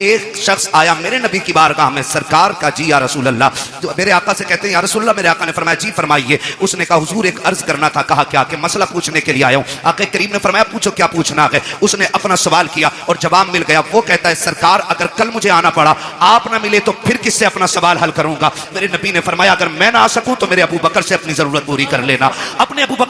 एक शख्स आया मेरे नबी की बारगाह में, सरकार का जी या रसूल अल्लाह, तो मेरे आका से कहते हैं या रसूल अल्लाह। मेरे आका ने फरमाया जी फरमाइए। उसने कहा हुजूर एक अर्ज करना था। कहा क्या? कि मसला पूछने के लिए आया हूं। आका करीम ने फरमाया पूछो क्या पूछना है। उसने अपना सवाल किया और जवाब मिल गया। वो कहता है सरकार अगर कल मुझे आना पड़ा, आप ना मिले तो फिर किससे अपना सवाल हल करूंगा? मेरे नबी ने फरमाया अगर मैं ना आ सकूं तो मेरे अबू बकर से अपनी जरूरत पूरी कर लेना,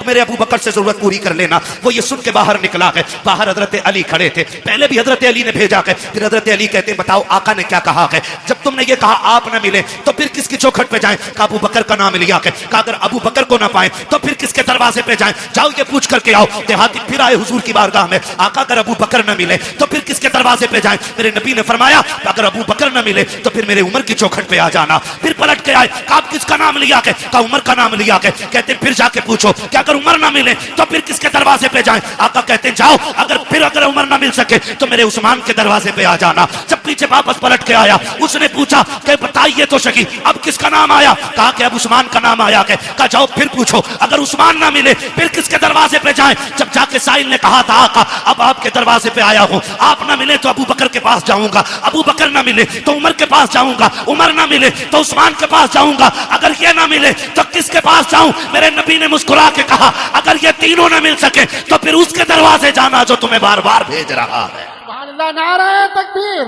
मेरे अबू बकर से जरूरत पूरी कर लेना। वो ये सुन के बाहर निकला है। बाहर हजरत अली खड़े थे। पहले भी हजरत अली ने भेजा है। फिर हजरत अली कहते बताओ आका ने क्या कहा है? जब तुमने ये कहा आप ना मिले तो फिर किसकी चौखट पे जाएं? कहा अबू बकर का नाम लिया है। कहा अगर अबू बकर को ना पाए तो फिर किसके दरवाजे पे जाएं? जाओ ये पूछ करके आओ। देहाती फिर आए हुजूर की बारगाह में। आका अगर अबू बकर ना मिले तो फिर किसके दरवाजे पे जाएं? मेरे नबी ने फरमाया अगर अबू बकर ना मिले तो फिर मेरे उमर की चौखट पे आ जाना। फिर पलट के आए। कहा किसका नाम लिया है? कहा उमर का नाम लिया है। कहते फिर जाके पूछो कि अगर उमर ना मिले तो फिर किसके दरवाजे पे जाएं? आका कहते जाओ अगर उमर ना मिल सके तो मेरे उस्मान के दरवाजे पे आ जाना। जब पीछे वापस पलट के आया, उसने पूछा कि बताइए तो सही अब किसका नाम आया? कहा कि अब उस्मान का नाम आया है। कहा जाओ फिर पूछो अगर उस्मान ना मिले फिर किसके दरवाजे पे जाएं? जब जाके साहिल ने कहा था आका अब आपके दरवाजे पे आया हूं, आप ना मिले तो अबू बकर के पास जाऊंगा, अबू बकर ना मिले तो उमर के पास जाऊंगा, उमर ना मिले तो उस्मान के पास जाऊंगा, अगर ये ना मिले तो किसके पास जाऊं? मेरे नबी ने मुस्कुरा के कहा अगर ये तीनों ना मिल सके तो फिर उसके दरवाजे जाना जो तुम्हें बार बार भेज रहा है। नारे तकबीर,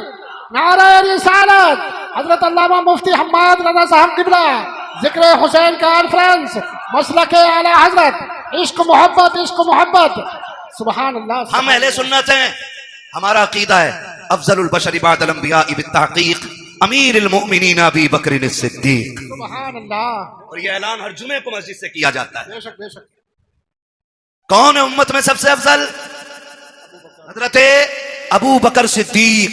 नारे रिसालत। हजरत अल्लामा मुफ्ती हम्माद रज़ा साहब किबला जिक्र हुसैन कॉन्फ्रेंस मसलक आला हजरत, इश्क मोहब्बत। सुभान अल्लाह। हम अहले सुन्नत हैं। हमारा अकीदा है अफजलुल बशर बअदल अंबिया बित्तहकीक अमीरुल मोमिनीन अबू बकर सिद्दीक। सुभान अल्लाह। और ये ऐलान हर जुमे को मस्जिद से किया जाता है। बेशक बेशक। कौन है उम्मत में सबसे अफजल? हजरत अबू बकर सिद्दीक।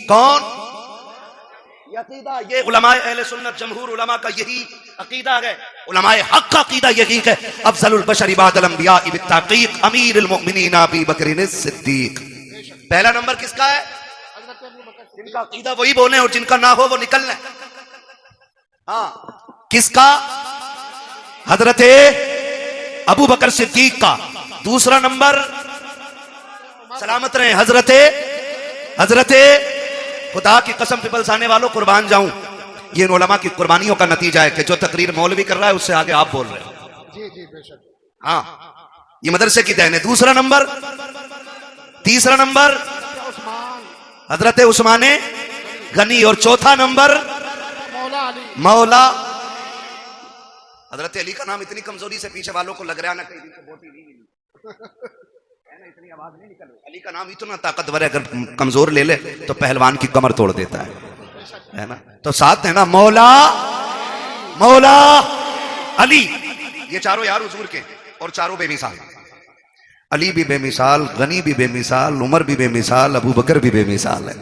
कौन? ये अकीदा, ये उलमाए अहले सुन्नत जमहूर उलमा का यही अकीदा है। उलमाए हक का अकीदा यही है अफजलुल बशर बअदल अंबिया बित्तहकीक अमीरुल मोमिनीन अबू बकर सिद्दीक। पहला नंबर किसका है? जिनका अकीदा वही बोले और जिनका ना हो वो निकल लें। हाँ, किसका? हजरत अबू बकर सिद्दीक का। दूसरा नंबर सलामत रहे हजरत खुदा की कसम पे बलसाने वालों कुर्बान जाऊं, ये उलमा की कुर्बानियों का नतीजा है कि जो तकरीर मौलवी कर रहा है उससे आगे आप बोल रहे हैं। जी जी बेशक। हाँ, ये मदरसे की देन है। तीसरा नंबर हजरत उस्मान गनी और चौथा नंबर मौला हजरत अली का नाम इतनी कमजोरी से पीछे वालों को लग रहा है ना कहीं दिन से बोटी नहीं मिली, इतनी आवाज नहीं निकल रही। अली का नाम इतना ताकतवर है, अगर कमजोर ले ले तो पहलवान की कमर तोड़ देता है ना। तो साथ है ना मौला अली। ये चारों यार हुजूर के और चारों बेमिसाल। अली भी बेमिसाल, गनी भी बेमिसाल, उमर भी बेमिसाल, अबू बकर भी बेमिसाल है।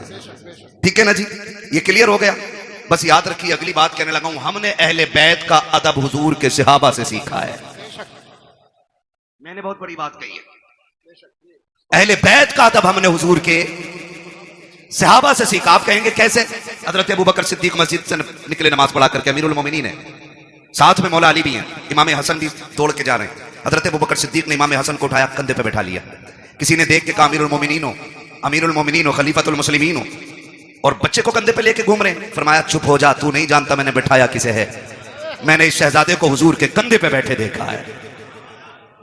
ठीक है ना जी, ये क्लियर हो गया। बस याद रखिए अगली बात कहने लगा हूं, हमने अहले बैत का अदब हुजूर के सहाबा से सीखा है। मैंने बहुत बड़ी बात कही है, अहले बैत का अदब हमने हुजूर के सहाबा से सीखा। आप कहेंगे कैसे? हजरत अबू बकर सिद्दीक मस्जिद से निकले नमाज पढ़ा करके, अमीरुल मोमिनीन है, साथ में मौला अली भी हैं, इमाम हसन भी तोड़ के जा रहे हैं। हजरत अबू बकर सिद्दीक ने इमाम हसन को उठाया, कंधे पे बैठा लिया। किसी ने देख के कहा अमीरुल मोमिनीन हो, खलीफतुल मुस्लिमीन हो, और बच्चे को कंधे पे लेके घूम रहे हैं। फरमाया चुप हो जा, तू नहीं जानता मैंने बैठाया किसे है। मैंने इस शहजादे को हुजूर के कंधे पे बैठे देखा है।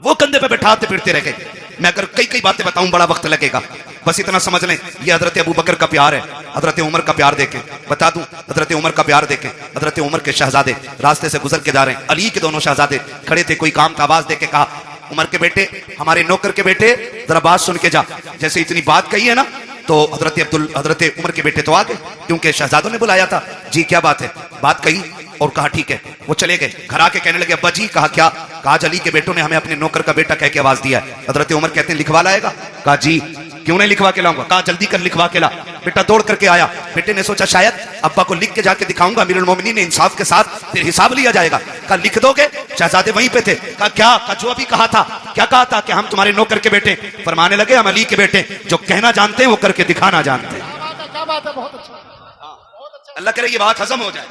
वो कंधे पे बैठाते फिरते रह गए। मैं अगर कई बातें बताऊं बड़ा वक्त लगेगा, बस इतना समझ लें ये हजरत अबू बकर का प्यार है। हजरत उमर का प्यार देखें, बता दूं हजरत उमर का प्यार देखें। हजरत उमर के शहजादे रास्ते से गुजर के जा रहे हैं, अली के दोनों शहजादे खड़े थे। कोई काम का आवाज देके कहा उमर के बेटे, हमारे नौकर के बेटे, जरा बात सुन के जा। जैसे इतनी बात कही है ना तो हजरत उमर के बेटे तो आ गए, क्योंकि शहजादों ने बुलाया था। जी क्या बात है? बात कही और कहा ठीक है। वो चले गए, घर आके कहने लगे अब्बा जी। कहा क्या? कहा अली के बेटों ने हमें अपने नौकर का बेटा कह के आवाज दिया है। हजरत उमर कहते हैं लिखवा लाएगा? कहा जी। क्यों नहीं लिखवा के लाऊंगा? कहा जल्दी कर लिखवा के ला। बेटा दौड़ करके आया। बेटे ने सोचा शायद अब्बा को लिख के जाके दिखाऊंगा, अमीरुल मोमिनीन ने इंसाफ के साथ फिर हिसाब लिया जाएगा। कहा लिख दोगे? शहजादे वहीं पे थे। कहा क्या? कहा जो अभी कहा था। क्या कहा था? कि हम तुम्हारे नौकर के बेटे। फरमाने लगे हम अली के बेटे, जो कहना जानते हैं वो करके दिखाना जानते हैं। क्या बात है, बहुत अच्छा। अल्लाह करे ये बात हजम हो जाए।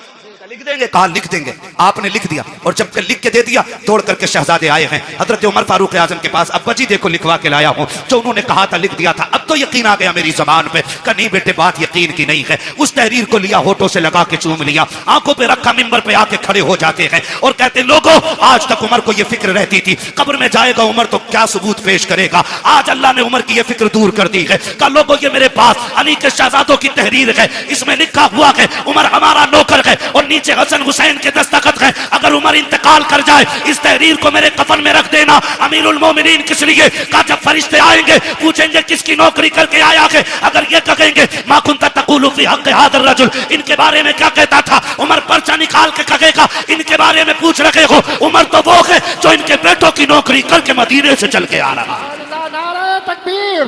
लिख लिख देंगे? कहा लिख देंगे। आपने लिख दिया और जब लिख के दे दिया, तोड़ करके शहजादे आए हैं हजरत उमर फारूक आजम के पास। अब्बा जी देखो लिखवा के लाया हूं, जो उन्होंने कहा था लिख दिया था। अब तो यकीन आ गया मेरी जबान पे। कहा नहीं बेटे बात यकीन की नहीं है। उस तहरीर को लिया, होठों से लगा के चूम लिया, आंखों पे रखा, मिंबर पे आके खड़े हो जाते हैं और कहते लोगों आज तक उमर को यह फिक्र रहती थी कब्र में जाएगा उमर तो क्या सबूत पेश करेगा, आज अल्लाह ने उमर की यह फिक्र दूर कर दी है। कहा लोगों ये मेरे पास अली के शहजादों की तहरीर है, इसमें लिखा हुआ है उमर हमारा नौकर है और नीचे हसन हुसैन के दस्तखत है। अगर उमर इंतकाल कर जाए इस तहरीर को मेरे कफन में रख देना। अमीरुल मोमिनीन किस लिए? कहा जब फरिश्ते आएंगे पूछेंगे किसकी नौकरी करके आया है, अगर ये कहेंगे मा कुंता तक़ूलु फी हक़्क़ि हाज़ा रजुल, इनके बारे में क्या कहता था, उमर पर्चा निकाल के कहेगा इनके बारे में पूछ रहे हो। उमर तो वो है जो इनके बेटों की नौकरी करके मदीने से चल के आ रहा है। नारे तकबीर,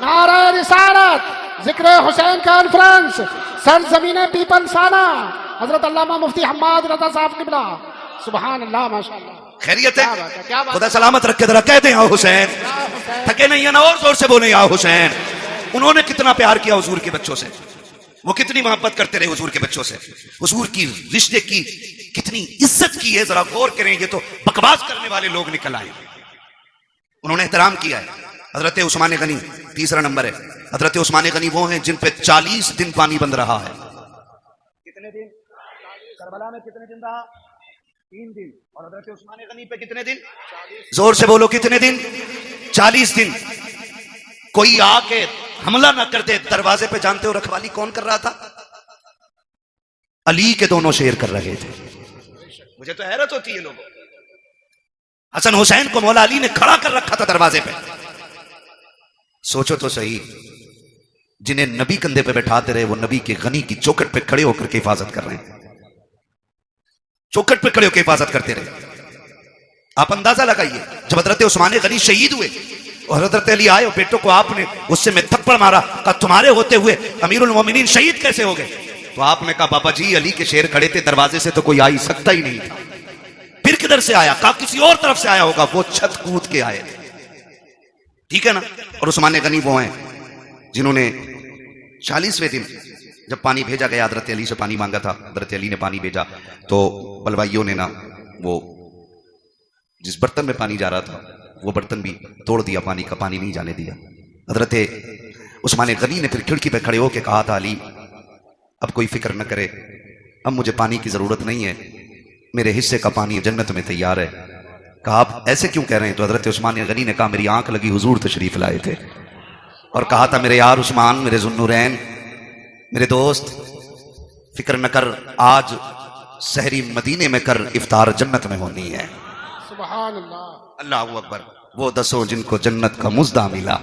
नारे रिसालत, जिक्र हुसैन कॉन्फ्रेंस, सरजमीन पीपल साना, हजरत अल्लामा मुफ्ती हम्माद रज़ा साहब किबला। सुभान अल्लाह, माशाअल्लाह। खैरियत है? क्या बात, खुदा सलामत रखे। जरा कहते हैं हुसैन, थके नहीं है ना, और जोर से बोले या हुसैन। उन्होंने कितना प्यार किया हुजूर के बच्चों से, वो कितनी मोहब्बत करते रहे हुजूर के बच्चों से, हुजूर की रिश्ते की कितनी इज्जत की है। जरा गौर करें, ये तो बकवास करने वाले लोग निकल आए। उन्होंने एहतराम किया है। हजरत उस्मान गनी तीसरा नंबर है। हजरत उस्मान गनी वो हैं जिन पे 40 दिन पानी बंद रहा है। कितने दिन? करबला में कितने दिन रहा? 3 दिन। और हजरत उस्मान गनी पे कितने दिन? जोर से बोलो कितने दिन? 40 दिन। कोई आके हमला ना कर दे दरवाजे पे। जानते हो रखवाली कौन कर रहा था? अली के दोनों शेर कर रहे थे। मुझे तो हैरत होती है लोगों, हसन हुसैन को मौला अली ने खड़ा कर रखा था दरवाजे पे। सोचो तो सही, जिन्हें नबी कंधे पे बैठाते रहे वो नबी के गनी की चौखट पे खड़े होकर के हिफाजत कर रहे हैं, चौखट पे खड़े होकर हिफाजत करते रहे। आप अंदाजा लगाइए, जब हजरत उस्मान गनी शहीद हुए और हजरत अली आए और बेटों को आपने उससे में थप्पड़ मारा, कहा तुम्हारे होते हुए अमीरुल मोमिनीन शहीद कैसे हो गए? तो आपने कहा बाबा जी अली के शेर खड़े थे दरवाजे से तो कोई आ ही सकता ही नहीं था। फिर किधर से आया? कहा किसी और तरफ से आया होगा, वो छत कूद के आए थे। ठीक है ना? और उस्मान गनी वो हैं जिन्होंने 40वें दिन जब पानी भेजा गया, हजरत अली से पानी मांगा था, हजरत अली ने पानी भेजा तो बलवाइयों ने ना वो जिस बर्तन में पानी जा रहा था वो बर्तन भी तोड़ दिया, पानी का पानी नहीं जाने दिया। हजरत उस्मान गनी ने फिर खिड़की पे खड़े होकर कहा था अली अब कोई फिक्र न करे, अब मुझे पानी की जरूरत नहीं है, मेरे हिस्से का पानी जन्नत में तैयार है। कहा आप ऐसे क्यों कह रहे हैं? तो हजरत उस्मान गनी ने कहा मेरी आंख लगी हुजूर तशरीफ लाए थे और कहा था मेरे यार उस्मान, मेरे जुन्नुरैन, मेरे दोस्त, फिक्र न कर, आज सहरी मदीने में कर, इफ्तार जन्नत में होनी है। सुभान अल्लाह, अल्लाहू अकबर। वो दसों जिनको जन्नत का मुज़्दा मिला।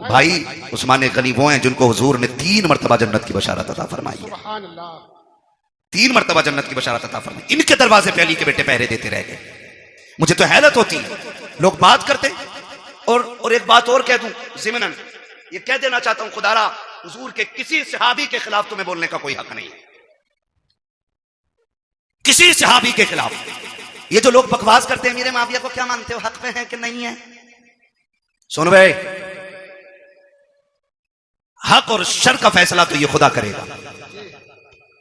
भाई उस्मान गनी वो हैं जिनको हुजूर ने 3 मरतबा जन्नत की बशारत अता फरमाई है। सुभान अल्लाह, 3 मरतबा जन्नत की बशारत अता फरमाई। इनके दरवाजे पे अली के बेटे पहरे देते रह गए। मुझे तो हैरत होती है, लोग बात करते। और एक बात और कह दूं ज़िमनन, ये कह देना चाहता हूं, खुदारा हुजूर के किसी सहाबी के खिलाफ तुम्हें बोलने का कोई हक नहीं है, किसी सहाबी के खिलाफ। ये जो लोग बकवास करते हैं, मेरे माविया को क्या मानते हो, हक में है कि नहीं है? सुन भाई, हक और शर का फैसला तो ये खुदा करेगा।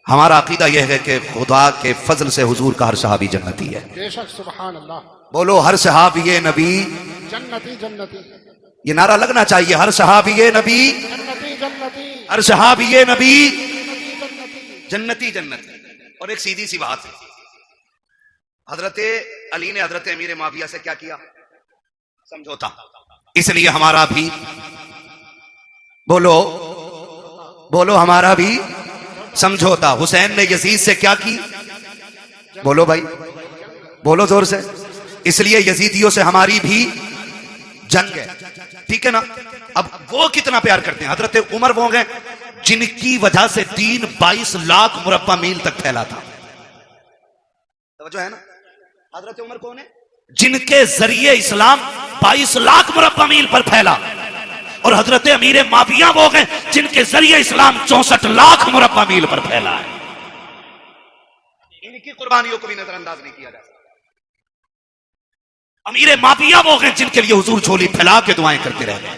हमारा अकीदा यह है कि खुदा के फजल से हुजूर का हर सहाबी जन्नती है। बेशक, सुभान अल्लाह। बोलो हर सहाबी नबी जन्नती जन्नती, ये नारा लगना चाहिए, हर सहाबी नबी जन्नती जन्नती, हर सहाबी नबी जन्नती। जन्नती जन्नती। और एक सीधी सी बात है, हजरत अली ने हजरत अमीर माविया से क्या किया? समझौता। इसलिए हमारा भी बोलो बोलो हमारा भी समझौता। हुसैन ने यजीद से क्या की? बोलो भाई, बोलो जोर से। इसलिए यजीदियों से हमारी भी जंग है। ठीक है ना? अब वो कितना प्यार करते हैं। हजरत उमर वो गए जिनकी वजह से दीन 22 लाख मुरब्बा मील तक फैला था। तो है ना, हजरत उमर कौन है? जिनके जरिए इस्लाम 22 लाख मुरब्बा मील पर फैला। और हजरत अमीर माविया वो गए जिनके जरिए इस्लाम 64 लाख मुरब्बा मील पर फैला है। इनकी कुर्बानियों को भी नजरअंदाज नहीं किया जा सकता। अमीर माविया वो गए जिनके लिए हुजूर झोली फैला के दुआएं करते रह गए।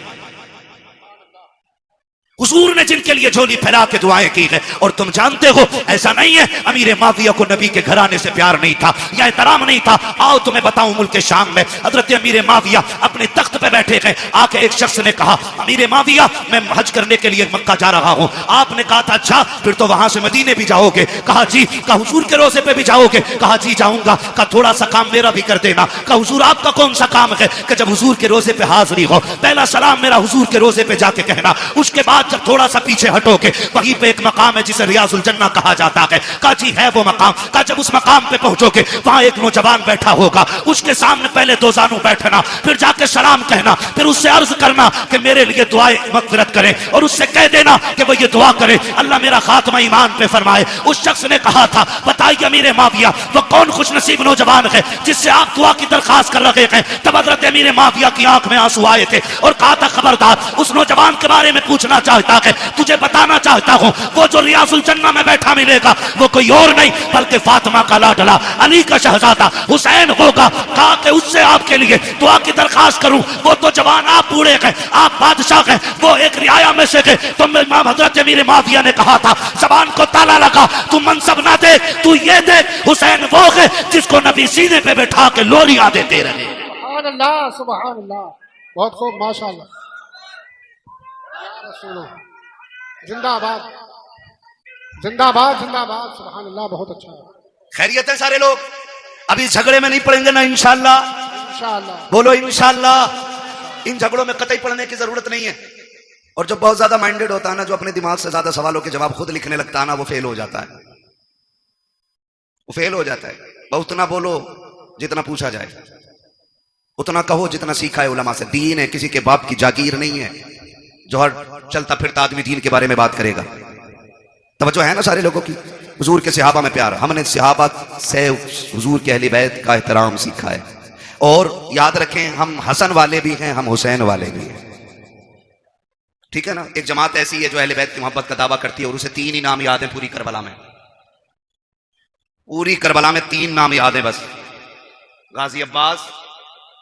हुजूर ने जिनके लिए झोली फैला के दुआएं की है। और तुम जानते हो ऐसा नहीं है अमीर माविया को नबी के घराने से प्यार नहीं था या एहतराम नहीं था। आओ तुम्हें बताऊं, मुल्क शाम में हजरत अमीर माविया अपने तख्त पे बैठे गए। आके एक शख्स ने कहा, अमीर माविया मैं हज करने के लिए मक्का जा रहा हूं। आपने कहा था अच्छा फिर तो वहां से मदीने भी जाओगे? कहा जी। कहा हुजूर के रोजे पे भी जाओगे? कहा जी जाऊंगा। कहा थोड़ा सा काम मेरा भी कर देना। कहा हुजूर आपका कौन सा काम है? कि जब हुजूर के रोजे पे हाजिरी हो पहला सलाम मेरा हुजूर के रोजे पे जाके कहना, उसके बाद जब थोड़ा सा पीछे हटोगे वहीं पे एक मकाम है जिसे रियाजुल जन्ना कहा जाता है। कहा जी है वो मकाम। कहा जब उस मकाम पे पहुंचोगे वहां एक नौजवान बैठा होगा, उसके सामने पहले दो जानू बैठना, फिर जाके सलाम कहना, फिर उससे अर्ज करना कि मेरे लिए दुआएं मगफिरत करे, और उससे कह देना कि वो ये दुआ करे अल्लाह मेरा खात्मा ईमान पे फरमाए। उस शख्स ने कहा था बताइए अमीर माविया वो कौन खुशनसीब नौजवान है जिससे आप दुआ की दरखास्त कर रहे हैं? तब हजरत अमीर माविया की आंख में आंसू आए थे और कहा था खबरदार उस नौजवान के बारे में पूछना चाहता है, तुझे बताना चाहता हूं वो जो रियाजुल जन्ना में बैठा मिलेगा वो कोई और नहीं बल्कि फातिमा का लाडला अली का शहजादा हुसैन होगा। कहा कि उससे आपके लिए दुआ की दरखास्त करूं? वो तो जवान आप बूढ़े हैं, आप बादशाह हैं, वो एक रियाया में से हैं। तो इमाम हजरत अमीर माविया ने कहा था जबान को ताला लगा, तू मनसब ना दे, तू ये दे हुसैन वो है जिसको नबी सीने पे बैठा के लोरियां देते रहे। सुभान अल्लाह, सुभान अल्लाह, बहुत खूब, माशाअल्लाह, या रसूल, जिंदाबाद जिंदाबाद जिंदाबाद, सुभान अल्लाह, बहुत अच्छा है। खैरियत है सारे लोग? अभी झगड़े में नहीं पड़ेंगे ना इंशाअल्लाह? इंशाअल्लाह, बोलो इंशाअल्लाह। इन झगड़ों में कतई पढ़ने की जरूरत नहीं है। और जो बहुत ज्यादा माइंडेड होता है ना, जो अपने दिमाग से ज्यादा सवालों के जवाब खुद लिखने लगता है ना, वो फेल हो जाता है, वो फेल हो जाता है। बहुत ना बोलो जितना पूछा जाए, उतना कहो जितना सीखा है उलमा से। दीन है, किसी के बाप की जागीर नहीं है जो हर चलता फिरता आदमी दीन के बारे में बात करेगा। तवज्जो है ना सारे लोगों की? हुजूर के सहाबा में प्यार, हमने सहाबा से हुजूर के अहले बैत का एहतराम सीखा है। और याद रखें हम हसन वाले भी हैं, हम हुसैन वाले भी हैं, ठीक है ना? एक जमात ऐसी है जो अहले बैत की मोहब्बत का दावा करती है और उसे 3 ही नाम याद है पूरी करबला में। पूरी करबला में 3 नाम याद है बस, गाजी अब्बास,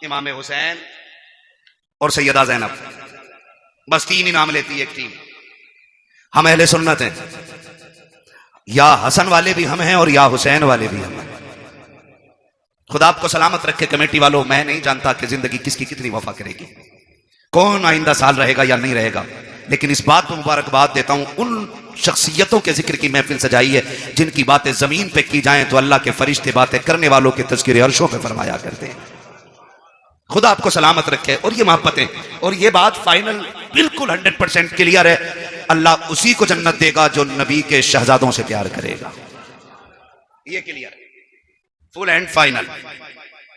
इमाम हुसैन और सैयदा ज़ैनब। बस 3 ही नाम लेती है एक टीम। हम अहले सुन्नत हैं, या हसन वाले भी हम हैं और या हुसैन वाले भी हम हैं। खुदा आपको सलामत रखे कमेटी वालों। मैं नहीं जानता कि जिंदगी किसकी कितनी वफा करेगी, कौन आइंदा साल रहेगा या नहीं रहेगा, लेकिन इस बात को मुबारकबाद देता हूं उन शख्सियतों के जिक्र की महफिल सजाई है जिनकी बातें जमीन पे की जाएं तो अल्लाह के फरिश्ते बातें करने वालों के तज़किरे अर्शों पे फरमाया करते हैं। खुदा आपको सलामत रखे। और ये मोहब्बतें, और ये बात फाइनल बिल्कुल 100% क्लियर है, अल्लाह उसी को जन्नत देगा जो नबी के शहजादों से प्यार करेगा। ये क्लियर है, फुल एंड फाइनल,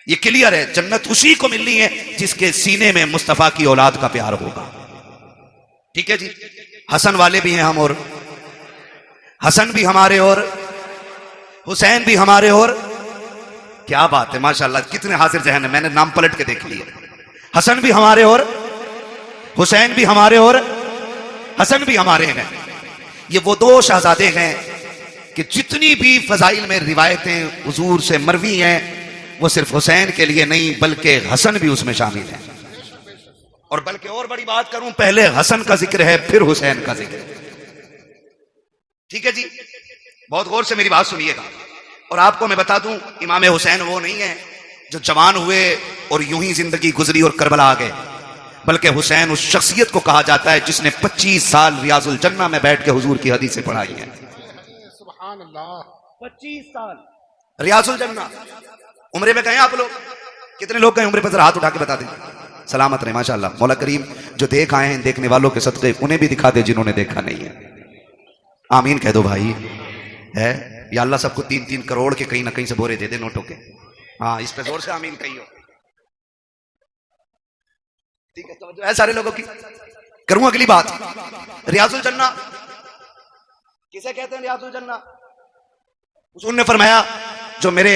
ये क्लियर है। जन्नत उसी को मिलनी है जिसके सीने में मुस्तफा की औलाद का प्यार होगा। ठीक है जी? हसन वाले भी हैं हम, और हसन भी हमारे और हुसैन भी हमारे। और क्या बात है माशाल्लाह, कितने हाजिर जहन है, मैंने नाम पलट के देख लिया। हसन भी हमारे और हुसैन भी हमारे और हसन भी हमारे हैं। ये वो 2 शहजादे हैं कि जितनी भी फजाइल में रिवायतें हुजूर से मरवी हैं वो सिर्फ हुसैन के लिए नहीं बल्कि हसन भी उसमें शामिल है। और बल्कि और बड़ी बात करूं, पहले हसन का जिक्र है फिर हुसैन का जिक्र। ठीक है जी? बहुत गौर से मेरी बात सुनिएगा। और आपको मैं बता दूं, इमाम हुसैन वो नहीं है जो जवान हुए और यूं ही जिंदगी गुजरी और करबला आ गए, बल्कि हुसैन उस शख्सियत को कहा जाता है जिसने 25 साल रियाजुल जन्ना में बैठ के हुजूर की हदीसें पढ़ाई हैं। सुभान अल्लाह, 25 साल रियाजुल जन्ना। उम्रे में गए आप लोग? कितने लोग गए उम्रे पर? हाथ उठा के बता दें। सलामत रहे माशाअल्लाह। मौला करीम जो देख आए हैं देखने वालों के सदक़े उन्हें भी दिखा दे जिन्होंने देखा नहीं है। आमीन कह दो भाई। है या अल्लाह सबको 3-3 करोड़ के कहीं ना कहीं से बोरे दे दे नोटों के। हाँ, इस पे जोर से आमीन कहियो। ठीक है, तो है सारे लोगों की। करूं अगली बात, रियाजुल जन्ना किसे कहते हैं? रियाजुल जन्ना हुजूर ने फरमाया जो मेरे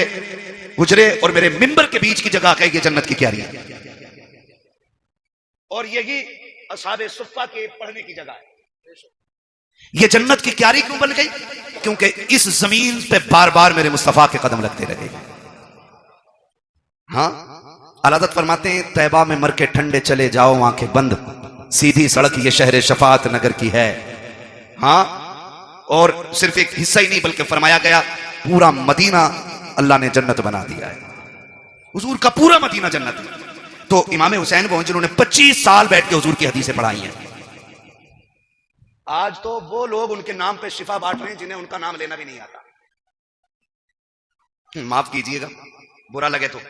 हुजरे और मेरे मिंबर के बीच की जगह है ये जन्नत की क्यारी है, और यही असहाबे सुफ़्फ़ा के पढ़ने की जगह है। ये जन्नत की क्यारी क्यों बन गई? क्योंकि इस जमीन पे बार बार मेरे मुस्तफा के कदम लगते रहे। हाँ, अल्लाह फरमाते हैं तैबा में मर के ठंडे चले जाओ आंखें बंद, सीधी सड़क ये शहर शफात नगर की है। हाँ, और सिर्फ एक हिस्सा ही नहीं बल्कि फरमाया गया पूरा मदीना अल्लाह ने जन्नत बना दिया है। हुजूर का पूरा मदीना जन्नत है। तो इमाम हुसैन वो जिन्होंने 25 साल बैठ के हुजूर की हदीसें पढ़ाई हैं। आज तो वो लोग उनके नाम पे शिफा बांट रहे हैं जिन्हें उनका नाम लेना भी नहीं आता। माफ कीजिएगा, बुरा लगे तो।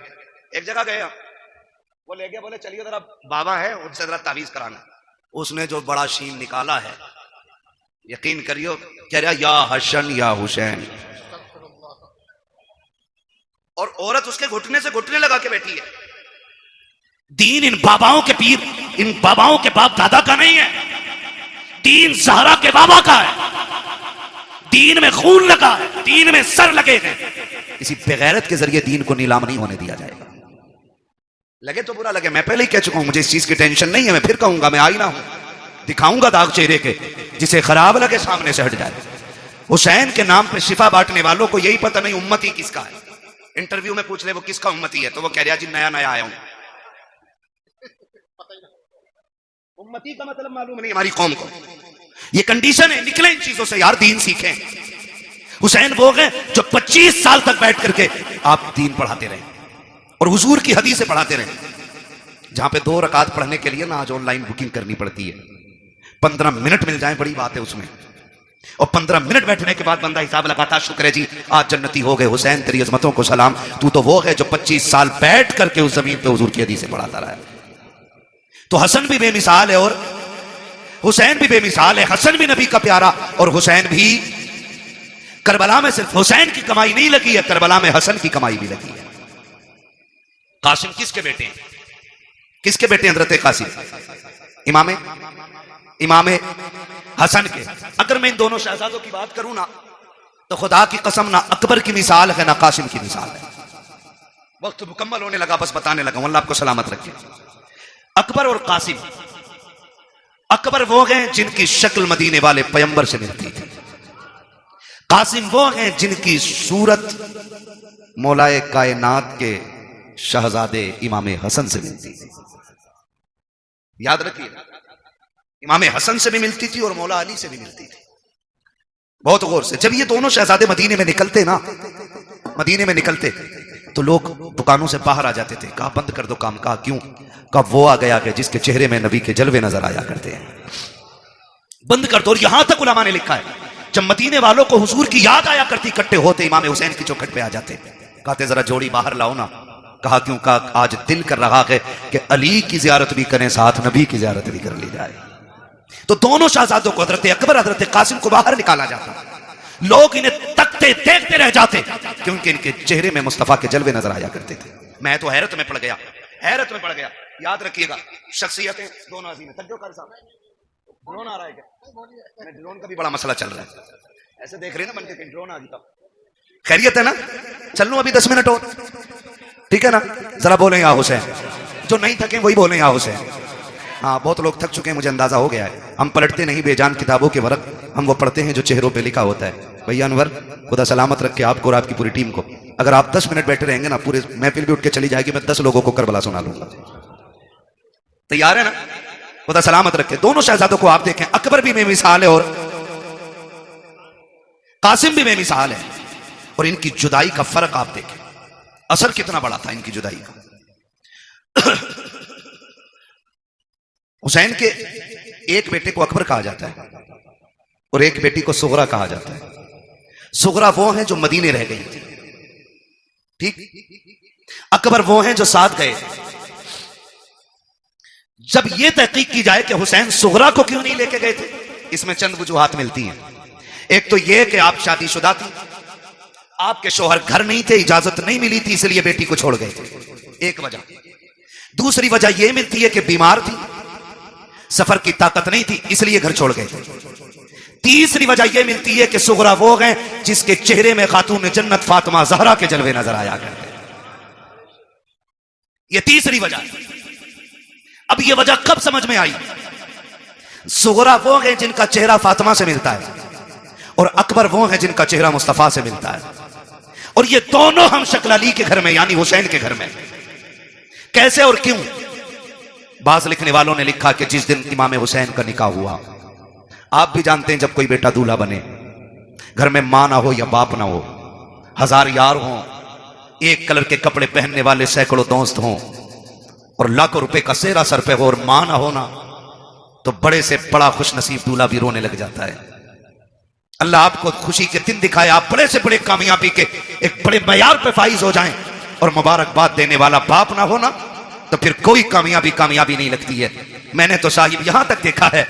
एक जगह गए, वो ले गया, बोले चलिए जरा बाबा है उनसे जरा तावीज कराना। उसने जो बड़ा शीन निकाला है, यकीन करियो, कह रहा या हसन या हुसैन, और औरत उसके घुटने से घुटने लगा के बैठी है। दीन इन बाबाओं के पीर, इन बाबाओं के बाप दादा का नहीं है, दीन ज़हरा के बाबा का है। दीन में खून लगा है, दीन में सर लगे हैं। किसी बेगैरत के जरिए दीन को नीलाम नहीं होने दिया जाएगा। लगे तो बुरा लगे, मैं पहले ही कह चुका हूं, मुझे इस चीज की टेंशन नहीं है। मैं फिर कहूंगा, मैं आईना हूं, दिखाऊंगा दाग चेहरे के, जिसे खराब लगे सामने से हट जाए। हुसैन के नाम पे शिफा बांटने वालों को यही पता नहीं उम्मती किसका है। इंटरव्यू में पूछ ले वो किसका उम्मती है, तो वो कह रहा जी नया नया आया हूं। उम्मती का मतलब मालूम नहीं हमारी कौम को। ये कंडीशन है, निकले इन चीजों से यार, दीन सीखें। हुसैन वो गए जो 25 साल तक बैठ करके आप दीन पढ़ाते रहे और हुजूर की हदीसें पढ़ाते रहे। जहां पे 2 रकात पढ़ने के लिए ना आज ऑनलाइन बुकिंग करनी पड़ती है। 15 मिनट मिल जाए बड़ी बात है उसमें, और 15 मिनट बैठने के बाद बंदा हिसाब लगाता, शुक्र है जी आज जन्नती हो गए। हुसैन तेरी अजमतों को सलाम, तू तो वो है जो 25 साल बैठ करके उस जमीन पे हुजूर की हदीसें पढ़ाता रहा है। तो हसन भी बेमिसाल है और हुसैन भी बेमिसाल है। हसन भी नबी का प्यारा और हुसैन भी। करबला में सिर्फ हुसैन की कमाई नहीं लगी है, करबला में हसन की कमाई भी लगी है। कासिम किसके बेटे हैं? किसके बेटे हजरत कासिम? इमामे हसन के। अगर मैं इन दोनों शहजादों की बात करूं ना, तो खुदा की कसम ना अकबर की मिसाल है ना कासिम की मिसाल है। वक्त मुकम्मल होने लगा, बस बताने लगा, अल्लाह आपको सलामत रखे। अकबर और कासिम, अकबर वो हैं जिनकी शक्ल मदीने वाले पैगंबर से मिलती थी। कासिम वो हैं जिनकी सूरत मौलाए कायनात के शहजादे इमाम हसन से मिलती थी। याद रखिए, इमाम हसन से भी मिलती थी और मौला अली से भी मिलती थी। बहुत गौर से, जब ये दोनों शहजादे मदीने में निकलते ना, मदीने में निकलते तो लोग दुकानों से बाहर आ जाते थे। कहा बंद कर दो काम। कहा क्यों? कहा वो आ गया कि जिसके चेहरे में नबी के जलवे नजर आया करते हैं, बंद कर दो। और यहां तक उलमा ने लिखा है जब मदीने वालों को हुजूर की याद आया करती, इकट्ठे होते इमाम हुसैन की चौखट पे आ जाते, कहते जरा जोड़ी बाहर लाओ ना। कहा क्यों? कहा आज दिल कर रहा है कि अली की जियारत भी करें, साथ नबी की जियारत भी कर ली जाए। तो दोनों शहजादों को, हजरत अकबर हजरत कासिम को बाहर निकाला जाता। लोग इन्हें तकते देखते रह जाते क्योंकि इनके चेहरे में मुस्तफा के जलवे नजर आया करते थे। मैं तो हैरत में पड़ गया, हैरत में पड़ गया। याद रखिएगा, शख्सियतें दोनों अजीम है। तज्जो कर साहब, ड्रोन आ रहा है क्या? ड्रोन का भी बड़ा मसला चल रहा है। ऐसे देख रहे ना बन के ड्रोन आ गया। खैरियत है ना? चल लूं अभी 10 मिनट और, ठीक है ना? जरा बोले या हुसैन, जो नहीं थके वही बोले या हुसैन। हाँ, बहुत लोग थक चुके हैं, मुझे अंदाजा हो गया है। हम पलटते नहीं बेजान किताबों के वर्क, हम वो पढ़ते हैं जो चेहरों पे लिखा होता है। भैया अनवर, खुदा सलामत रखे आपको और आपकी पूरी टीम को। अगर आप 10 मिनट बैठे रहेंगे ना, पूरे महफिल भी उठ के चली जाएगी। मैं 10 लोगों को करबला सुना लूंगा। तैयार है ना? खुदा सलामत रखे। दोनों शहजादों को आप देखें, अकबर भी बेमिसाल है और कासिम भी बेमिसाल है। और इनकी जुदाई का फर्क आप देखें, असर कितना बड़ा था इनकी जुदाई का। हुसैन के एक बेटे को अकबर कहा जाता है और एक बेटी को सुगरा कहा जाता है। सुगरा वो हैं जो मदीने रह गई थी, ठीक। अकबर वो हैं जो साथ गए थे। जब यह तहकीक की जाए कि हुसैन सुगरा को क्यों नहीं लेके गए थे, इसमें चंद वजूहात मिलती हैं। एक तो यह कि आप शादीशुदा थी, आपके शोहर घर नहीं थे, इजाजत नहीं मिली थी, इसलिए बेटी को छोड़ गए थे, एक वजह। दूसरी वजह यह मिलती है कि बीमार थी, सफर की ताकत नहीं थी, इसलिए घर छोड़ गए थे। तीसरी वजह यह मिलती है कि सुगरा वो हैं जिसके चेहरे में खातून जन्नत फातिमा ज़हरा के जलवे नजर आया करते। यह तीसरी वजह। अब यह वजह कब समझ में आई? सुगरा वो हैं जिनका चेहरा फातिमा से मिलता है और अकबर वो हैं जिनका चेहरा मुस्तफा से मिलता है। और ये दोनों हम शक्ल अली के घर में यानी हुसैन के घर में। कैसे और क्यों? बाज लिखने वालों ने लिखा कि जिस दिन इमाम हुसैन का निकाह हुआ, आप भी जानते हैं जब कोई बेटा दूल्हा बने, घर में मां ना हो या बाप ना हो, हजार यार हों, एक कलर के कपड़े पहनने वाले सैकड़ों दोस्त हों और लाखों रुपए का सेहरा सर पे हो और मां ना होना, तो बड़े से बड़ा खुश नसीब दूल्हा भी रोने लग जाता है। अल्लाह आपको खुशी के दिन दिखाए, आप बड़े से बड़े कामयाबी के एक बड़े मयार पे फाइज हो जाएं और मुबारकबाद देने वाला बाप ना होना, तो फिर कोई कामयाबी नहीं लगती है। मैंने तो साहिब यहां तक देखा है,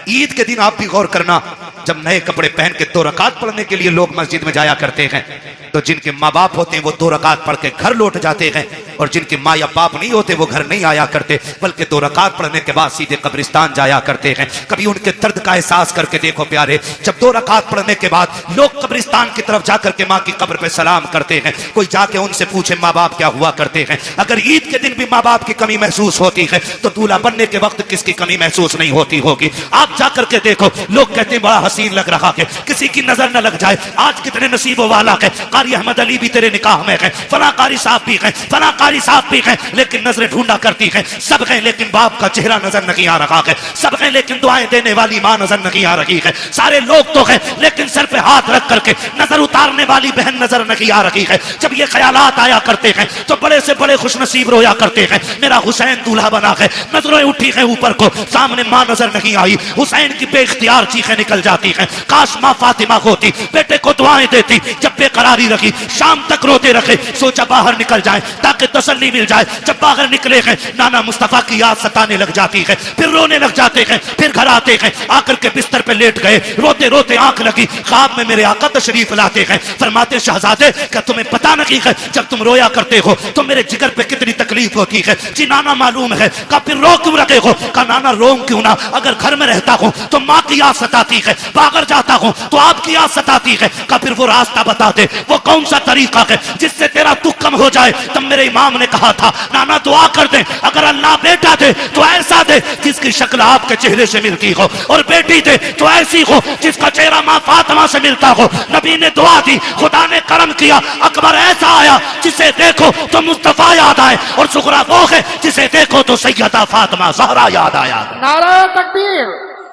ईद के दिन आप भी गौर करना, जब नए कपड़े पहन के 2 रकात पढ़ने के लिए लोग मस्जिद में जाया करते हैं, तो जिनके माँ बाप होते हैं वो 2 रकात पढ़ के घर लौट जाते हैं, और जिनके माँ या बाप नहीं होते वो घर नहीं आया करते, बल्कि 2 रकात पढ़ने के बाद सीधे कब्रिस्तान जाया करते हैं। कभी उनके दर्द का एहसास करके देखो प्यारे, जब 2 रकात पढ़ने के बाद लोग कब्रिस्तान की तरफ जाकर के माँ की कब्र पे सलाम करते हैं, कोई जाके उनसे पूछे माँ बाप क्या हुआ करते हैं। अगर ईद के दिन भी माँ बाप की कमी महसूस होती है, तो दूल्हा बनने के वक्त किसकी कमी महसूस नहीं होती होगी। आप जाकर के देखो, लोग कहते हैं बड़ा हसीन लग रहा है, किसी की नजर न लग जाए। आज कितने नसीबों वाला है, कारी अहमद अली भी तेरे निकाह में है, फला कारी साहब भी है, फला कारी साहब भी है, लेकिन नजरें ढूंढा करती है, सब है लेकिन बाप का चेहरा नजर नहीं आ रहा है, सब है लेकिन दुआएं देने वाली मां नजर नहीं आ रही है, सारे लोग तो है लेकिन सर पे हाथ रख करके नजर उतारने वाली बहन नजर नहीं आ रही है। जब ये ख्यालात आया करते हैं तो बड़े से बड़े खुश नसीब रोया करते हैं, मेरा हुसैन दूल्हा बना है, नजरें उठी है ऊपर को, सामने मां नजर नहीं आई, हुसैन की बेइख्तियार चीखें निकल जाती हैं, काश मां फातिमा होती, बेटे को दुआएं देती, जब बेकरारी रखी शाम तक रोते रखे, सोचा बाहर निकल जाए ताकि तसल्ली मिल जाए। जब बाहर निकले हैं नाना मुस्तफा की याद सताने लग जाती है, फिर रोने लग जाते हैं, फिर घर आते हैं, आकर के बिस्तर पे लेट गए, रोते रोते आंख लगी, ख्वाब में मेरे आका तशरीफ लाते हैं, फरमाते शहजादे क्या तुम्हें पता नहीं है जब तुम रोया करते हो तो मेरे जिगर पे कितनी तकलीफ होती है। जी नाना मालूम है। का फिर रो क्यों रखे हो? का नाना रोम क्यों ना, अगर घर में रहता हूं तो माँ की याद सताती है, बाहर जाता हूं तो आपकी याद सताती है। का फिर वो रास्ता बता दे, वो कौन सा तरीका है जिससे तेरा दुख कम हो जाए। तब मेरे इमाम ने कहा था नाना दुआ कर दे, अगर अल्लाह बेटा दे तो ऐसा दे जिसकी शक्ल आपके चेहरे से मिलती हो, और बेटी दे तो ऐसी हो जिसका चेहरा माँ फातिमा से मिलता हो। नबी ने दुआ दी, खुदा ने करम किया, अकबर ऐसा आया जिसे देखो तो मुस्तफा याद आए, और सुगरा वो है जिसे देखो तो सैयदा फातिमा ज़हरा याद आया। नारा तकबीर,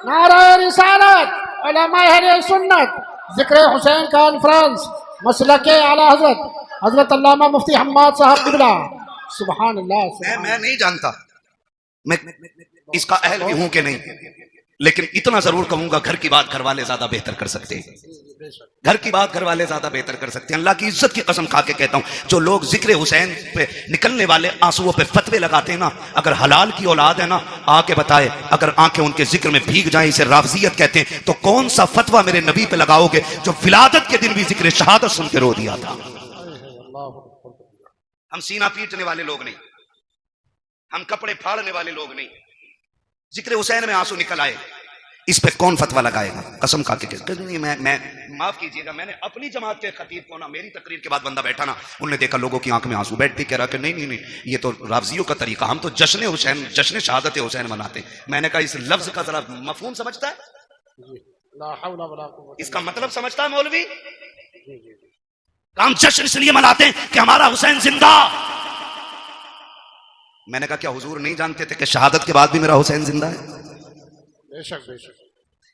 नारा रिसालत, उलमाए अहले सुन्नत, जिक्र हुसैन कॉन्फ्रेंस, मसलके आला हजरत हजरत अल्लामा मुफ्ती हम्माद साहब किबला। सुभान अल्लाह। मैं नहीं जानता मैं इसका अहल भी हूं कि नहीं, लेकिन इतना जरूर कहूंगा घर की बात घर वाले ज्यादा बेहतर कर सकते हैं, घर की बात घर वाले ज्यादा बेहतर कर सकते हैं। अल्लाह की इज्जत की कसम खा के कहता हूं, जो लोग जिक्र हुसैन पे निकलने वाले आंसुओं पे फतवे लगाते हैं ना, अगर हलाल की औलाद है ना आके बताए, अगर आंखें उनके जिक्र में भीग जाएं, इसे राफजियत कहते हैं, तो कौन सा फतवा मेरे नबी पे लगाओगे जो विलादत के दिन भी जिक्र शहादत सुन के रो दिया था। हम सीना पीटने वाले लोग नहीं, हम कपड़े फाड़ने वाले लोग नहीं, जिक्र हुसैन में आंसू निकल आए, इस पे कौन फतवा लगाएगा? कसम खा के नहीं, मैं माफ कीजिएगा, मैंने अपनी जमात के खतीब को ना, मेरी तकरीर के बाद बंदा बैठा ना, उन्होंने देखा लोगों की आंख में आंसू, बैठ के कह रहा कि नहीं, ये तो राफजियों का तरीका, हम तो जश्न हुसैन, जश्न शहादत हुसैन मनाते। मैंने कहा इस लफ्ज का जरा मफहूम समझता है, इसका मतलब समझता है मौलवी? हम जश्न इसलिए मनाते हैं कि हमारा हुसैन जिंदा। मैंने कहा क्या हुजूर नहीं जानते थे कि शहादत के बाद भी मेरा हुसैन जिंदा है? बेशक बेशक।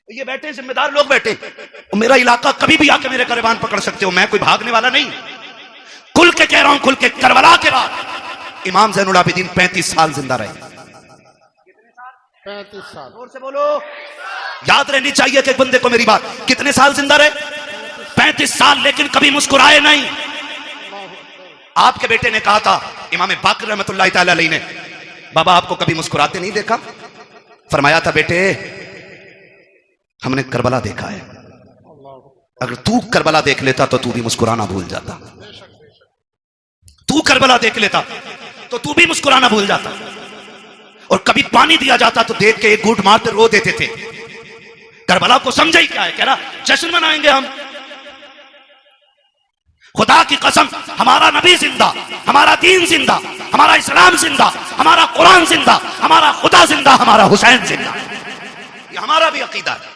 ये बैठे जिम्मेदार लोग बैठे, मेरा इलाका कभी भी आके मेरे गिरबान पकड़ सकते हो, मैं कोई भागने वाला नहीं। खुल के कह रहा हूं, खुल के, करबला के बाद इमाम ज़ैनुल आबिदीन 35 साल जिंदा रहे। 35 साल। जोर से बोलो, याद रहनी चाहिए कि एक बंदे को मेरी बात। कितने साल जिंदा रहे? 35 साल, लेकिन कभी मुस्कुराए नहीं। आपके बेटे ने कहा था इमाम बाक़िर रहमतुल्लाह तआला अलैहि ने, बाबा आपको कभी मुस्कुराते नहीं देखा? फरमाया था बेटे हमने करबला देखा है, अगर तू करबला देख लेता तो तू भी मुस्कुराना भूल जाता। तू करबला देख लेता तो तू भी मुस्कुराना भूल जाता। और कभी पानी दिया जाता तो देख के एक घूंट मारते रो देते थे। करबला को समझा ही क्या है, कह रहा जश्न मनाएंगे हम। खुदा की कसम, हमारा नबी जिंदा, हमारा दीन जिंदा, हमारा इस्लाम जिंदा, हमारा कुरान जिंदा, हमारा खुदा जिंदा, हमारा हुसैन जिंदा। ये हमारा भी अकीदा है।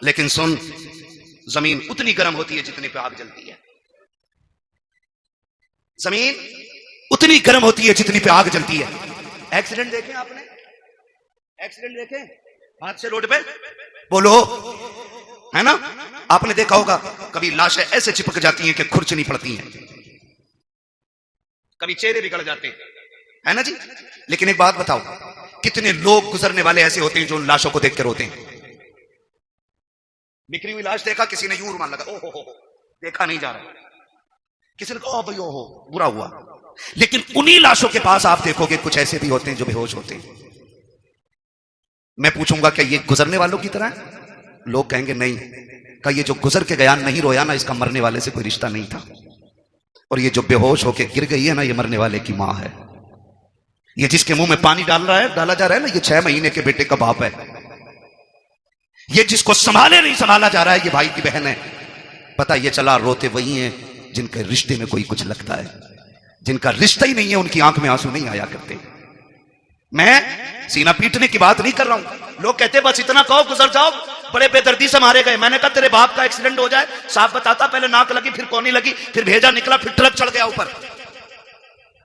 लेकिन सुन, जमीन उतनी गर्म होती है जितने पे आग जलती है। जमीन उतनी गर्म होती है जितनी पे आग जलती है। एक्सीडेंट देखे आपने? एक्सीडेंट देखे हाथ से रोड पे, बोलो, है ना? आपने देखा होगा कभी लाशें ऐसे चिपक जाती हैं कि खुरचनी पड़ती हैं, कभी चेहरे बिगड़ जाते हैं, है ना जी? लेकिन एक बात बताओ, कितने लोग गुजरने वाले ऐसे होते हैं जो उन लाशों को देख कर रोते हैं? बिखरी हुई लाश देखा, किसी ने यूं रुमाल लगा, ओहो देखा नहीं जा रहा, किसी ने कहा भाई ओहो बुरा हुआ। लेकिन उन्हीं लाशों के पास आप देखोगे कुछ ऐसे भी होते हैं जो बेहोश होते हैं। मैं पूछूंगा क्या ये गुजरने वालों की तरह है? लोग कहेंगे नहीं। का ये जो गुजर के गया नहीं रोया ना, इसका मरने वाले से कोई रिश्ता नहीं था। और ये जो बेहोश होके गिर गई है ना, ये मरने वाले की मां है। ये जिसके मुंह में पानी डाला जा रहा है ना, ये 6 महीने के बेटे का बाप है। ये जिसको संभाले नहीं संभाला जा रहा है, ये भाई की बहन है। पता ये चला रोते वही हैं जिनके रिश्ते में कोई कुछ लगता है, जिनका रिश्ता ही नहीं है, उनकी आंख में आंसू नहीं आया करते। मैं सीना पीटने की बात नहीं कर रहा हूं। लोग कहते बस इतना कहो गुजर जाओ, बड़े बेदर्दी से मारे गए। मैंने कहा तेरे बाप का एक्सीडेंट हो जाए, साफ बताता, पहले नाक लगी, फिर कोनी लगी, फिर भेजा निकला, फिर ट्रक चढ़ गया ऊपर।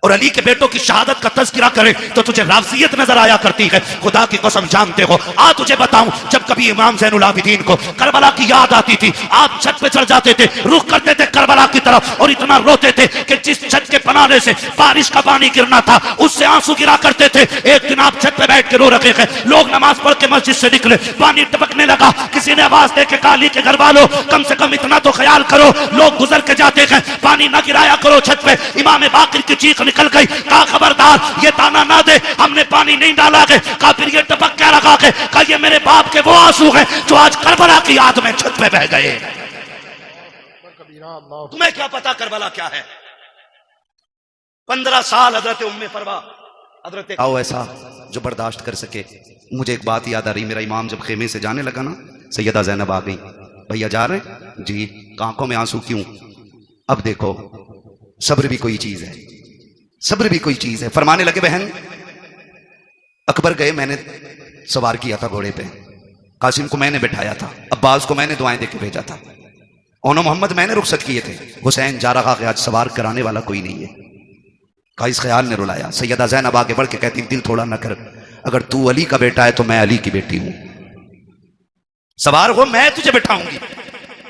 और अली के बेटों की शहादत का तज़किरा करे तो तुझे राज़ियत नजर आया करती है। खुदा की कसम जानते हो, आ तुझे बताऊं, जब कभी इमाम ज़ैनुल आबिदीन को करबला की याद आती थी, आप छत पे चढ़ जाते थे, रुख करते थे करबला की तरफ, और इतना रोते थे कि जिस छत के बनाने से बारिश का पानी गिरना था, उससे आंसू गिरा करते थे। एक दिन आप छत पे बैठ के रो रहे थे, लोग नमाज पढ़ के मस्जिद से निकले, पानी टपकने लगा, किसी ने आवाज दे के काली के घर वालों, कम से कम इतना तो ख्याल करो, लोग गुजर के जाते हैं, पानी न गिराया करो छत पे। इमाम बाकिर की चीख निकल गई, कहा खबरदार ये ताना ना दे, हमने पानी नहीं डाला है। कहा फिर ये टपक क्या रखा है? कहा ये मेरे बाप के वो आंसू हैं जो आज करबला की याद में छत पे बह गए। तुम्हें क्या पता करबला क्या है? 15 साल हजरत उम्मे फरवा, हजरत आओ ऐसा जो बर्दाश्त कर सके। मुझे एक बात याद आ रही, मेरा इमाम जब खेमे से जाने लगा ना, सैयदा ज़ैनब आ गई, भैया जा रहे जी, आंखों में आंसू क्यों? अब देखो सब्र भी कोई चीज है, सब्र भी कोई चीज है। फरमाने लगे बहन अकबर गए, मैंने सवार किया था घोड़े पे, कासिम को मैंने बिठाया था, अब्बास को मैंने दुआएं देके भेजा था, ओनो मोहम्मद मैंने रुखसत किए थे, हुसैन जा रहा है, आज सवार कराने वाला कोई नहीं है। का इस ख्याल ने रुलाया। सैयदा ज़ैनब आगे बढ़ के कहती दिल थोड़ा न कर, अगर तू अली का बेटा है तो मैं अली की बेटी हूं, सवार हो मैं तुझे बिठाऊंगी।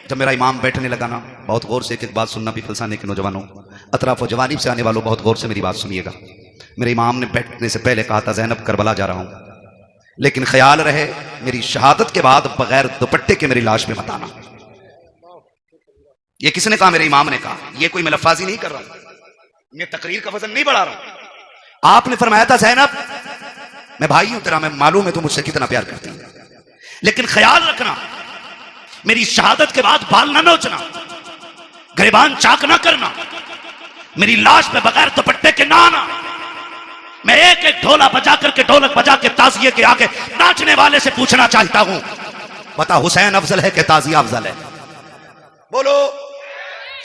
जब मेरा इमाम बैठने लगा ना, बहुत गौर से एक बात सुनना भी फलसाने के नौजवानों, अतराफ जवानीब से आने वालों, बहुत गौर से मेरी बात सुनिएगा। मेरे इमाम ने बैठने से पहले कहा था ज़ैनब करबला जा रहा हूं, लेकिन ख्याल रहे मेरी शहादत के बाद बगैर दुपट्टे के मेरी लाश में मत आना। ये किसने कहा? मेरे इमाम ने कहा। ये कोई मैं लफ्ज़ी नहीं कर रहा हूं, मैं तकरीर का वजन नहीं बढ़ा रहा हूं। आपने फरमाया था ज़ैनब मैं भाई हूं तेरा, मैं मालूम है तू मुझसे कितना प्यार करती है, लेकिन ख्याल रखना मेरी शहादत के बाद बाल ना नोचना, गिरबान चाक ना करना, मेरी लाश पे बगैर दुपट्टे के ना आना। मैं एक एक ढोला बजा करके, ढोलक बजा के ताजिए के आगे नाचने वाले से पूछना चाहता हूं, बता हुसैन अफजल है कि ताजिया अफजल है? बोलो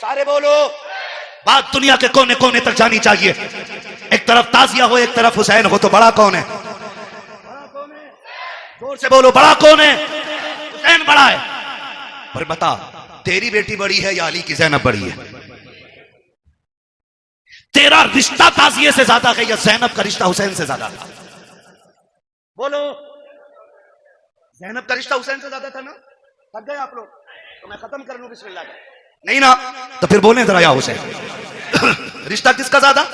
सारे बोलो। बात दुनिया के कोने कोने तक जानी चाहिए। एक तरफ ताजिया हो, एक तरफ हुसैन हो, तो बड़ा कौन है? जोर से बोलो, बड़ा कौन है? हुसैन बड़ा है। पर बता तेरी बेटी बड़ी है या अली की ज़ैनब बड़ी है? तेरा रिश्ता ताजिए से ज्यादा है या ज़ैनब का रिश्ता हुसैन से ज्यादा था? बोलो। ज़ैनब का रिश्ता हुसैन से ज्यादा था ना? थक गए आप लोग? तो मैं खत्म कर लूं बिस्मिल्लाह। नहीं ना, तो फिर बोले जरा या हुसैन। रिश्ता किसका ज्यादा?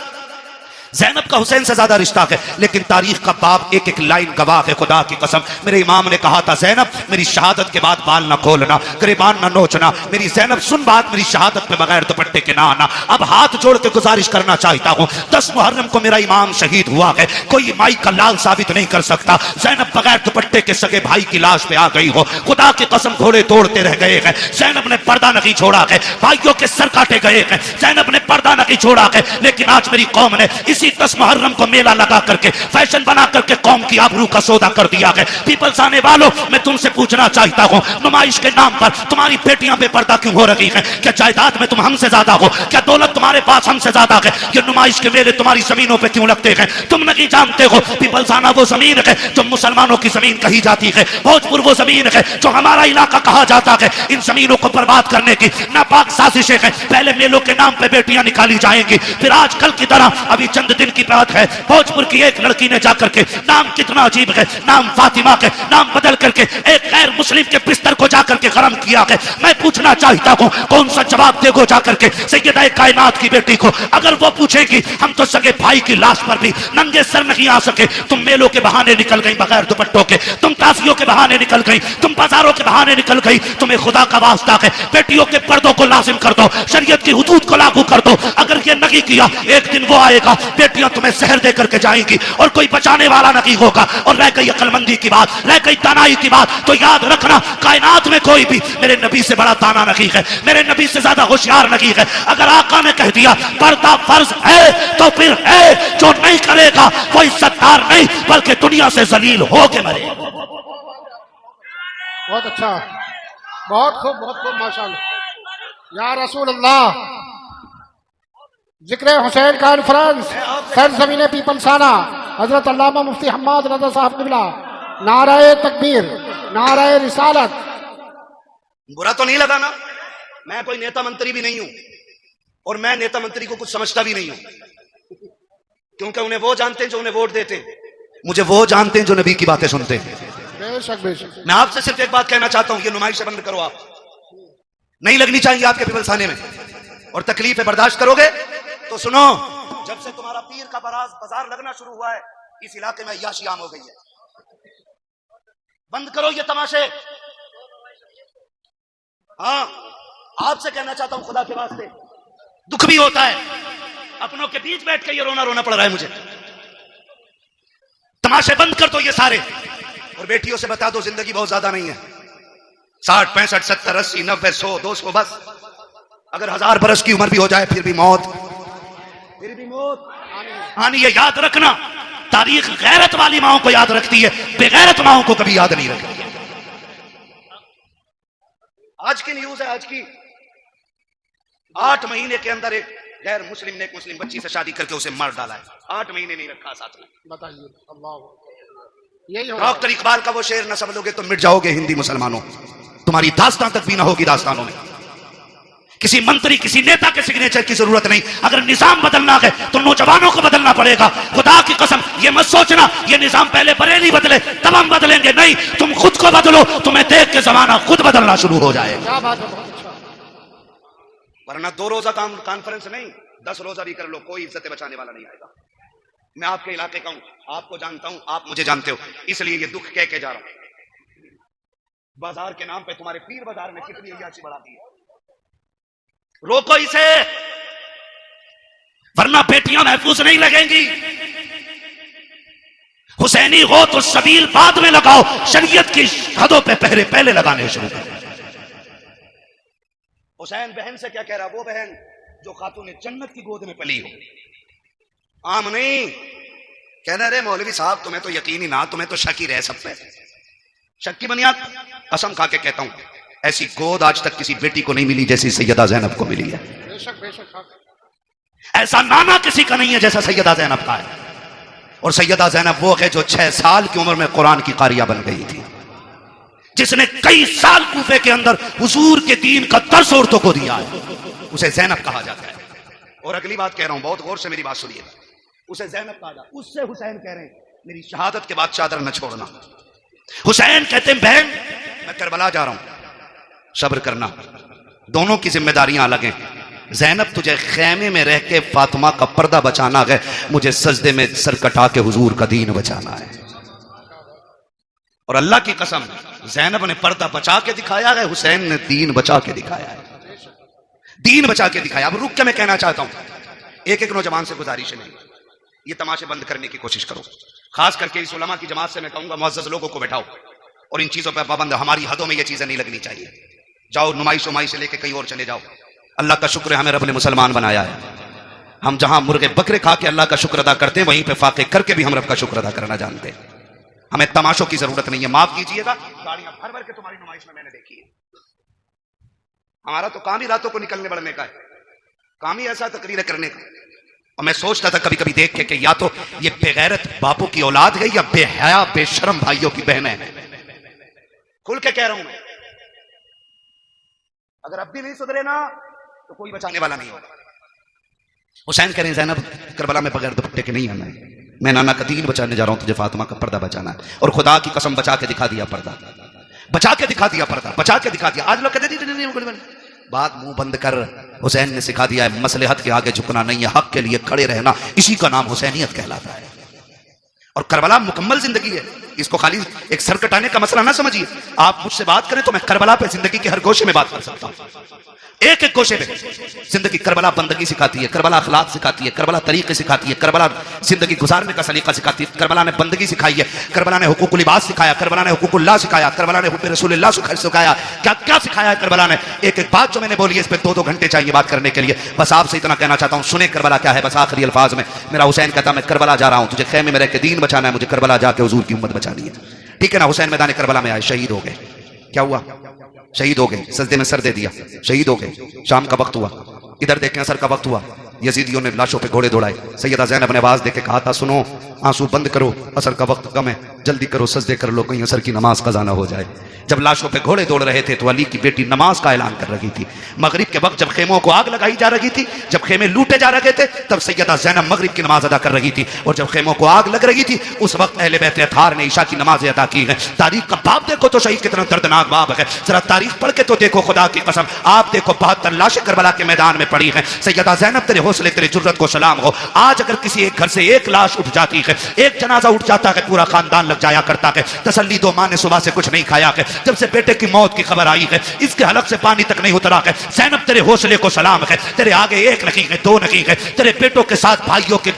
ज़ैनब का हुसैन से ज्यादा रिश्ता है। लेकिन तारीख का बाप एक एक लाइन गवाह है, खुदा की कसम। मेरे इमाम ने कहा था ज़ैनब मेरी शहादत के बाद बाल ना खोलना, गिरबान ना नोचना। मेरी ज़ैनब सुन बात, मेरी शहादत पे बगैर दुपट्टे के ना आना। अब हाथ जोड़ के गुजारिश करना चाहता हूँ, 10 मुहर्रम को मेरा इमाम शहीद हुआ है, कोई माई का लाल साबित नहीं कर सकता। ज़ैनब बगैर दुपट्टे के सगे भाई की लाश पे आ गई हो, खुदा की कसम घोड़े तोड़ते रह गए हैं। ज़ैनब ने पर्दा नहीं छोड़ा है, भाइयों के सर काटे गए हैं। ज़ैनब ने पर्दा नहीं छोड़ा है, लेकिन आज मेरी कौम ने इसी 10 मुहर्रम को मेला लगा करके, फैशन बना करके कौम की आबरू का सौदा कर दिया है। पीपल्स आने वालों, मैं तुमसे पूछना चाहता हूं, नुमाइश के नाम पर तुम्हारी बेटियां बेपर्दा क्यों हो रही हैं? क्या जायदाद में तुम हमसे ज्यादा हो? क्या दौलत तुम्हारे पास हमसे ज्यादा है? ये नुमाइश के मेले तुम्हारी जमीनों पे क्यों लगते हैं? तुम नहीं जानते हो पीपल्स आना वो जमीन है जो मुसलमानों की जमीन कही जाती है, भोजपुर वो जमीन है जो हमारा इलाका कहा जाता है। इन जमीनों को बर्बाद करने की नापाक साजिशें हैं। पहले मेलों के नाम पे बेटियां निकाली जाएंगी, फिर आजकल की तरह अभी चंद दिन की बात है, भोजपुर की एक लड़की ने जाकर के, नाम कितना अजीब है, नाम फातिमा के, नाम बदल करके एक गैर मुस्लिम के बिस्तर को जाकर के गरम किया है। मैं पूछना चाहता हूं कौन सा जवाब देगो जाकर के सैयदा कायनात की बेटी को? अगर वो पूछेगी हम तो सगे भाई की लाश पर भी नंगे सर नहीं आ सके, तुम मेलों के बहाने निकल गई बगैर दुपट्टों के, तुम ताजियों के बहाने निकल गई, तुम बाजारों के बहाने निकल गई, तुम्हें खुदा का वास्ता है बेटियों के पर्दों को लाजिम कर दो, शरीयत की हुदूद को लागू कर दो। अगर ये नहीं किया, एक दिन वो आएगा, बेटियां तुम्हें जहर दे करके जाएंगी और कोई बचाने वाला नहीं होगा। और रह गई अक्लमंदी की बात, रह गई दानाई की बात, तो याद रखना कायनात में कोई भी मेरे नबी से बड़ा दाना नहीं है, मेरे नबी से ज्यादा होशियार नहीं है। अगर आका ने कह दिया पर्दा फर्ज है तो फिर है, जो नहीं करेगा वो इज्जतदार नहीं बल्कि दुनिया से जलील हो के मरे। बहुत अच्छा, बहुत खूब माशाल्लाह। या रसूल अल्लाह, जिक्र हुसैन कॉन्फ्रेंस सरजमीन पीपलसाना, हजरत अल्लामा मुफ्ती हम्माद रजा साहब किबला, नाराए तकबीर, नाराए रिसालत। बुरा तो नहीं लगा ना? मैं कोई नेता मंत्री भी नहीं हूं और मैं नेता मंत्री को कुछ समझता भी नहीं हूं, क्योंकि उन्हें वो जानते हैं जो उन्हें वोट देते हैं, मुझे वो जानते हैं जो नबी की बातें सुनते हैं। बेशक बेशक। मैं आपसे सिर्फ एक बात कहना चाहता हूं, ये नुमाइश बंद करो, आप नहीं लगनी चाहिए आपके पिपलसाने में, और तकलीफें बर्दाश्त करोगे तो सुनो, जब से तुम्हारा पीर का बाजार लगना शुरू हुआ है, इस इलाके में अय्याशी आम हो गई है। बंद करो ये तमाशे। हाँ, आपसे कहना चाहता हूं खुदा के वास्ते, दुख भी होता है, अपनों के बीच बैठ के ये रोना पड़ रहा है मुझे। तमाशे बंद कर दो ये सारे, और बेटियों से बता दो जिंदगी बहुत ज्यादा नहीं है, 60 65 70 80 90 100 200, बस अगर 1000 बरस की उम्र भी हो जाए फिर भी मौत आनी है। याद रखना, तारीख गैरत वाली माओं को याद रखती है, बेगैरत माओं को कभी याद नहीं रखती। आज की न्यूज है, आज की 8 महीने के अंदर एक गैर मुस्लिम ने एक मुस्लिम बच्ची से शादी करके उसे मार डाला है। 8 महीने नहीं रखा साथ में। बताइए, अल्लाह, यही डॉक्टर इकबाल का वो शेर न समझोगे तो मिट जाओगे हिंदी मुसलमानों, तुम्हारी दास्तां तक भी ना होगी दास्तानों में। किसी मंत्री किसी नेता के सिग्नेचर की जरूरत नहीं, अगर निजाम बदलना है तो नौजवानों को बदलना पड़ेगा। खुदा की कसम ये मत सोचना ये निजाम पहले बरेली बदले तब हम बदलेंगे, नहीं, तुम खुद को बदलो, तुम्हें देख के जमाना खुद बदलना शुरू हो जाएगा। क्या बात है, बहुत अच्छा। वरना 2 रोजा कॉन्फ्रेंस नहीं, 10 रोजा भी कर लो, कोई इज्जत बचाने वाला नहीं आएगा। मैं आपके इलाके का हूं, आपको जानता हूं, आप मुझे जानते हो, इसलिए ये दुख कह के जा रहा हूं। बाजार के नाम पे तुम्हारे पीर बाजार में कितनी अय्याशी बढ़ा दी है, रोको इसे, वरना बेटियां महफूज नहीं लगेंगी। हुसैनी हो तो सबील बाद में लगाओ, शरीयत की हदों पे पहरे पहले लगाने शुरू करो। हुसैन बहन से क्या कह रहा, वो बहन जो खातून जन्नत की गोद में पली हो, आम नहीं। कहना रे मौलवी साहब तुम्हें तो यकीन ही ना, तुम्हें तो शक ही रहे सब पे, शक की बुनियाद। कसम खा के कहता हूं ऐसी गोद आज तक किसी बेटी को नहीं मिली जैसी सैयदा ज़ैनब को मिली है। बेशक बेशक। ऐसा नाना किसी का नहीं है जैसा सैयदा ज़ैनब का है। और सैयदा ज़ैनब वो है जो 6 साल की उम्र में कुरान की कारिया बन गई थी, जिसने कई साल कूफे के अंदर हुजूर के दीन का दर्स औरतों को दिया है, उसे ज़ैनब कहा जाता है। और अगली बात कह रहा हूं, बहुत गौर से मेरी बात सुनिए, उसे ज़ैनब कहा जाता, उससे हुसैन कह रहे हैं मेरी शहादत के बाद चादर न छोड़ना। हुसैन कहते हैं बहन मैं करबला जा रहा हूं, सब्र करना, दोनों की जिम्मेदारियां अलग हैं। ज़ैनब तुझे खेमे में रह के फातिमा का पर्दा बचाना है, मुझे सजदे में सर कटा के हुजूर का दीन बचाना है। और अल्लाह की कसम ज़ैनब ने पर्दा बचा के दिखाया है, हुसैन ने दीन बचा के दिखाया है, दीन बचा के दिखाया। अब रुक के मैं कहना चाहता हूं, एक एक नौजवान से गुजारिश है, ये तमाशे बंद करने की कोशिश करो, खास करके इस उलमा की जमात से मैं कहूंगा मुअज़्ज़ज़ लोगों को बैठाओ और इन चीजों पर पाबंद, हमारी हदों में ये चीजें नहीं लगनी चाहिए। जाओ नुमाइश उमाइश से लेके कहीं और चले जाओ, अल्लाह का शुक्र है हमें रब ने मुसलमान बनाया है। हम जहां मुर्गे बकरे खा के अल्लाह का शुक्र अदा करते हैं, वहीं पे फाके करके भी हम रब का शुक्र अदा करना जानते हैं। हमें तमाशों की जरूरत नहीं है। माफ कीजिएगा, गाड़ियां भर भर के तुम्हारी नुमाइश में मैंने देखी है। हमारा तो काम ही रातों को निकलने बढ़ने का है, काम ही ऐसा तकरीर करने का। और मैं सोचता था कभी कभी देख के कि या तो ये बेगैरत बापों की औलाद है या बेहया बेशरम भाइयों की बहन है। खुल के कह रहा हूं मैं, अगर अब भी नहीं सुधरे ना तो कोई बचाने वाला नहीं होगा। हुसैन कह रहे हैं जैनब करबला में बगैर दुपट्टे के नहीं आना है, मैं नाना का दीन बचाने जा रहा हूं, तुझे फातिमा का पर्दा बचाना है। और खुदा की कसम बचा के दिखा दिया पर्दा, बचा के दिखा दिया पर्दा, बचा के दिखा दिया। आज लोग कहते नहीं, बात मुंह बंद कर। हुसैन ने सिखा दिया है मसलहत के आगे झुकना नहीं है, हक के लिए खड़े रहना, इसी का नाम हुसैनियत कहलाता है। और करबला मुकम्मल जिंदगी है, इसको खाली एक सर कटाने का मसला ना समझिए। आप मुझसे बात करें तो मैं करबला पे जिंदगी के हर गोशे में बात कर सकता हूं, एक एक गोशे पे जिंदगी। करबला बंदगी सिखाती है, करबला अखलाक सिखाती है, करबला तरीके सिखाती है, करबला जिंदगी गुजारने का सलीका सिखाती है। करबला ने बंदगी सिखाई है, करबला ने हुकूकुल लिबास सिखाया, करबला ने हुकूकुल्लाह सिखाया, करबला ने हुक्म रसूलुल्लाह सिखाया। क्या क्या सिखाया है करबला ने। एक एक बात जो मैंने बोली है इस पे 2-2 घंटे चाहिए बात करने के लिए। बस आपसे इतना कहना चाहता हूं, सुने करबला क्या है बस आखिरी अल्फाज में। मेरा हुसैन कहता मैं करबला जा रहा हूं, तुझे खेमे में रह के दीन बचाना है, मुझे करबला जाके हुजूर की उम्मत बचानी है। ठीक है ना। हुसैन मैदान करबला में आए, शहीद हो गए। क्या हुआ? शहीद हो गए, सजदे में सर दे दिया, शहीद हो गए। शाम का वक्त हुआ, इधर देखें असर का वक्त हुआ, यजीदियों ने लाशों पे घोड़े दौड़ाए। सैयदा ज़ैनब ने आवाज देके कहा था सुनो आंसू बंद करो, असर का वक्त कम है, जल्दी करो सजदे कर लो, कहीं असर की नमाज कज़ा ना हो जाए। जब लाशों पे घोड़े दौड़ रहे थे तो अली की बेटी नमाज का ऐलान कर रही थी। मगरिब के वक्त जब खेमों को आग लगाई जा रही थी, जब खेमे लूटे जा रहे थे, तब सैयदा ज़ैनब मगरिब की नमाज अदा कर रही थी। और जब खेमों को आग लग रही थी उस वक्त अहले बैत अताहार ने ईशा की नमाज अदा की है। तारीख का बाब देखो तो सही कितना दर्दनाक बाब है, जरा तारीख पढ़ के तो देखो, खुदा की कसम आप देखो 72 लाशें करबला के मैदान में पड़ी हैं। सैयदा ज़ैनब तेरे हौसले तेरे जुर्रत को सलाम हो। आज अगर किसी एक घर से एक लाश उठ जाती है, एक जनाजा उठ जाता है, पूरा खानदान लग जाया करता है। तसल्ली दो, माँ ने सुबह से कुछ नहीं खाया है, जब से बेटे की मौत की खबर आई है इसके हलक से पानी तक नहीं उतरा है। ज़ैनब तेरे हौसले को सलाम है, तेरे आगे एक नहीं है, 2 नहीं है, तेरे बेटों के साथ भाइयों के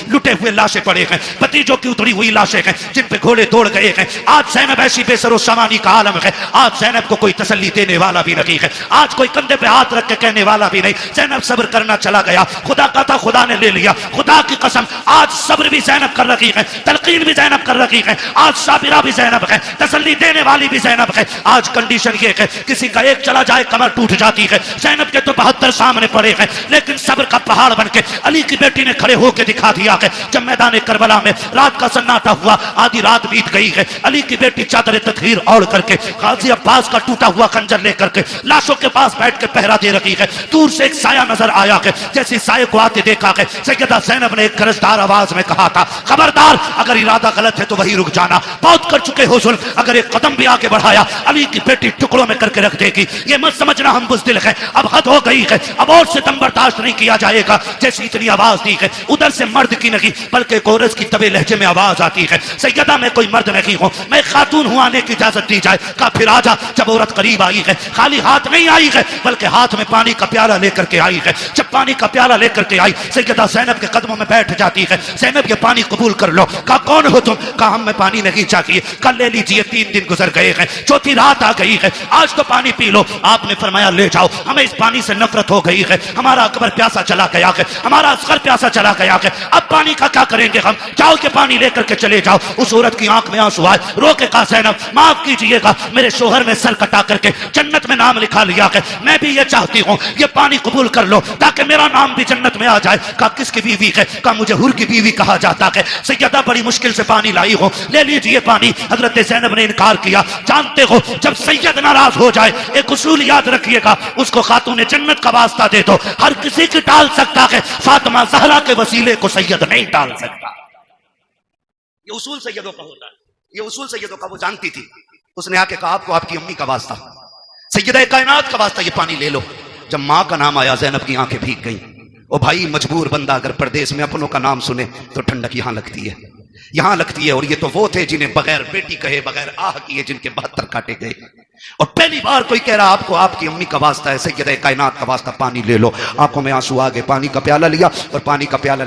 लुटे हुए लाशें पड़े हैं, भतीजों की उतरी हुई लाशें हैं जिन पे घोड़े दौड़ गए हैं। आज ज़ैनब ऐसी बेसरो समानी का आलम है, आज ज़ैनब को कोई तसल्ली देने वाला भी नहीं है, आज कोई कंधे पे हाथ रख के कहने वाला भी नहीं। ज़ैनब सब्र करना चला गया, खुदा का था खुदा ने ले लिया। खुदा की कसम आज सब्र भी ज़ैनब कर रही है, तलकीन भी ज़ैनब कर रही है, आज साबिरा भी ज़ैनब है, तसल्ली देने वाली भी ज़ैनब है। आज कंडीशन ये है किसी का एक चला जाए कमर टूट जाती है, ज़ैनब के तो 72 सामने पड़े हैं, लेकिन सब्र का पहाड़ बन के अली की बेटी ने खड़े होकर दिखा दिया है। जब मैदान करबला में रात का सन्नाटा हुआ, आधी रात बीत गई है, अली की बेटी चादर तकहीर ओढ़ करके गाजी अब्बास का टूटा हुआ खंजर लेकर के लाशों के पास बैठ के पहरा दे रही है। दूर से एक साया नजर आया है, जैसे साये को आते देखा है सैयदा ज़ैनब ने एक गरजदार आवाज में कहा था खबरदार अगर इरादा गलत है तो वही रुक जाना, बहुत कर चुके हो जुल्म, अगर एक कदम भी आगे बढ़ाया अली की बेटी टुकड़ों में करके रख देगी। ये मत समझना हम बुज़दिल हैं, अब हद हो गई है, अब और सितम बर्दाश्त नहीं किया जाएगा। जैसी इतनी आवाज दी है उधर से मर्द की नहीं बल्कि कोरस की तबे लहजे में आवाज आती है, सैयदा मैं कोई मर्द नहीं हूं, मैं खातून हूं, आने की इजाजत दी जाए। का फिर आजा। जब औरत करीब आई है खाली हाथ नहीं आई है बल्कि हाथ में पानी का प्याला लेकर के आई है। जब पानी का प्याला लेकर के आई सैयदा ज़ैनब के कदमों में बैठ जाती है। ज़ैनब ये पानी कबूल कर लो। कहा कौन हो तुम? कहा हम में पानी नहीं चाहिए, कल ले लीजिए, 3 दिन गुजर गए हैं, चौथी रात आ गई है, आज तो पानी पी लो। आपने फरमाया ले जाओ, हमें इस पानी से नफरत हो गई है, हमारा अकबर प्यासा चला गया है, हमारा असगर प्यासा चला गया है, अब पानी का क्या करेंगे हम, जाओ के पानी लेकर के चले जाओ। उस औरत की आंख में आंसू आए, रो के कहा ज़ैनब माफ कीजिएगा, मेरे शोहर ने सर कटा करके जन्नत में नाम लिखा लिया है, मैं भी ये चाहती हूँ ये पानी कबूल कर लो ताकि मेरा नाम भी जन्नत में आ जाए। कहा किसकी बीवी है? कहा मुझे हुर की बीवी कहा जाता है। सैयदा बड़ी मुश्किल से पानी लाई हो, ले लीजिए पानी। हजरत ज़ैनब ने इनकार किया। जानते हो जब सैयद नाराज हो जाए एक उसूल याद रखिएगा, उसको खातून जन्नत का वास्ता दे दो, हर किसी की टाल सकता है, फातिमा ज़हरा के वसीले को सैयद नहीं टाल सकता। ये उसूल सैयदों का होता है, ये उसूल सैयदों का वो जानती थी। उसने आके कहा आपको आपकी अम्मी का वास्ता, सैयदा कायनात का वास्ता, ये पानी ले लो। जब माँ का नाम आया ज़ैनब की आंखें भीग गई। ओ भाई मजबूर बंदा अगर परदेश में अपनों का नाम सुने तो ठंडक यहां लगती है, यहां लगती है। और ये तो वो थे जिन्हें बगैर बेटी कहे बगैर आह किए जिनके 72 काटे गए। और पहली बार कोई कह रहा आपको आपकी अम्मी का वास्ता है, सैयदा कायनात का वास्ता, पानी ले लो। आंखों में आंसू आ गए, पानी का प्याला लिया और पानी का प्याला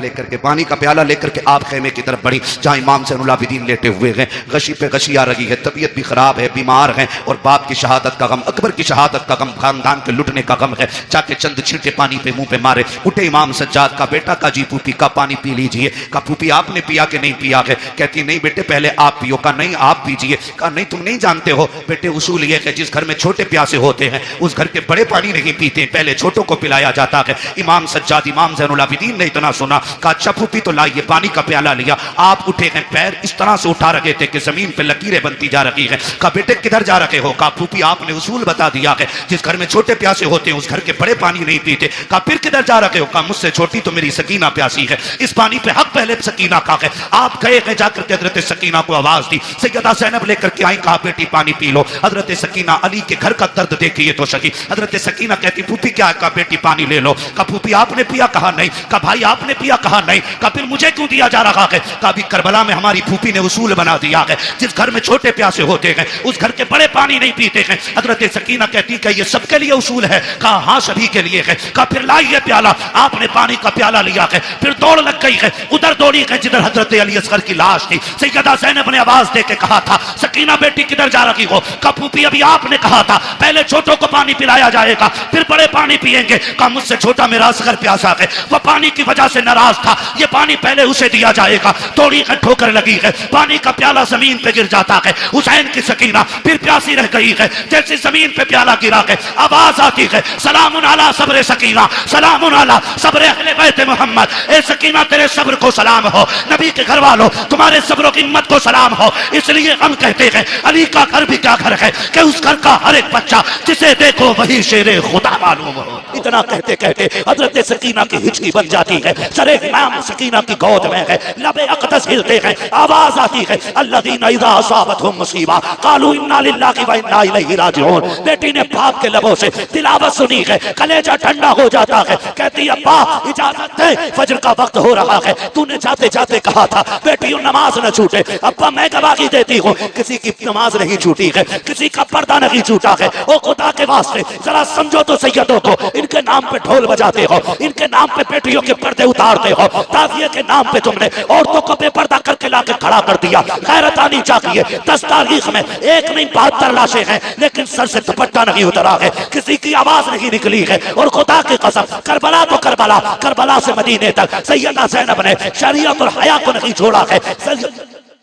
लेकर के आप खेमे की तरफ बढ़ी जहां इमाम ज़ैनुलाबिदीन लेटे हुए हैं। गशी पे गशी आ रही है, तबीयत भी खराब है, बीमार है और बाप की शहादत का गम, अकबर की शहादत का गम, खानदान के लुटने का गम है। जाके चंद छींटे पानी पे मुंह पे मारे। उठे इमाम सज्जाद का बेटा का जी फूफी का पानी पी लीजिए। का फूफी आपने पिया कि नहीं पिया है? कहती नहीं बेटे पहले आप पियो। का नहीं आप पीजिए। का नहीं तुम नहीं जानते हो बेटे उसूल ये कि जिस घर में छोटे प्यासे होते हैं उस घर के बड़े पानी नहीं पीते, पहले छोटों को पिलाया जाता है। इमाम सज्जाद इमाम ज़ैनुल आबिदीन ने इतना सुना, कहा अच्छा फूफी तो लाइए, पानी का प्याला लिया। आप उठे हैं, पैर इस तरह से उठा रखे थे कि जमीन पे लकीरें बनती जा रही है। कहा बेटे किधर जा रखे हो? कहा फूफी आपने उसूल बता दिया है, जिस घर में छोटे प्यासे होते हैं उस घर के बड़े पानी नहीं पीते। कहा फिर किधर जा रखे हो? कहा मुझसे छोटी तो मेरी सकीना प्यासी है, इस पानी पे हक पहले सकीना का है। आप गए हैं, जाकर के हजरत सकीना को आवाज दी, सैयदा ज़ैनब लेकर के आई, कहा बेटी पानी पी लो। हजरत सकीना अली के घर का दर्द देखिए तो सही। हजरत सकीना कहती फूफी क्या? कहा बेटी पानी ले लो। कहा फूफी आपने पिया? कहा नहीं। कहा भाई आपने पिया? कहा नहीं। कहा फिर मुझे क्यों दिया जा रहा है? कहा अभी करबला में हमारी फूफी ने उसूल बना दिया है, जिस घर में छोटे प्यासे होते हैं उस घर के बड़े पानी नहीं पीते हैं। हजरत सकीना कहती कि ये सबके लिए उसूल है? कहा हाँ सभी के लिए है। कहा फिर लाइए प्याला। आपने पानी का प्याला लिया है, फिर दौड़ लग गई है, उधर दौड़ी है जिधर हजरत अली असगर की लाश थी। सैयदा ज़ैनब ने आवाज दे के कहा था, सकीना बेटी किधर जा रही हो? कहा फूफी अभी आपने कहा था पहले छोटों को पानी पिलाया जाएगा फिर बड़े पानी पिएंगे। कहा मुझसे छोटा मेरा असगर प्यासा है, वह पानी की वजह से नाराज था, ये पानी पहले उसे दिया जाएगा। थोड़ी ठोकर लगी है, पानी का प्याला जमीन पे गिर जाता है। हुसैन की सकीना फिर प्यासी रह गई है, जैसे जमीन पे प्याला गिरा है आवाज आती है, सलामुन अला सब्र सकीना, सलामुन अला सब्र अहले बैत मोहम्मद। ए सकीना तेरे सब्र को सलाम हो, नबी के घर वालों तुम्हारे सब्र की हिम्मत को सलाम हो। इसलिए हम कहते हैं अली का घर भी क्या घर है कि उस घर का हर एक बच्चा जिसे देखो वही शेरे खुदा मालूम हो। इतना कहते कहते हजरत सकीना की हिचकी बन जाती है, सरे इमाम सकीना की गोद में है, लबे अक़दस हिलते हैं, आवाज आती है अल्लज़ीना इज़ा असाबतहुम मुसीबा क़ालू इन्ना लिल्लाहि व इन्ना इलैहि राजिऊन। बेटी ने बाप के लबों से तिलावत सुनी है, कलेजा ठंडा हो जाता है, कहती है अब्बा इजाजत दे, फजर का वक्त हो रहा है, तूने जाते जाते कहा था बेटियों नमाज न छूटे। अब्बा मैं गवाही देती हूँ किसी की नमाज नहीं छूटी है, किसी का पर्दा नहीं छूटा है। ओ खुदा के वास्ते जरा समझो तो सैयदों को, इनके नाम पे ढोल बजाते हो, इनके नाम पे बेटियों के पर्दे उतारते हो, ताज़िए के नाम पे तुमने औरतों को बेपर्दा करके लाके खड़ा कर दिया। गैरत आनी चाहिए। 10 तारीख में एक नहीं 72 लाशें हैं लेकिन सर से दुपट्टा नहीं उतरा है, किसी की आवाज नहीं निकली है। और खुदा की कसम करबला तो करबला, करबला से मदीने तक सैयदा ज़ैनब ने शरीयत और हया को नहीं छोड़ा है।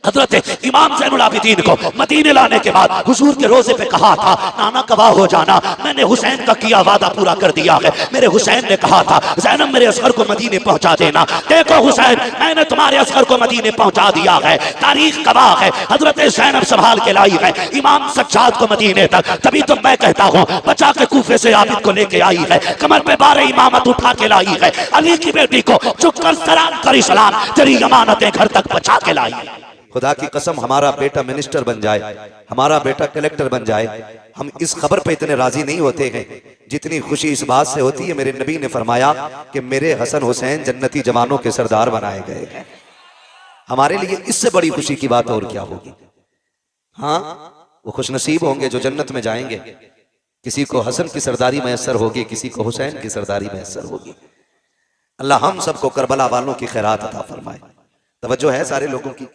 हजरत इमाम ज़ैनुल आबिदीन को मदीने लाने के बाद हुजूर के रोजे पे कहा था नाना गवाह हो जाना, मैंने हुसैन का किया वादा पूरा कर दिया है। मेरे हुसैन ने कहा था ज़ैनब मेरे असगर को मदीने पहुंचा देना। देखो हुसैन मैंने तुम्हारे असगर को मदीने पहुंचा दिया है, तारीख गवाह है। हजरत ज़ैनब संभाल के लाई है इमाम सज्जाद को मदीने तक, तभी तो मैं कहता हूँ बचा के कूफे से आबिद को लेके आई है, कमर पे 12 इमामत उठा के लाई है। अली की बेटी को झुककर सलाम करी सलाम, तेरी अमानतें घर तक बचा के लाई। खुदा की कसम हमारा बेटा मिनिस्टर बन जाए, हमारा बेटा कलेक्टर बन जाए, हम इस खबर पे इतने राजी नहीं होते हैं जितनी खुशी इस बात से होती है मेरे नबी ने फरमाया कि मेरे हसन हुसैन जन्नती जवानों के सरदार बनाए गए हैं। हमारे लिए इससे बड़ी खुशी की बात और क्या होगी। हाँ वो खुशनसीब होंगे जो जन्नत में जाएंगे, किसी को हसन की सरदारी मैसर होगी, किसी को हुसैन की सरदारी मैसर होगी। अल्लाह हम सबको करबला वालों की खैरात अता फरमाए। तवज्जो है सारे लोगों की।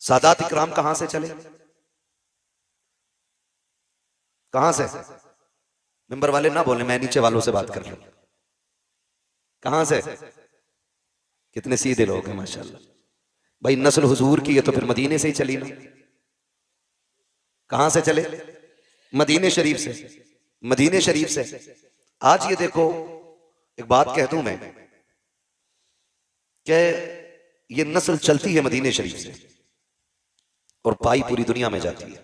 सादात इकराम कहां से चले, कहां से? मेंबर वाले ना बोले, मैं नीचे वालों से बात कर रहा हूं। कहां से? कितने सीधे लोग हैं माशाल्लाह। भाई नस्ल हुजूर की है तो फिर मदीने से ही चली ना। कहां से चले? मदीने शरीफ से। मदीने शरीफ से आज ये देखो एक बात कह दूं मैं कि ये नस्ल चलती है मदीने शरीफ से और पाई पूरी दुनिया में जाती है।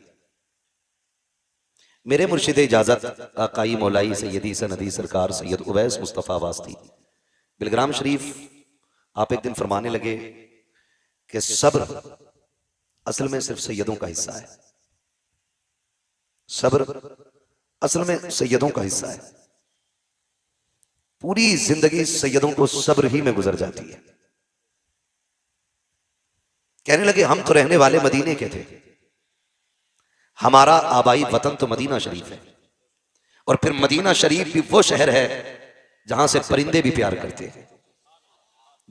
मेरे मुर्शिद इजाजत आकाई मौलाई सैयदी सनदी सरकार सैयद उवैस मुस्तफ़ा वास्ती बिलग्राम शरीफ आप एक दिन फरमाने लगे कि सब्र असल में सिर्फ सैयदों का हिस्सा है। सब्र असल में सैयदों का हिस्सा है। पूरी जिंदगी सैयदों को सब्र ही में गुजर जाती है। कहने लगे हम तो रहने वाले मदीने के थे, हमारा आबाई वतन तो मदीना शरीफ है, और फिर मदीना शरीफ भी वो शहर है जहां से परिंदे भी प्यार करते हैं,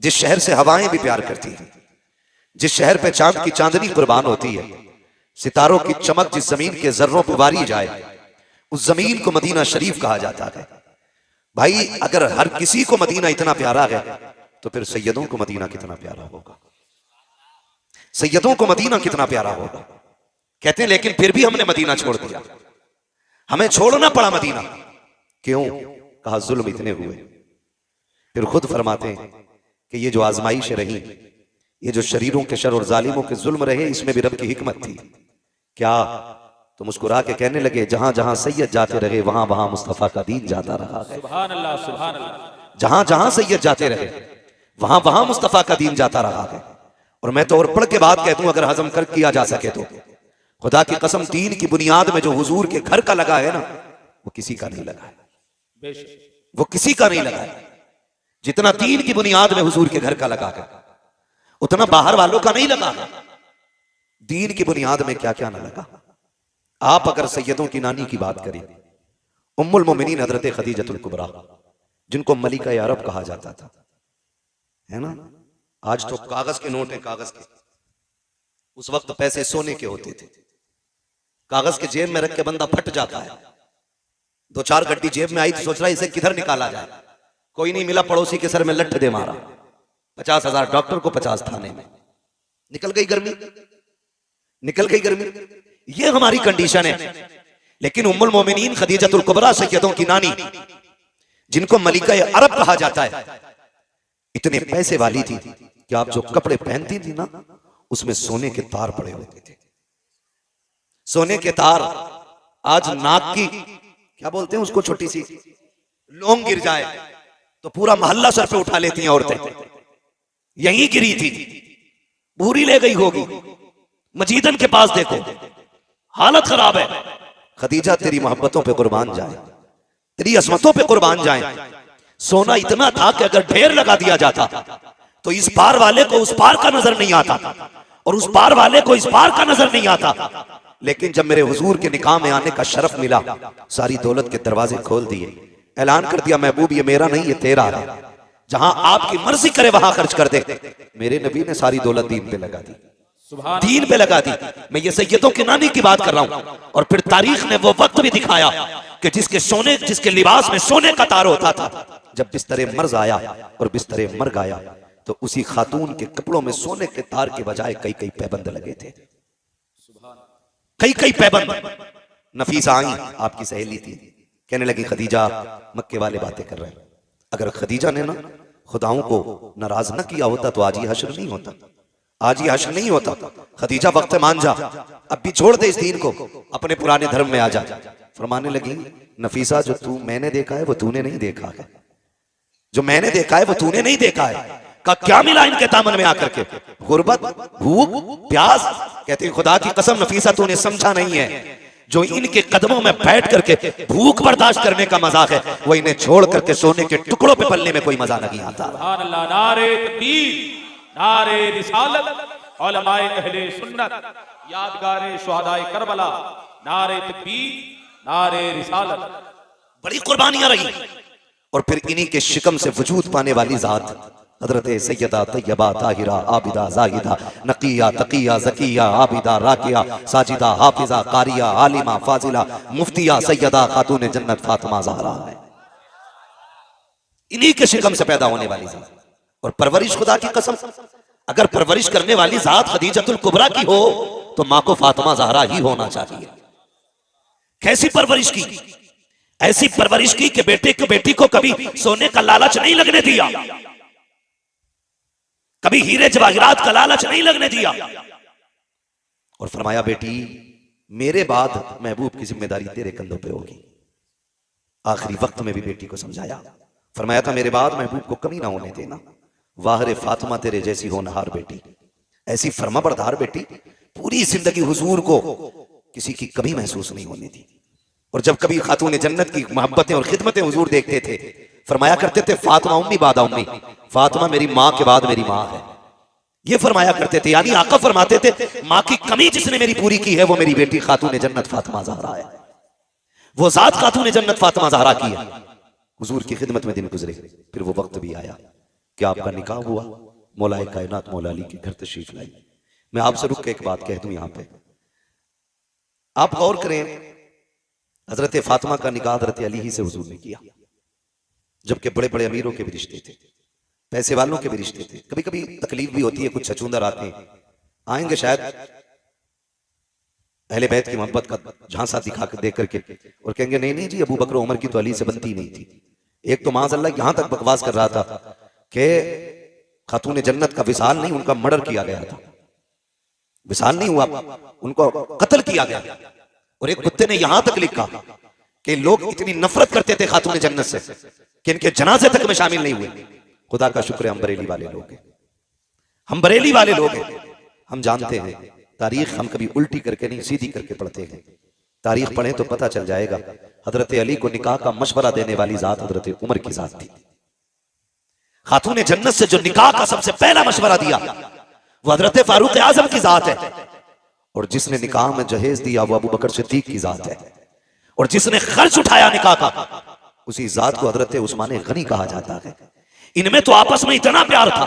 जिस शहर से हवाएं भी प्यार करती हैं, जिस शहर पे चांद की चांदनी कुर्बान होती है, सितारों की चमक जिस जमीन के जर्रों पर वारी जाए उस जमीन को मदीना शरीफ कहा जाता है। भाई अगर हर किसी को मदीना इतना प्यारा है तो फिर सैयदों को मदीना कितना प्यारा होगा, सैयदों को मदीना कितना प्यारा होगा। कहते हैं लेकिन फिर भी हमने मदीना छोड़ दिया, हमें छोड़ना पड़ा मदीना। क्यों? कहा जुल्म इतने हुए। फिर खुद फरमाते हैं कि ये जो आजमाइश रही, ये जो शरीरों के शर और जालिमों के जुल्म रहे, इसमें भी रब की हिकमत थी। क्या? तो मुस्कुरा के कहने लगे जहां जहां सैयद जाते रहे वहां वहां मुस्तफा का दीन जाता रहा है। सुभान अल्लाह, सुभान अल्लाह। जहां जहां सैयद जाते रहे वहां वहां मुस्तफा का दीन जाता रहा है। और मैं तो और पढ़ के बात कहता हूं, अगर हजम कर किया जा सके तो खुदा की कसम, दीन की बुनियाद में जो हुजूर के घर का लगा है ना, वो किसी का नहीं लगा है, बेशक वो किसी का नहीं लगा है। जितना दीन की बुनियाद में हुजूर के घर का लगा है, उतना बाहर वालों का नहीं लगा है। दीन की बुनियाद में क्या क्या ना लगा। आप अगर सैयदों की नानी की बात करें, उम्मुल मोमिनीन हजरत खदीजतुल कुबरा, जिनको मलिका अरब कहा जाता था, है ना। आज तो कागज के नोट हैं, कागज के। उस वक्त पैसे सोने के होते थे। कागज के जेब में रख के बंदा फट जाता है। 2-4 गड्डी जेब में आई तो सोच रहा है इसे किधर निकाला जाए, कोई नहीं मिला, पड़ोसी के सर में लठ दे मारा। 50,000 डॉक्टर को, 50 थाने में। निकल गई गर्मी, निकल गई गर्मी। ये हमारी कंडीशन है। लेकिन उम्मुल मोमिनीन खदीजतुल कुबरा सैयदों की नानी, जिनको मलिका अरब कहा जाता है, इतने पैसे वाली थी कि आप जो कपड़े पहनती थी ना, उसमें सोने के तार पड़े होते थे। सोने के तार। आज नाक की क्या बोलते हैं उसको, छोटी सी लौंग गिर जाए तो पूरा मोहल्ला सर पे उठा लेती हैं औरतें। यहीं गिरी थी, भूरी ले गई होगी। मजीदन के पास देखो, हालत खराब है। खदीजा तेरी मोहब्बतों पे कुर्बान जाए, तेरी असमतों पे कुर्बान जाए। सोना इतना था कि अगर ढेर लगा दिया जाता तो इस पार वाले को उस पार का नजर नहीं आता, और उस पार वाले को इस पार का नजर नहीं आता। लेकिन जब मेरे हुजूर के निकाह में आने का शरफ मिला, सारी दौलत के दरवाजे खोल दिए, ऐलान कर दिया महबूब ये मेरा नहीं, ये तेरा है, जहां आपकी मर्जी करे वहां खर्च कर दे। मेरे नबी ने सारी दौलत दीन पे लगा दी, दीन पे लगा दी। मैं ये सैयदों की नानी की बात कर रहा हूं। और फिर तारीख ने वो वक्त भी दिखाया कि जिसके लिबास में सोने का तार होता था, जब बिस्तरे मर्ज आया और बिस्तरे मर गया, तो उसी खातून के कपड़ों में सोने के तार के बजाय कई कई पैबंद लगे थे, कई कई पैबंद। नफीसा आई, आपकी सहेली थी, कहने लगी खदीजा मक्के वाले बातें कर रहे हैं। अगर खदीजा ने ना खुदाओं को नाराज न किया होता तो आज ये हश्र नहीं होता, आज ये हश्र नहीं होता। खदीजा वक्त मान जा, अब भी छोड़ दे इस दीन को, अपने पुराने धर्म में आ जा। फरमाने लगी नफीसा, जो तू मैंने देखा है वो तूने नहीं देखा है, जो मैंने देखा है वो तूने नहीं देखा है। का क्या मिला इनके दामन में आकर के? गुर्बत, भूख, प्यास। कहते हैं खुदा की कसम नफीसा तूने समझा नहीं है, जो इनके कदमों में बैठ करके भूख बर्दाश्त करने का मजाक है, वो इन्हें छोड़ करके सोने के टुकड़ों पे पलने में कोई मजा नहीं आता। सुभान अल्लाह। नारे तकबीर, नारे रिसालत, उलमाए अहले सुन्नत, यादगारे शुहदाए करबला, नारे तकबीर, नारे रिसालत। बड़ी कुर्बानियां रही। और फिर इन्हीं के शिकम से वजूद पाने वाली जात हजरत सैयदा तैयबा ताहिरा आबिदा जाहिदा नकिया तकिया जकिया आबिदा राकिया साजिदा हाफिजा कारिया आलिमा फाजिला मुफ्तिया सैयदा खातून जन्नत फातिमा ज़हरा है। इन्हीं के शिकम से पैदा होने वाली जात। और परवरिश खुदा की कसम, अगर परवरिश करने वाली जात खदीजतुल कुबरा की हो तो मां को फातिमा ज़हरा ही होना चाहिए। कैसी परवरिश की? ऐसी परवरिश की कि बेटी को कभी सोने का लालच नहीं लगने दिया, कभी हीरे जवाहिरात का लालच नहीं लगने दिया। और फरमाया बेटी मेरे बाद महबूब की जिम्मेदारी तेरे कंधों पे होगी। आखिरी वक्त में भी बेटी को समझाया, फरमाया था मेरे बाद महबूब को कमी ना होने देना। वाहरे फातिमा तेरे जैसी होनहार बेटी, ऐसी फर्माबरदार बेटी, पूरी जिंदगी हुजूर को किसी की कमी महसूस नहीं होने दी। और जब कभी खातून जन्नत की मोहब्बतें और खिदमतें हुजूर देखते थे, फरमाया करते थे फातिमा उम्मी बादा उम्मी, फातिमा मेरी माँ के बाद मेरी माँ है। ये फरमाया करते थे, यानी आका फरमाते थे माँ की कमी जिसने मेरी पूरी की है वो मेरी बेटी खातून जन्नत फातिमा ज़हरा है। वो जात खातून जन्नत फातिमा ज़हरा की है। हुजूर की खिदमत में दिन गुजरे, फिर वो वक्त भी आया कि आपका निकाह हुआ। मौलाए कायनात मौला अली के घर तशरीफ लाई। मैं आपसे रुक के एक बात कह दूं, यहां पे आप गौर करें, हजरत फातिमा का निकाह हजरत अली ही से हुजूर ने किया, जबकि बड़े बड़े अमीरों के भी रिश्ते थे, पैसे वालों के भी रिश्ते थे। कभी कभी तकलीफ भी होती है, कुछ छछूंदर आते हैं, आएंगे शायद अहले बैत की मोहब्बत का झांसा दिखा कर देख करके और कहेंगे नहीं नहीं जी, अबू बकर उमर की तो अली से बनती नहीं थी। एक तो माज़अल्लाह यहां तक बकवास कर रहा था कि खातून जन्नत का विसाल नहीं, उनका मर्डर किया गया था। विसाल नहीं हुआ, उनको कत्ल किया गया। और एक कुत्ते ने यहां तक लिखा कि लोग इतनी नफरत करते थे खातून जन्नत से कि इनके जनाजे तक में शामिल नहीं हुए। खुदा का शुक्र है हम बरेली वाले लोग हैं, हम बरेली वाले लोग हैं, हम जानते हैं तारीख। हम कभी उल्टी करके नहीं सीधी करके पढ़ते हैं। तारीख पढ़ें तो पता चल जाएगा। हजरत अली को निकाह का मशवरा देने वाली जात हजरत उमर की जात थी। खातून जन्नत से जो निकाह का सबसे पहला मशवरा दिया वो हजरत फारूक आजम की जात है। और जिसने निकाह में जहेज दिया वो अबू बकर सिद्दीक की जात है। और जिसने खर्च उठाया निकाह का उसी जात को हजरत उस्मान गनी कहा जाता है। इनमें तो आपस में इतना प्यार था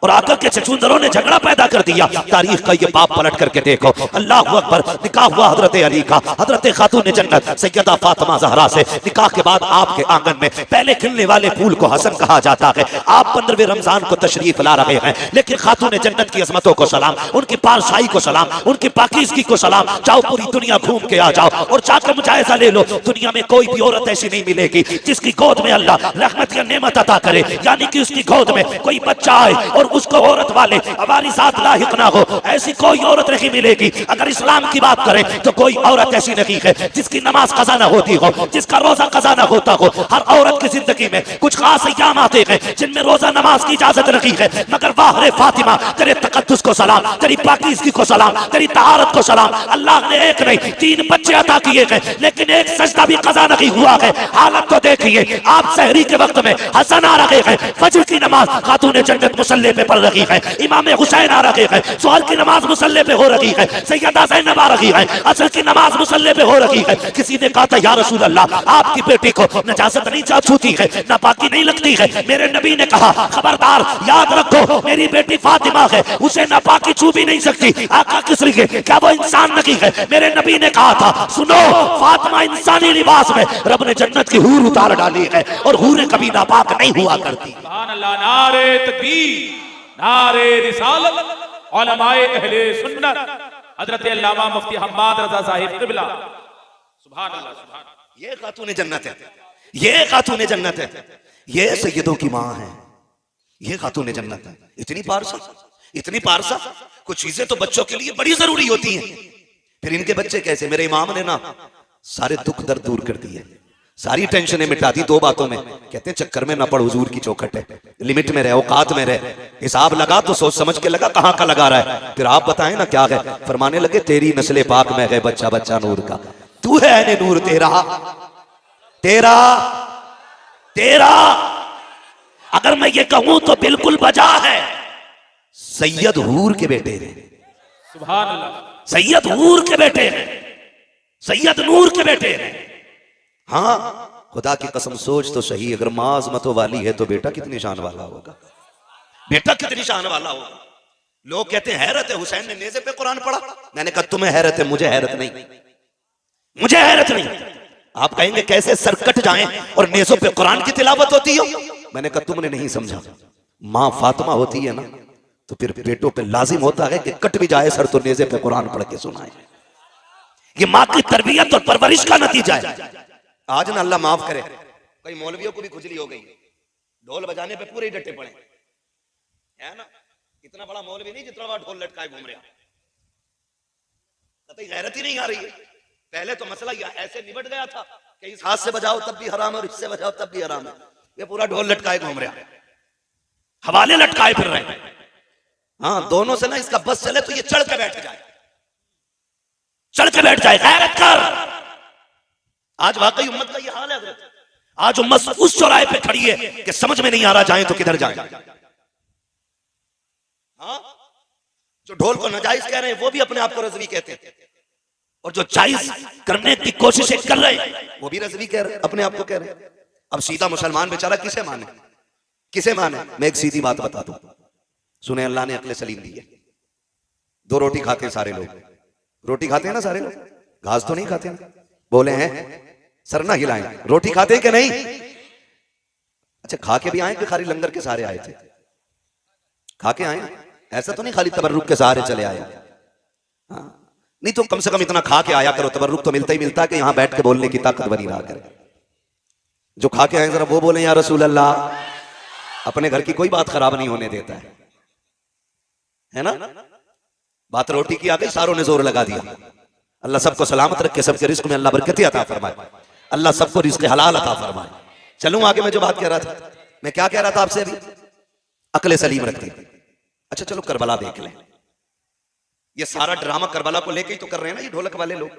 और आकर के चचुंदरों ने झगड़ा पैदा कर दिया। तारीख का ये बाप पलट करके देखो। अल्लाह अकबर। निकाह हुआ हजरत अली का हजरत खातून जन्नत सैयदा फातिमा ज़हरा से। निकाह के बाद आपके आंगन में पहले खिलने वाले फूल को हसन कहा जाता है। आप 15वें रमजान को तशरीफ ला रहे हैं, लेकिन खातून जन्नत की अजमतों को सलाम, उनकी पारसाई को सलाम, उनकी पाकीज़गी को सलाम। जाओ पूरी दुनिया घूम के आ जाओ और जाकर मुजायजा ले लो। दुनिया में कोई भी औरत ऐसी नहीं मिलेगी जिसकी गोद में अल्लाह रहमत की नेमत अता करे, यानी कि उसकी गोद में कोई बच्चा आए और उसको औरत वाले हमारी साथ लाहिक ना हो। ऐसी कोई औरत नहीं मिलेगी। अगर इस्लाम की बात करें तो कोई औरत ऐसी नहीं है जिसकी नमाज कज़ा ना होती हो, जिसका रोजा कज़ा ना होता हो। हर औरत की जिंदगी में कुछ खास अय्याम आते हैं जिनमें रोजा नमाज की इजाजत नहीं है। मगर वाह रे फातिमा, तेरे तकद्दुस को सलाम, तेरी पाकीज़गी को सलाम, तेरी तहारत को सलाम। अल्लाह ने एक नहीं 3 बच्चे अता किए हैं, लेकिन एक सजदा भी कज़ा नहीं हुआ है। हालत तो देखिए, आप सहरी के वक्त में हसन आ रहे हैं, फजर की नमाज खातून जन्नत मुसल्ले पे पढ़ रही है, इमाम हुसैन आ रहे हैं, जोहर की नमाज मुसल्ले पे हो रही है, सैयदा ज़ैनब आ रही है, असर की नमाज मुसल्ले पे हो रही है। किसी ने कहा था या रसूल अल्लाह, आपकी बेटी को नजासत नहीं छूती है, नापाकी नहीं लगती है। मेरे नबी ने कहा खबरदार, याद रखो मेरी बेटी फातिमा है, उसे नापाकी छू भी नहीं सकती। आका किस लिए? क्या वो इंसान नहीं है? मेरे नबी ने कहा था सुनो, फातिमा इंसानी लिबास में रब ने जन्नत की हूर उतार डाली है और हूरें कभी नापाक नहीं हुआ करती। सुभान अल्लाह। नारे तकबीर, नारे रिसालत, उलमाए अहले सुन्नत, हजरत अल्लामा मुफ्ती हम्माद रजा साहिब क़िबला। सुभान अल्लाह, सुभान अल्लाह। ये खातून जन्नत है, ये खातून जन्नत है, ये सैयदों की मां है, ये खातून जन्नत है। इतनी पारसा, इतनी पारसा। कुछ चीजें तो बच्चों के लिए बड़ी जरूरी होती हैं, फिर इनके बच्चे कैसे? मेरे इमाम ने ना सारे दुख दर्द दूर कर दिए, सारी टेंशनें मिटा दी 2 बातों में। कहते हैं चक्कर में ना पड़, हुजूर की चौखट है, लिमिट में रहे, औकात में रहे। हिसाब लगा तो सोच समझ के लगा, कहां का लगा रहा है। फिर आप बताएं ना क्या है। फरमाने लगे तेरी नस्ले पाक में है बच्चा बच्चा नूर का, तू है ऐने नूर, तेरा तेरा तेरा। अगर मैं ये कहूं तो बिल्कुल बजा है। सैयद हूर के बेटे हैं, सुभान अल्लाह। सैयद हूर के बेटे हैं, सैयद नूर के बेटे हैं। हाँ, खुदा की कसम सोच तो सही, अगर मां अज़मतों वाली है तो बेटा कितनी शान वाला होगा, बेटा कितनी शान वाला होगा। लोग कहते हैं हैरत है, हुसैन ने नेज़े पे कुरान पढ़ा। मैंने कहा तुम्हें हैरत है, मुझे हैरत नहीं, मुझे हैरत नहीं। आप कहेंगे कैसे सर कट जाएं और नेज़ों पे कुरान की तिलावत होती हो। मैंने कहा तुमने नहीं समझा। मां फातिमा होती है ना तो फिर बेटों पे लाजिम होता है कि कट भी जाए सर तो नेज़े पे कुरान पढ़ के सुनाए। ये मां की तरबियत और परवरिश का नतीजा है। आज ना अल्लाह माफ करे, कई मौलवियों को भी खुजली हो गई, ढोल बजाने पे पूरे डटे पड़े, है ना। इतना बड़ा मौलवी नहीं जितना बड़ा ढोल लटकाए घूम रहा, कतई गैरत ही नहीं आ रही है। पहले तो मसला ऐसे निबट गया था कि इस हाथ से बजाओ तब भी हराम और इससे बजाओ तब भी हराम है। ये पूरा ढोल लटकाए घूम रहा, हवाले लटकाए फिर रहे। हाँ, दोनों से ना इसका बस चले तो ये चढ़ के बैठ जाए, चढ़ के बैठ जाए। गैरत कर। आज वाकई उम्मत का ये हाल है। आज उम्मत उस चौराहे पे खड़ी है कि समझ में नहीं आ रहा जाए तो किधर जाए। हाँ, जो ढोल को नाजायज कह रहे हैं वो भी अपने आप को रज़वी कहते हैं, और जो जायज करने की कोशिशें कर रहे हैं वो भी रज़वी कह रहे हैं, अपने आप को कह रहे हैं। अब सीधा मुसलमान बेचारा किसे माने, किसे माने? मैं एक सीधी बात बता दूं, सुने, अल्लाह ने अक्ल सलीम दी है। 2 रोटी खाते हैं सारे लोग, रोटी खाते हैं ना सारे लोग, घास तो नहीं खाते ना। बोले हैं सर ना हिलाएं, रोटी खाते हैं कि नहीं? अच्छा, खा के भी आए कि खाली लंगर के सहारे आए थे? खा के आए, ऐसा तो नहीं खाली तबर्रुक के सहारे चले आए। हाँ, नहीं तो कम से कम इतना खा के आया करो, तबर्रुक तो मिलता ही मिलता है कि यहां बैठ के बोलने की ताकत बनी रहा करे। जो खा के आए जरा वो बोले या रसूल अल्लाह। अपने घर की कोई बात खराब नहीं होने देता है ना। बात रोटी की आ गई, सारों ने जोर लगा दिया। अल्लाह सबको सलामत रखे, सबके रिस्क में अल्लाह बरकत अता फरमाए, अल्लाह सबको रिस्क हलाल अता फरमाए। चलूं आगे, मैं जो बात कह रहा था, मैं क्या कह रहा था आपसे अभी, अक्ल सलीम रखती। अच्छा चलो करबला देख लें। ये सारा ड्रामा करबला को लेके ही तो कर रहे हैं ना ये ढोलक वाले लोग।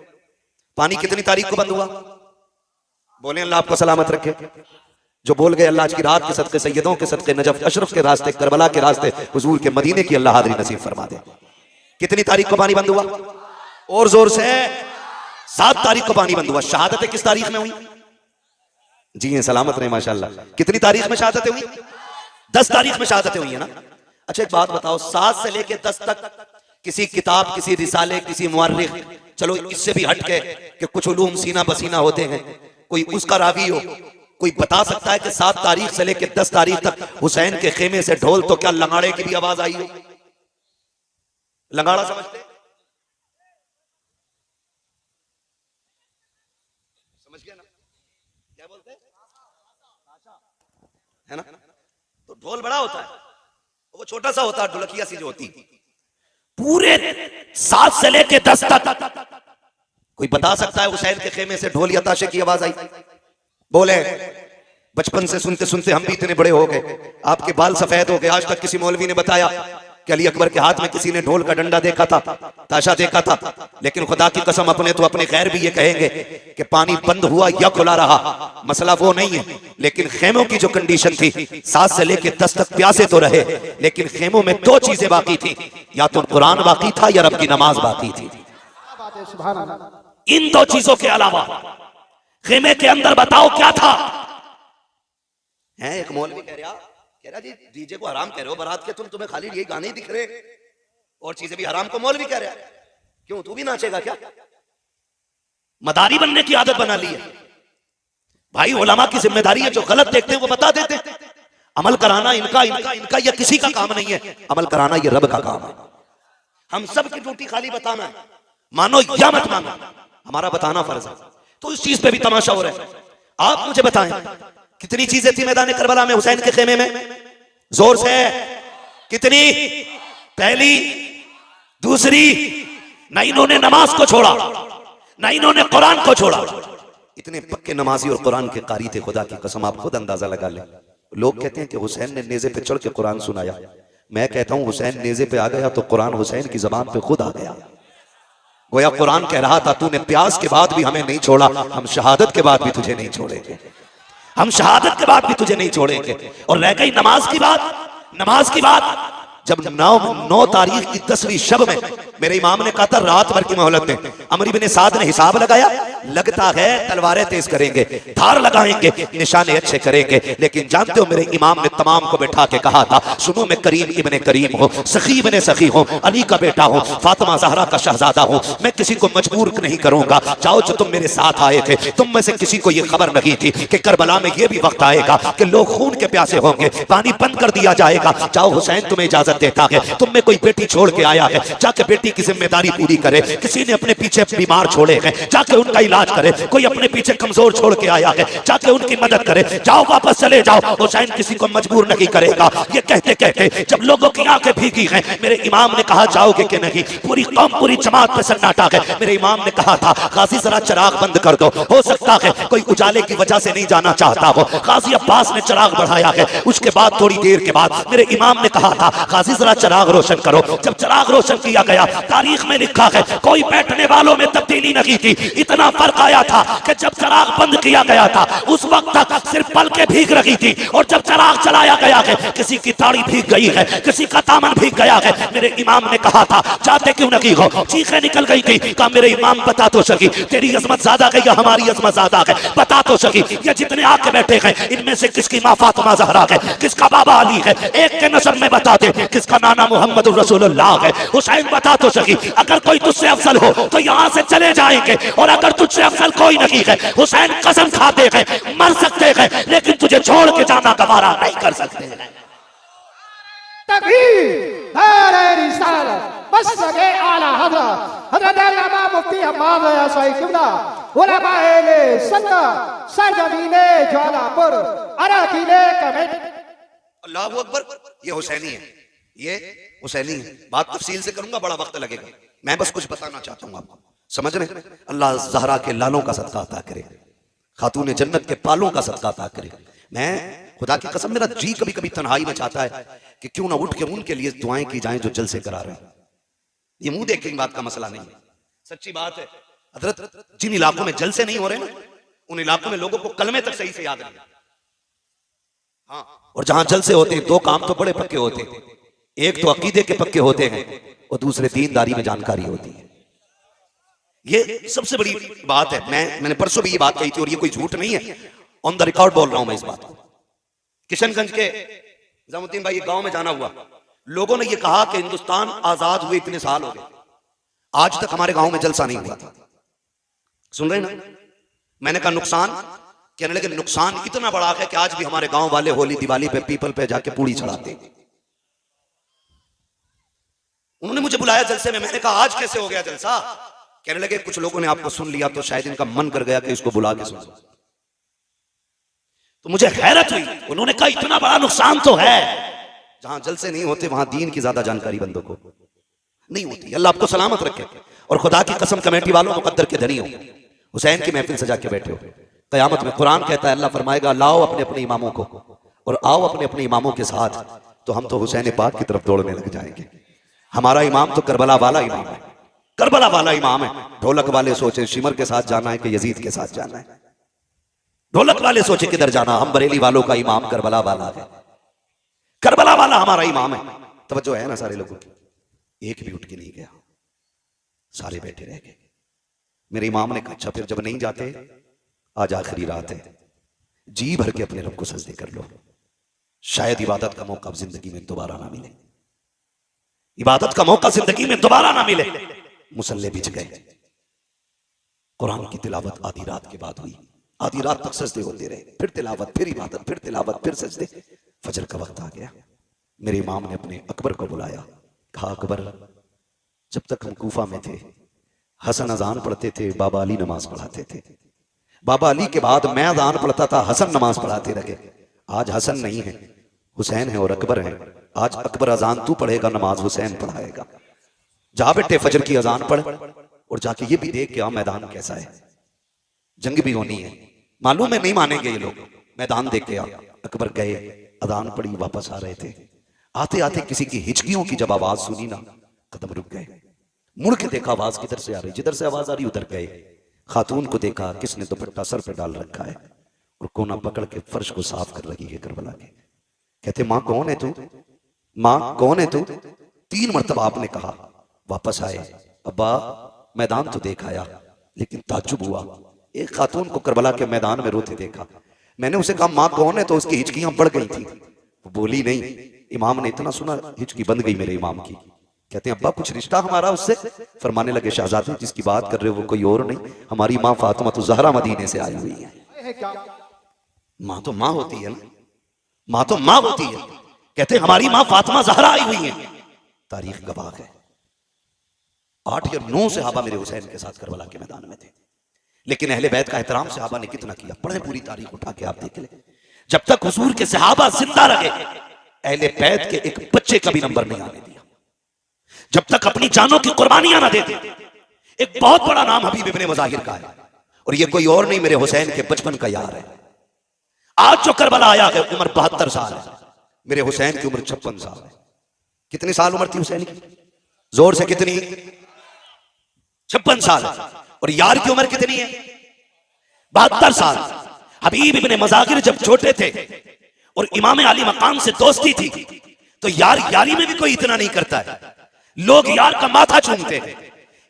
पानी कितनी तारीख को बंद हुआ? बोले अल्लाह आपको सलामत रखे। जो बोल गए अल्लाह आज की रात के सदके, सैयदों के सदके, नजफ अशरफ के रास्ते, करबला के रास्ते, हुजूर के मदीने की अल्लाह हाज़िरी नसीब फरमा दे। कितनी तारीख को पानी बंद हुआ? और जोर से 7 तारीख को पानी बंद हुआ। शहादतें किस तारीख में हुई? जी हैं, सलामत रहे माशाल्लाह। कितनी तारीख में शहादतें हुई? 10 तारीख में शहादतें हुई है ना। अच्छा एक बात बताओ, 7 से लेके 10 तक किसी किताब, किसी रिसाले, किसी मुअर्रिख, चलो इससे भी हट के कि कुछ उलूम सीना बसीना होते हैं, कोई उसका रावी हो, कोई बता सकता है कि 7 तारीख से लेके 10 तारीख तक हुसैन के खेमे से ढोल तो क्या लंगाड़े की भी आवाज आई हो? लंगाड़ा समझते? समझ गया ना क्या बोलते है ना। तो ढोल बड़ा होता है, वो छोटा सा होता है, ढोलकिया सी जो होती। पूरे 7 से लेके 10 तक कोई बता सकता है हुसैन के खेमे से ढोल या ताशे की आवाज आई? बोले बचपन से सुनते सुनते हम भी इतने बड़े हो गए, आपके बाल सफेद हो गए, आज तक किसी मौलवी ने बताया कि अली अकबर के हाथ में किसी ने ढोल का डंडा देखा था, ताशा देखा था? लेकिन खुदा की कसम अपने तो अपने गैर भी ये कहेंगे कि पानी बंद हुआ या खुला रहा, मसला वो नहीं है। लेकिन खेमों की जो कंडीशन थी, 7 से लेके 10 तक प्यासे तो रहे, लेकिन खेमों में 2 चीजें बाकी थी, या तो कुरान बाकी था या रब की नमाज बाकी थी। इन 2 चीजों के अलावा खेमे के अंदर बताओ क्या था? है एक मौलवी कह रहा जी डीजे को हराम कह रहे हो बारात के, तुम्हें खाली यही गाने ही दिख रहे और चीजें भी हराम को मौलवी कह रहा है, क्यों तू भी नाचेगा क्या? मदारी बनने की आदत बना ली है भाई। उलमा की जिम्मेदारी है, जो गलत देखते हैं वो बता देते हैं। अमल कराना इनका इनका इनका या किसी का काम नहीं है, अमल कराना ये रब का काम है। हम सब की ड्यूटी खाली बताना है, मानो या मत मानो, हमारा बताना फर्ज है। तो इस चीज पे भी तमाशा हो रहा है। आप मुझे बताएं कितनी चीजें थी मैदान करबला में हुसैन के खेमे में? जोर से कितनी? पहली, दूसरी, न इन्होंने नमाज को छोड़ा, न इन्होंने कुरान को छोड़ा। इतने पक्के नमाजी और कुरान के कारी थे, खुदा की कसम आप खुद अंदाजा लगा लें। लोग कहते हैं कि हुसैन ने नेज़े पे चढ़ के कुरान सुनाया, मैं कहता हूं हुसैन नेज़े पे आ गया तो कुरान हुसैन की जबान पे खुद आ गया। गोया कुरान कह रहा था तूने प्यास के बाद भी हमें नहीं छोड़ा, हम शहादत के बाद भी तुझे नहीं छोड़ेंगे, हम शहादत के बाद भी तुझे नहीं छोड़ेंगे। और रह गई नमाज की बात, नमाज की बात, जब 9 तारीख की 10वीं शब में मेरे इमाम ने कहा था रात भर की मोहलत में, अमर इब्ने साद ने हिसाब लगाया, लगता है तलवारें तेज करेंगे, धार लगाएंगे, निशाने अच्छे करेंगे। लेकिन जानते हो मेरे इमाम ने तमाम को बैठा के कहा था सुनो मैं करीम इब्ने करीम हूँ, सखी इब्ने सखी हूँ, अली का बेटा हूँ, फातिमा ज़हरा का शहजादा हूँ, मैं किसी को मजबूर नहीं करूंगा। जाओ जो तुम मेरे साथ आए थे, तुम में से किसी को यह खबर नहीं थी कि करबला में यह भी वक्त आएगा कि लोग खून के प्यासे होंगे, पानी बंद कर दिया जाएगा। जाओ हुसैन तुम्हें इजाजत देता है, तुम में कोई बेटी छोड़ के आया है, जाके बेटी की जिम्मेदारी पूरी करे। किसी ने अपने पीछे बीमार छोड़े हैं, जाके उनका इलाज करे। कोई अपने पीछे कमजोर छोड़ के आया है, जाके उनकी मदद करे। जाओ वापस चले जाओ, हुसैन किसी को मजबूर नहीं करेगा। ये कहते कहते जब लोगों की आंखें भीगी हैं, मेरे इमाम ने कहा जाओगे कि नहीं? पूरी कौम पूरी जमात पे सन्नाटा है। मेरे इमाम ने कहा था गाजी जरा चिराग बंद कर दो, हो सकता है कोई उजाले की वजह से नहीं जाना चाहता हो। गाजी अब्बास ने चिराग बढ़ाया है। उसके बाद थोड़ी देर के बाद मेरे इमाम ने कहा था गाजी जरा चिराग रोशन करो। जब चिराग रोशन किया गया, तारीख में लिखा है कोई बैठने वालों में तब्दीली नहीं थी। इतना फर्क आया था कि जब चिराग बंद किया गया था उस वक्त तक सिर्फ पलकें भीग रही थी, और जब चिराग चलाया गया है किसी की ताड़ी भीग गई है, किसी का दामन भीग गया है। मेरे इमाम ने कहा था चाहते क्यों नहीं हो, चीखें निकल गई थी। कहा मेरे इमाम बता तो सकी तेरी अजमत ज्यादा है या हमारी अजमत ज्यादा है, बता तो सकी। ये जितने आके बैठे हैं इनमें से किसकी माँ फातिमा ज़हरा है, किसका बाबा अली है, एक के नसब में बता दे, किसका नाना मोहम्मद रसूलुल्लाह है। हुसैन बता तो सकी। अगर कोई तुझसे अफजल हो तो यहाँ से चले जाएंगे, और अगर तुझसे अफजल कोई नहीं है, हुसैन कसम खाते हैं मर सकते हैं लेकिन तुझे छोड़ के जाना गवारा नहीं कर सकते हैं। तकबीर, नारे रिसालत, मसलके आला हज़रत हज़रत अल्लामा मुफ्ती हम्माद रज़ा साहिब किबला, उलमाए सुन्नत, सरजमीने ज्वालापुर, अराकीने कमेटी। अल्लाह अकबर। ये हुसैनी है, ये हुसैनी है। बात तफसील से करूंगा, बड़ा वक्त लगेगा। मैं बस कुछ बताना चाहता हूं आपको, समझ रहे हैं? अल्लाह ज़हरा के लालों का सदका अता करे, खातून जन्नत के पालों का सदका अता करे। मैं खुदा की कसम, मेरा जी कभी कभी तन्हाई में चाहता है कि क्यों ना उठ के उनके लिए दुआएं की जाएं जो जलसे करा रहे हैं। ये मुंह देख के बात का मसला नहीं है, सच्ची बात है। हजरत जिन इलाकों में जलसे नहीं हो रहे ना, उन इलाकों में लोगों को कलमे तक सही से याद नहीं। हाँ, और जहां जलसे होते हैं, दो काम तो बड़े पक्के होते हैं। एक तो अकीदे के पक्के होते हैं और दूसरे दीनदारी में जानकारी होती है। ये सबसे बड़ी बात है। मैंने परसों भी ये बात कही थी और ये कोई झूठ नहीं है, ऑन द रिकॉर्ड बोल रहा हूं मैं इस बात को। किशनगंज के निजामुद्दीन भाई गांव में जाना हुआ, लोगों ने ये कहा कि हिंदुस्तान आजाद हुए इतने साल हो गए, आज तक हमारे गांव में जलसा नहीं हुआ था। सुन रहे ना? मैंने कहा नुकसान, कहने लगे नुकसान इतना बड़ा है कि आज भी हमारे गांव वाले होली दिवाली पे पीपल पे जाके पूड़ी चढ़ाते। उन्होंने मुझे बुलाया जलसे में, मैंने कहा आज कैसे हो गया जलसा? कहने लगे कुछ लोगों ने आपको सुन लिया तो शायद इनका मन कर गया कि इसको बुला के सुन। तो मुझे हैरत हुई। उन्होंने कहा इतना बड़ा नुकसान तो है, जहां जलसे नहीं होते वहां दीन की ज्यादा जानकारी बंदों को नहीं होती। अल्लाह आपको सलामत रखे। और खुदा की कसम कमेटी वालों मुकद्दर के धनी हो, हुसैन की महफिल सजा के बैठे हो। कयामत में कुरान कहता है, अल्लाह फरमाएगा लाओ अपने अपने इमामों को और आओ अपने अपने इमामों के साथ, तो हम तो हुसैन पाक की तरफ दौड़ने लग जाएंगे। हमारा इमाम तो करबला वाला इमाम है, करबला वाला इमाम है। ढोलक वाले सोचे शिमर के साथ जाना है कि यजीद के साथ जाना है। ढोलक वाले सोचे किधर जाना, हम बरेली वालों का इमाम करबला वाला है, करबला वाला हमारा इमाम है। तवज्जो है ना सारे लोगों की? एक भी उठ के नहीं गया, सारे बैठे रह गए। मेरे इमाम ने कहा अच्छा फिर जब नहीं जाते, आज आखिरी रात है, जी भर के अपने रब को सजदे कर लो, शायद इबादत का मौका जिंदगी में दोबारा ना मिले, इबादत का मौका जिंदगी में दोबारा ना मिले। मुसल्ले बिछ गए। कुरान की तिलावत आधी रात के बाद हुई, आधी रात तक सजदे होते रहे, फिर तिलावत, फिर इबादत, फिर तिलावत, फिर सजदे। फजर का वक्त आ गया। मेरे इमाम ने अपने अकबर को बुलाया, कहा अकबर, जब तक हम कूफा में थे हसन अजान पढ़ते थे, बाबा अली नमाज पढ़ाते थे। बाबा अली के बाद मैं अजान पढ़ता था, हसन नमाज पढ़ाते रहे। आज हसन नहीं है, हुसैन है और अकबर है। आज अकबर अजान तू पढ़ेगा, नमाज हुसैन पढ़ाएगा। जा बेटे फजर की अजान पढ़ और जाके ये भी देख के आ मैदान कैसा है, जंग भी होनी है। मालूम है नहीं मानेंगे ये लोग, मैदान देख के आ। अकबर गए, अजान पढ़ी, वापस आ रहे थे। आते आते किसी की हिचकियों की जब आवाज सुनी ना, कदम रुक गए। मुड़ के देखा आवाज किधर से आ रही, जिधर से आवाज आ रही उधर गए। खातून को देखा, किसने दुपट्टा सर पे डाल रखा है और कोना पकड़ के फर्श को साफ कर रही है करबला के। कहते माँ कौन है तू, माँ कौन है तू? 3 मरतबा आपने कहा। वापस आए, अब्बा मैदान तो देख आया, लेकिन ताज्जुब हुआ, एक खातून को करबला के मैदान में रोते देखा। मैंने उसे कहा माँ कौन है, तो उसकी हिचकियां बढ़ गई थी, वो बोली नहीं। इमाम ने इतना सुना, हिचकी बंद गई मेरे इमाम की। कहते हैं अब्बा कुछ रिश्ता हमारा उससे? फरमाने लगे शाहजादे जिसकी बात कर रहे हो वो कोई और नहीं, हमारी माँ फातिमा तो ज़हरा मदीने से आई हुई है। माँ तो माँ होती है ना, माँ तो माँ होती है। कहते हैं हमारी माँ फातिमा ज़हरा आई हुई है। तारीख गवाह है, 8 या 9 सहाबा मेरे हुसैन के साथ करबला के मैदान में थे। लेकिन अहले बैत का एहतराम सहाबा ने कितना किया, पढ़े पूरी तारीख उठा के आप देख ले। जब तक हुजूर के सहाबा जिंदा रहे, अहले बैत के एक बच्चे का भी नंबर नहीं आने दिया। जब तक अपनी जानों की कुर्बानियां ना देते। एक बहुत बड़ा नाम हबीब इब्ने मुज़ाहिर का है, और ये कोई और नहीं, मेरे हुसैन के बचपन का यार है। आज जो करबला आया है उम्र 72 साल है, मेरे हुसैन की उम्र 56 साल है। कितनी साल उम्र थी हुसैन की? जोर से कितनी? 56 साल। और यार की उम्र कितनी है? 72 साल। हबीब इब्ने मुज़ाहिर जब छोटे थे और इमाम अली मकाम से दोस्ती थी, तो यार यारी में भी कोई इतना नहीं करता है। लोग यार का माथा चूमते हैं,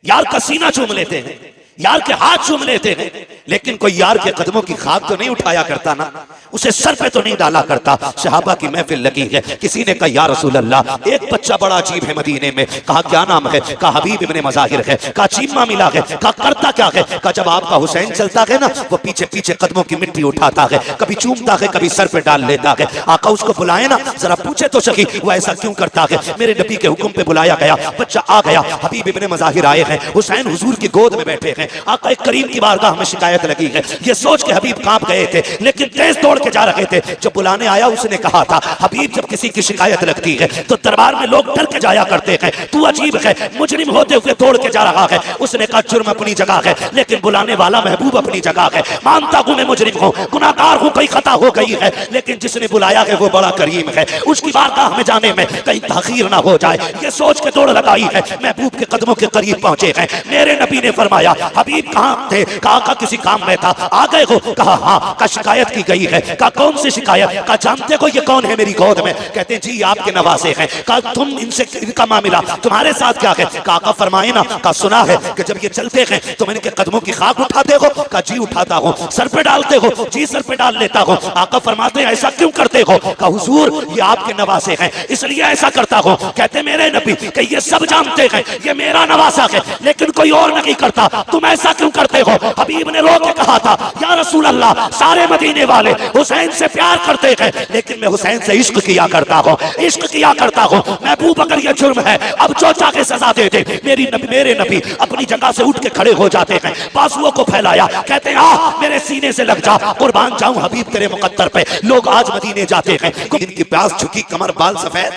यार का सीना चूम लेते हैं, यार के हाथ चूम लेते हैं, लेकिन कोई यार के कदमों की खाक तो नहीं उठाया करता ना, उसे सर पे तो नहीं डाला करता। सहाबा की महफिल लगी है, किसी ने कहा या रसूल अल्लाह, एक बच्चा बड़ा अजीब है मदीने में। कहा क्या नाम है? कहा हबीब इब्ने मज़ाहिर है। कहा चीमा मिला है? कहा करता क्या है? कहा जब आपका हुसैन चलता है ना, वो पीछे पीछे कदमों की मिट्टी उठाता है, कभी चूमता है, कभी सर पे डाल लेता है। आका उसको बुलाए ना, जरा पूछे तो सही वो ऐसा क्यों करता है। मेरे नबी के हुक्म पे बुलाया गया, बच्चा आ गया, हबीब इब्ने मज़ाहिर आए हैं, हुसैन हुजूर की गोद में बैठे हैं। आका करीम की बारगाह में शिकायत लगी है। ये सोच के हबीब कांप गए थे, लेकिन तेज दौड़ के जा रहे थे। जब बुलाने आया उसने कहा था, हबीब जब किसी की शिकायत लगती है तो दरबार में लोग डर के जाया करते हैं, तू अजीब है, मुजरिम होते हुए दौड़ के जा रहा है। उसने कहा जुर्म अपनी जगह है, लेकिन बुलाने वाला महबूब अपनी जगह है। मानता हूं मैं मुजरिम हूं, गुनाहगार हूं, कोई खता हो गई है, लेकिन जिसने बुलाया है वो बड़ा करीम है, उसकी बारगाह में जाने में कहीं ताखीर ना हो जाए, ये सोच के दौड़ लगाई है। महबूब के कदमों के करीब पहुंचे हैं। मेरे नबी ने फरमाया, हबीब कहां थे? कहा किसी काम में था। आ गए हो? कहा हाँ। का शिकायत की गई है? कहा कौन सी शिकायत? कहा जानते हो ये कौन है मेरी गोद में? कहते हैं जी आपके नवासे हैं। कहा तुम इनसे इनका मामला तुम्हारे साथ क्या है? कहा फरमाए ना। कहा सुना है कि जब ये चलते हैं तुम इनके कदमों की खाक उठाते हो? कहा जी उठाता हूँ। सर पे डालते हो? जी सर पे डाल लेता हूँ। आका फरमाते हैं ऐसा क्यों करते हो? कहा हुजूर ये आपके नवासे हैं इसलिए ऐसा करता हूँ। कहते मेरे नबी कि ये सब जानते हैं ये मेरा नवासा है, लेकिन कोई और नहीं करता, तुम ऐसा क्यों करते हो? हबीब ने रो के कहा था, या रसूल अल्लाह, सारे मदीने वाले हुसैन से प्यार करते हैं, लेकिन मैं हुसैन से इश्क किया करता हूँ, इश्क किया करता हूँ। महबूब अगर ये जुर्म है अब जो चाहे सजा दे दे। मेरे नबी अपनी जगह से उठ के खड़े हो जाते हैं, बाजुओं को फैलाया, कहते हैं आ मेरे सीने से लग जा, कुर्बान जाऊं हबीब तेरे मुकद्दर पे। लोग आज मदीने जाते हैं, इनकी प्यास झुकी, कमर बाल सफेद,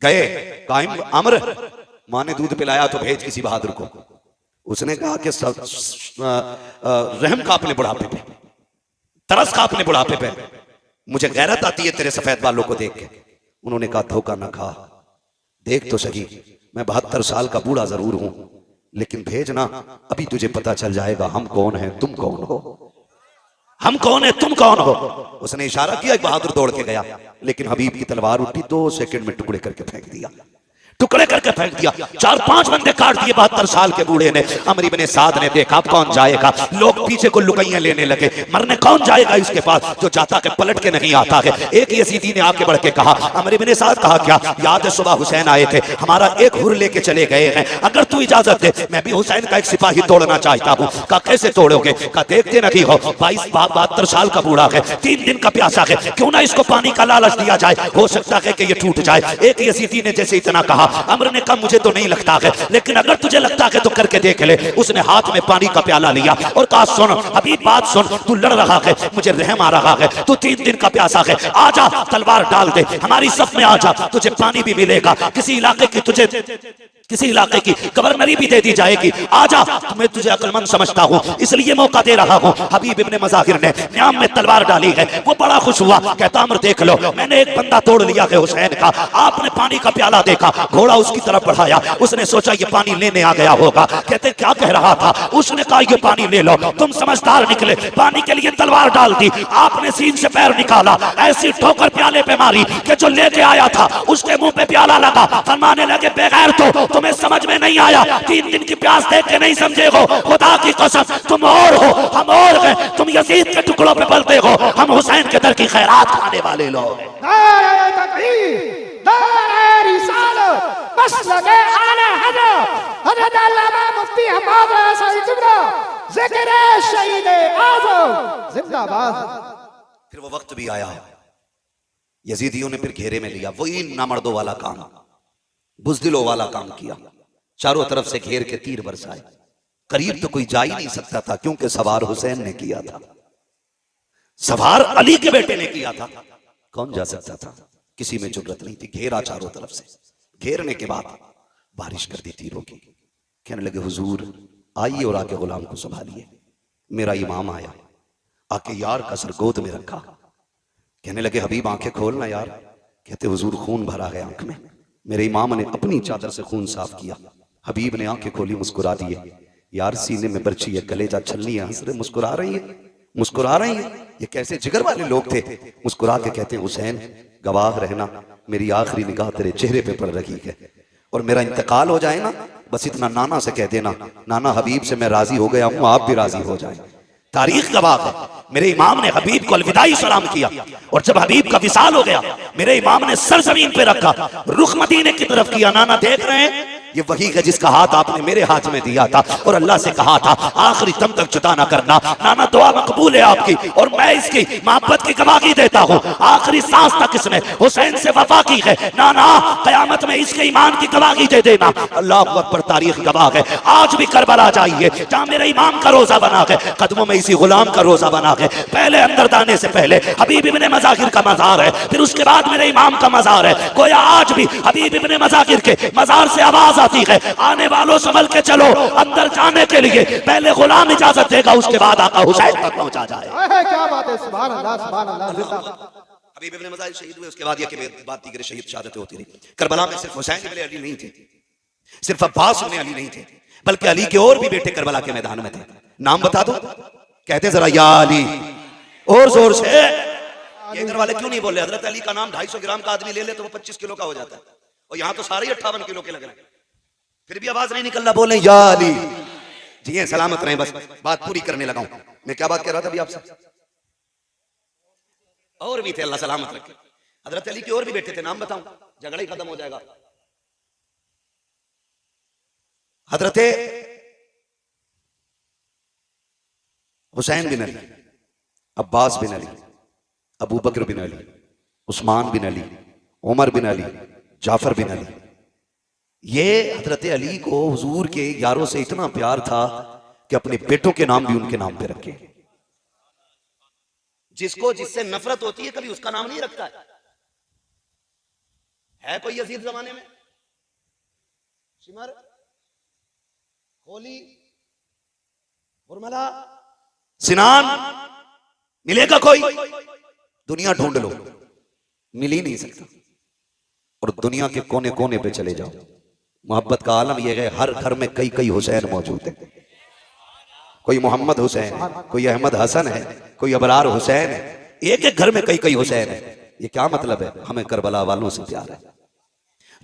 गए कायम अमर, माँ ने दूध पिलाया तो भेज किसी बहादुर को। उसने कहा कि रहम का अपने बुढ़ापे पे, तरस का अपने बुढ़ापे पे, मुझे गैरत आती है तेरे सफेद बालों को देख के। उन्होंने कहा धोखा ना खा, देख तो सही, मैं 72 साल का बूढ़ा जरूर हूं, लेकिन भेजना अभी तुझे पता चल जाएगा हम कौन हैं तुम कौन हो, हम कौन है तुम कौन हो। उसने इशारा किया, एक बहादुर दौड़ के गया, लेकिन हबीब की तलवार उठी, 2 सेकंड में टुकड़े करके फेंक दिया, टुकड़े करके फेंक दिया। 4-5 बंदे काट दिए 72 साल के बूढ़े ने। अमर इब्ने साद ने देखा अब कौन जाएगा, लोग पीछे को लुकैयां लेने लगे, मरने कौन जाएगा इसके पास, जो जाता के पलट के नहीं आता है। एक यजीदी ने आके बढ़ के कहा, अमर इब्ने साद कहा क्या याद है सुबह हुसैन आए थे, हमारा एक हुर लेके चले गए हैं, अगर तू इजाजत दे मैं भी हुसैन का एक सिपाही तोड़ना चाहता हूँ। कहा कैसे तोड़ोगे? कहा देखते नहीं हो 72 साल का बूढ़ा है, 3 दिन का प्यासा है, क्यों ना इसको पानी का लालच दिया जाए, हो सकता है कि ये टूट जाए। एक यजीदी ने जैसे इतना कहा, अमर ने कहा मुझे तो नहीं लगता है, लेकिन अगर तुझे लगता है तो करके देख ले। उसने हाथ में पानी का प्याला लिया और कहा सुन हबीब बात सुन, तू लड़ रहा है, मुझे रहम आ रहा है, तू 3 दिन का प्यासा है, आजा तलवार डाल दे, हमारी सफ में आजा, तुझे पानी भी मिलेगा, किसी इलाके की तुझे किसी इलाके की गवर्नरी भी दे दी जाएगी, आजा, मैं तुझे अक्लमंद समझता हूँ इसलिए मौका दे रहा हूँ। हबीब इब्ने मज़ाहिर ने न्याम में तलवार डाली है, वो बड़ा खुश हुआ, कहता अमर देख लो मैंने एक बंदा तोड़ लिया है हुसैन का। आपने पानी का प्याला देखा, घोड़ा उसकी तरफ बढ़ाया, उसने सोचा ये पानी लेने आ गया होगा। कहते क्या कह रहा था? उसने कहा ये पानी ले लो, तुम समझदार निकले, पानी के लिए तलवार डाल दी, आपने सीन से पैर निकाला, ऐसी ठोकर प्याले पे मारी कि जो लेके आया था उसके मुंह पे प्याला लगा। फरमाने लगे बेगैर तो तुम्हें समझ में नहीं आया, 3 दिन की प्यास देख के नहीं समझे हो, खुदा की कसम तुम और हो हम और हैं, तुम यजीद के टुकड़ों पे पलते हो, हम हुसैन के दर की खैरात खाने वाले लोग। नारे तकबीर, नारे रिसालत, मसलक आला हज़रत अल्लामा मुफ्ती हम्माद रज़ा क़िबला, ज़िक्र शहीद आज़म जिंदाबाद। फिर वो वक्त भी आया, यजीदियों ने फिर घेरे में लिया, वही नामर्दों वाला काम, बुज़दिलों वाला काम किया, चारों तरफ से घेर के तीर बरसाए, करीब तो कोई जा ही नहीं सकता था क्योंकि सवार हुसैन ने किया था, सवार अली के बेटे ने किया था, कौन जा सकता था, किसी में जुर्रत नहीं थी। घेरा चारों तरफ से, घेरने के बाद बारिश कर दी तीरों की। कहने लगे हुजूर आइए और आके गुलाम को संभालिए। मेरा इमाम आया, आके यार का सर गोद में रखा, कहने लगे हबीब आंखें खोलना यार। कहते हुजूर खून भरा है आंख में। मेरे इमाम ने अपनी चादर से खून साफ किया, हबीब ने आंखें खोली, मुस्कुरा दिए, यार सीने में बर्छी है, कलेजा छलनी है, हंस रहे, मुस्कुरा रही है, मुस्कुरा रही है, ये कैसे जिगर वाले लोग थे। मुस्कुरा के कहते हैं हुसैन गवाह रहना, मेरी आखिरी निगाह तेरे चेहरे पे पड़ रही है, और मेरा इंतकाल हो जाए ना बस इतना नाना से कह देना, नाना हबीब से मैं राजी हो गया हूं, आप भी राजी हो जाए। तारीख गवाह है, मेरे इमाम ने हबीब को अलविदाई सलाम किया और जब हबीब का विसाल हो गया मेरे इमाम ने सर जमीन पे रखा, रुख मदीने की तरफ किया। नाना देख रहे हैं ये वही है जिसका हाथ आपने मेरे हाथ में दिया था और अल्लाह से कहा था आखिरी दम तक जुदा ना करना। नाना दुआ मकबूल है आपकी और मैं इसकी मोहब्बत की गवाही देता हूँ। आखिरी सांस तक इसने हुसैन से वफा की है। नाना कयामत में इसके ईमान की गवाही दे देना। अल्लाह अकबर, तारीख गवाह है। आज भी करबला जाइए जहाँ मेरे इमाम का रोजा बना है, कदमों में इसी गुलाम का रोजा बना है। पहले अंदर जाने से पहले हबीब इब्ने मजाकिर का मजार है, फिर उसके बाद मेरे इमाम का मजार है। गोया आज भी हबीब इब्ने मजाकिर के मजार से आवाज आती है, आने वालों संभल के चलो। अंदर जाने के लिए पहले गुलाम इजाजत देगा, उसके बाद आका हुसैन तक पहुंचा जाए। क्या बात है, सुभान अल्लाह सुभान अल्लाह। हबीब इब्ने मजाकिर शहीद हुए, उसके बाद ये कि बात दीगर शहीद शहादतें होती रही। करबला में सिर्फ हुसैन इब्ने अली नहीं थे, सिर्फ अब्बास इब्ने अली नहीं थे, बल्कि अली के और भी बेटे करबला के मैदान में थे। नाम बता दो, कहते जरा या अली और जोर से। ये इधर वाले क्यों नहीं बोल रहे? हजरत अली का नाम 250 ग्राम का आदमी ले ले तो वो 25 किलो का हो जाता है, और यहाँ तो सारे 58 किलो के लग रहे हैं, फिर भी आवाज नहीं निकल रहा। बोले या अली। जी सलामत रहे, बस बात पूरी करने लगा हूं। मैं क्या बात कर रहा था अभी आपसे? और भी थे, अल्लाह सलामत रखे। हजरत अली के और भी बेटे थे, नाम बताऊं, झगड़ा ही खत्म हो जाएगा। हजरत हुसैन बिन अली, अब्बास बिन अली, अबू बकर बिन अली, उस्मान बिन अली, उमर बिन अली, जाफर बिन अली। ये हजरत अली को हुजूर के यारों से इतना प्यार था कि अपने बेटों के नाम भी उनके नाम पे रखे। जिसको जिससे नफरत होती है कभी उसका नाम नहीं रखता है कोई यजीद जमाने में? शिमर, होली, उर्मिला, सिनान मिलेगा कोई? दुनिया ढूंढ लो, मिल ही नहीं सकता। और दुनिया के कोने कोने पे चले जाओ, मोहब्बत का आलम यह है, हर घर में कई कई हुसैन मौजूद है। कोई मोहम्मद हुसैन है, कोई अहमद हसन है, कोई अबरार हुसैन है, एक एक घर में कई कई हुसैन है। ये क्या मतलब है? हमें करबला वालों से प्यार है,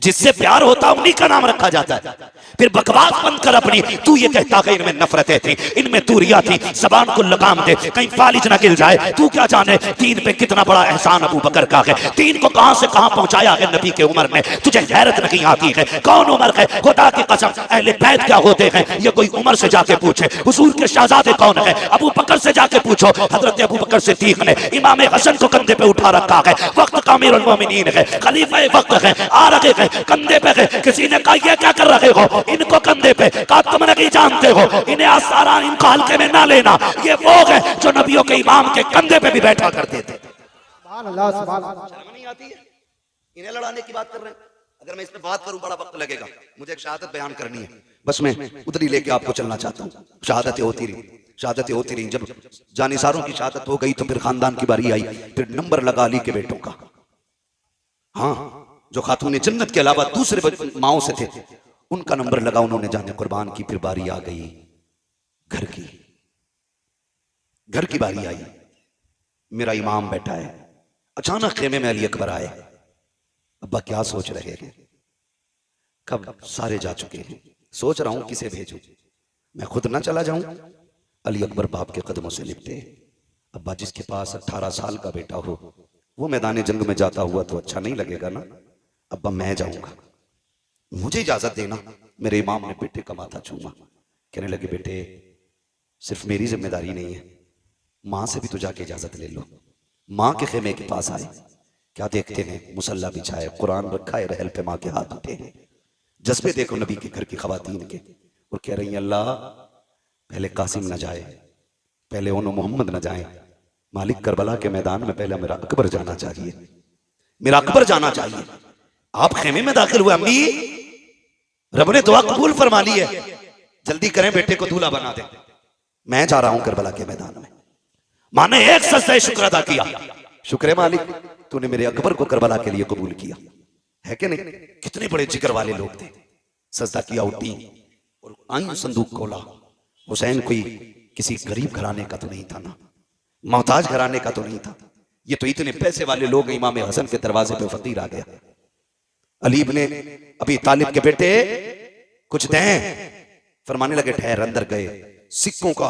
जिससे प्यार होता उन्हीं का नाम रखा जाता है। फिर बकवास बंद कर अपनी, तू ये कहता कि इनमें नफरतें थी, इनमें तूरिया थी, जबान को लगाम दे, कहीं फालिज न गिर जाए। तू क्या जाने दीन पे कितना बड़ा एहसान अबू बकर का है, दीन को कहां से कहां पहुंचाया है नबी के उम्र में। तुझे गैरत नहीं आती है? कौन उमर है? खुदा की कसम, अहले बैत क्या होते हैं ये कोई उमर से जाके पूछे। हुजूर के शहजादे कौन है? अबू बकर से जाके पूछो। हजरत अबू बकर सिद्दीक ने इमाम हसन को कंधे पे उठा रखा है, वक्त का अमीरुल मोमिनीन है, खलीफा वक्त है, आ रखे है, कंधे पे है। किसी ने कहा ये क्या कर रहे हो? इनको कंधे पे, कहा तुम नहीं जानते हो, इन्हें आसारा इनको हल्के में ना लेना। ये वो है जो नबियों के इमाम के कंधे पे भी बैठा करते थे। सुभान अल्लाह सुभान अल्लाह। शर्म नहीं आती है? इन्हें लड़ाने की बात कर रहे हैं। अगर मैं इस पे बात करूं बड़ा वक्त लगेगा, मुझे एक शहादत बयान करनी है, बस मैं उधर ही लेके आपको चलना चाहता हूँ। शहादतें होती रही, शहादतें होती रही। जब जानिसारों की शहादत हो गई तो फिर खानदान की बारी आई, फिर नंबर लगा अली के बेटों का। हाँ, जो खातून जन्नत के अलावा दूसरे माओं से थे उनका नंबर लगा उन्होंने, जाने कुर्बान की। फिर बारी आ गई घर की, घर की बारी आई। मेरा इमाम बैठा है, अचानक खेमे में अली अकबर आए। अब्बा क्या सोच रहे हैं? कब सारे जा चुके हैं, सोच रहा हूं किसे भेजूं, मैं खुद ना चला जाऊं। अली अकबर बाप के कदमों से लिपटे। अब्बा, जिसके पास 18 साल का बेटा हो वो मैदान जंग में जाता हुआ तो अच्छा नहीं लगेगा ना। अब्बा, मैं जाऊंगा, मुझे इजाजत देना। मेरे इमाम ने बेटे का माथा चूमा, कहने लगे बेटे सिर्फ मेरी जिम्मेदारी नहीं है, माँ से भी तो जाके इजाजत ले लो। माँ के खेमे के पास आए, क्या देखते हैं? मुसल्ला बिछाए, कुरान रखा है, रहल पे माँ के हाथ उठे हैं। जज्बे देखो नबी के घर की खवातीन के, और कह रही हैं अल्लाह पहले कासिम न जाए, पहले उन मोहम्मद न जाए, मालिक करबला के मैदान में पहले मेरा अकबर जाना चाहिए, मेरा अकबर जाना चाहिए। आप खेमे में दाखिल हुए, अम्मी रब ने दुआ कबूल फरमा ली है, जल्दी करें बेटे को दूल्हा बना दे, मैं जा रहा हूं करबला के मैदान में। मां ने एक सजदा शुक्र अदा किया, शुक्र है मालिक तूने मेरे अकबर को करबला के लिए कबूल किया है कि नहीं। कितने बड़े जिक्र वाले लोग थे। सजदा किया, उठी और आई संदूक खोला। हुसैन कोई किसी गरीब घराने का तो नहीं था ना, मोहताज घराने का तो नहीं था, ये तो इतने पैसे वाले लोग। इमाम हसन के दरवाजे पे फकीर आ गया। अली इब्ने अबी तालिब के बेटे कुछ दें। फरमाने लगे ठहर। अंदर गए, सिक्कों का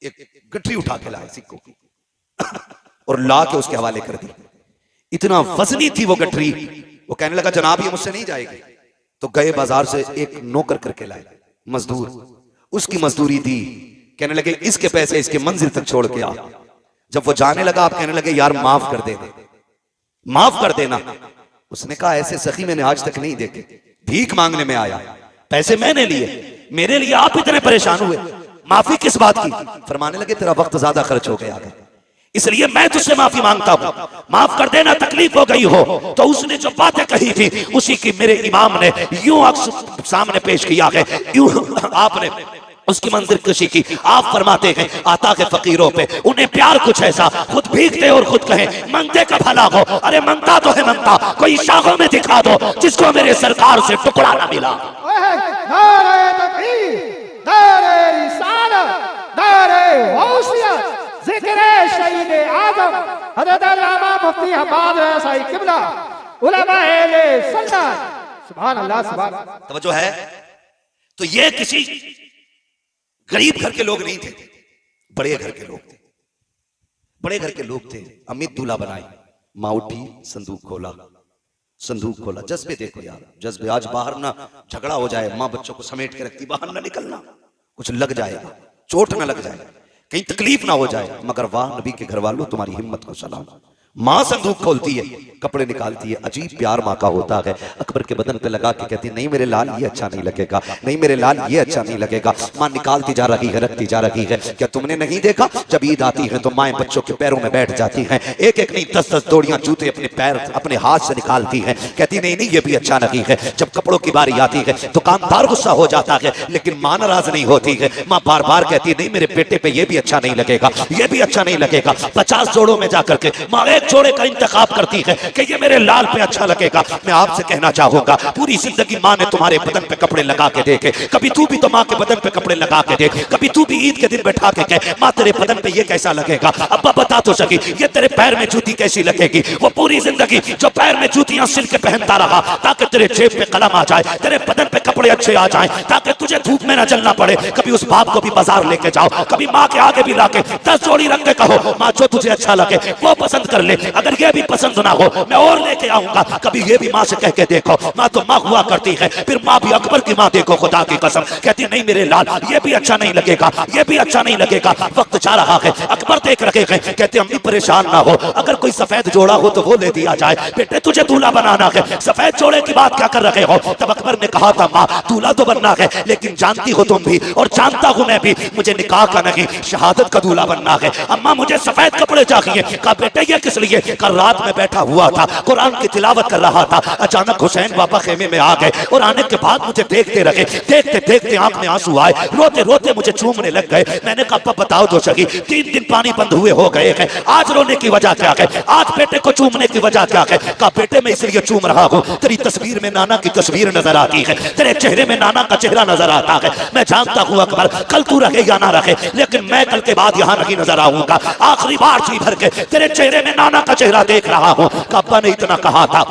एक गठरी उठा के लाए सिक्कों की और ला के उसके हवाले कर दी। इतना वजनी थी वो गठरी। वो कहने लगा जनाब ये मुझसे नहीं जाएगी। तो गए बाजार से एक नौकर करके लाए, मजदूर, उसकी मजदूरी दी। कहने लगे इसके पैसे इसके मंजिल तक छोड़ के आ। जब वो जाने लगा आप कहने लगे यार माफ कर देना, माफ कर देना। उसने कहा ऐसे सखी मैंने आज तक नहीं देखे, भीख मांगने में आया, पैसे मैंने लिए, मेरे लिए आप इतने परेशान हुए, माफी किस बात की? फरमाने लगे तेरा वक्त ज्यादा खर्च हो गया है, इसलिए मैं तुझसे माफी मांगता हूं, माफ कर देना, तकलीफ हो गई हो। तो उसने जो बातें कही थी उसी की मेरे इमाम ने यूं अक्स सामने पेश किया है, यूं आपने उसकी मंजिल कशी की। आप फरमाते हैं आता के फकीरों पे उन्हें प्यार कुछ ऐसा, खुद भीगते और खुद कहें मंगते का भला हो। अरे मंगता तो है मंगता, कोई शाखों में दिखा दो जिसको मेरे सरकार से टुकड़ा ना मिला। नारे तकबीर, नारे रिसालत, नारे गौसियत, जिक्र शहीद आजम हज़रत अल्लामा मुफ्ती हम्माद रज़ाई किबला, उलमा अहले सुन्नत। सुभान अल्लाह, सुभान अल्लाह। तवज्जो है। तो ये किसी गरीब घर के लोग नहीं थे, बड़े घर के लोग थे, बड़े घर के लोग थे। अमित दूल्हा बनाई, माँ उठी, संदूक खोला, संदूक खोला। जज्बे देखो यार, जज्बे। आज बाहर ना झगड़ा हो जाए, माँ बच्चों को समेट के रखती, बाहर ना निकलना, कुछ लग जाएगा, चोट ना लग जाए, कहीं तकलीफ ना हो जाए। मगर वाह नबी के घर वालों तुम्हारी हिम्मत को सलाम। माँ संदूक खोलती है, कपड़े निकालती है, अजीब प्यार माँ का होता है। अकबर के बदन पे लगा के कहती है नहीं मेरे लाल ये अच्छा नहीं लगेगा, नहीं मेरे लाल ये अच्छा नहीं लगेगा। माँ निकालती जा रही है, रखती जा रही है। क्या तुमने नहीं देखा जब ईद आती है तो माएँ बच्चों के पैरों में बैठ जाती हैं, एक एक नहीं 10-10 जोड़ियां जूते अपने पैर अपने हाथ से निकालती हैं, कहती नहीं नहीं ये भी अच्छा नहीं है। जब कपड़ों की बारी आती है तो कामदार गुस्सा हो जाता है, लेकिन माँ नाराज नहीं होती है। माँ बार बार कहती नहीं मेरे बेटे पे ये भी अच्छा नहीं लगेगा, ये भी अच्छा नहीं लगेगा। 50 जोड़ों में जाकर के माँ एक जोड़े का इंतखाब करती है कि ये मेरे लाल पे अच्छा लगेगा। मैं आपसे कहना चाहूंगा पूरी जिंदगी माँ ने तुम्हारे बदन पे कपड़े लगा के देखे, कभी तू भी तो माँ के बदन पे कपड़े लगा के देख, कभी तू भी ईद के दिन बैठा के कह माँ तेरे बदन पे ये कैसा लगेगा। अब्बा बता तो सकी ये तेरे पैर में जूती कैसी लगेगी। वो पूरी जिंदगी जो पैर में जूतियां सिल के पहनता रहा ताकि तेरे जेब पे कलम आ जाए, तेरे बदन पे कपड़े अच्छे आ जाए, ताकि तुझे धूप में न जलना पड़े। कभी उस बाप को भी बाजार लेके जाओ, कभी माँ के आगे भी लाके 10 जोड़ी रख के कहो माँ जो तुझे अच्छा लगे वो पसंद कर ले, अगर ये भी पसंद ना हो मैं और लेके आऊंगा। कभी ये भी माँ से कह के देखो, माँ तो माँ हुआ करती है। फिर माँ भी अकबर की माँ देखो, खुदा की कसम कहती नहीं मेरे लाल ये भी अच्छा नहीं लगेगा, ये भी अच्छा नहीं लगेगा। वक्त जा रहा है, अकबर देख रखे हैं, कहते अम्मी परेशान ना हो, अगर कोई सफेद जोड़ा हो तो वो ले दिया जाए, बेटे तुझे दूल्हा बनाना है, सफेद जोड़े की बात क्या कर रहे हो। तब अकबर ने कहा था माँ दूल्हा तो बनना है, लेकिन जानती हो तुम भी और जानता हूं मैं भी मुझे निकाह का नहीं शहादत का दूल्हा बनना है। अम्मा मुझे सफेद कपड़े चाहिए। कहा बेटे ये किस लिए। कल रात में बैठा हुआ था कुरान की तिलावत कर रहा था, अचानक हुसैन बाबा खेमे में आ गए और आने के बाद मुझे देखते रहे, देखते देखते आंख में आंसू आए, रोते रोते मुझे चूमने लग गए। मैंने कहा पापा बताओ तो सही 3 दिन पानी बंद हुए हो गए हैं, आज रोने की वजह क्या है, आज बेटे को चूमने की वजह क्या है। कहा बेटे मैं इसलिए चूम रहा हूँ तेरी तस्वीर में नाना की तस्वीर नजर आती है, तेरे चेहरे में नाना का चेहरा नजर आता है। मैं जानता हूँ अकबर कल तू रहे या ना रहे, लेकिन मैं कल के बाद यहाँ नहीं नजर आऊंगा। आखिरी बार जी भर के तेरे चेहरे में नाना का चेहरा देख रहा हूँ। अब्बा ने इतना कहा था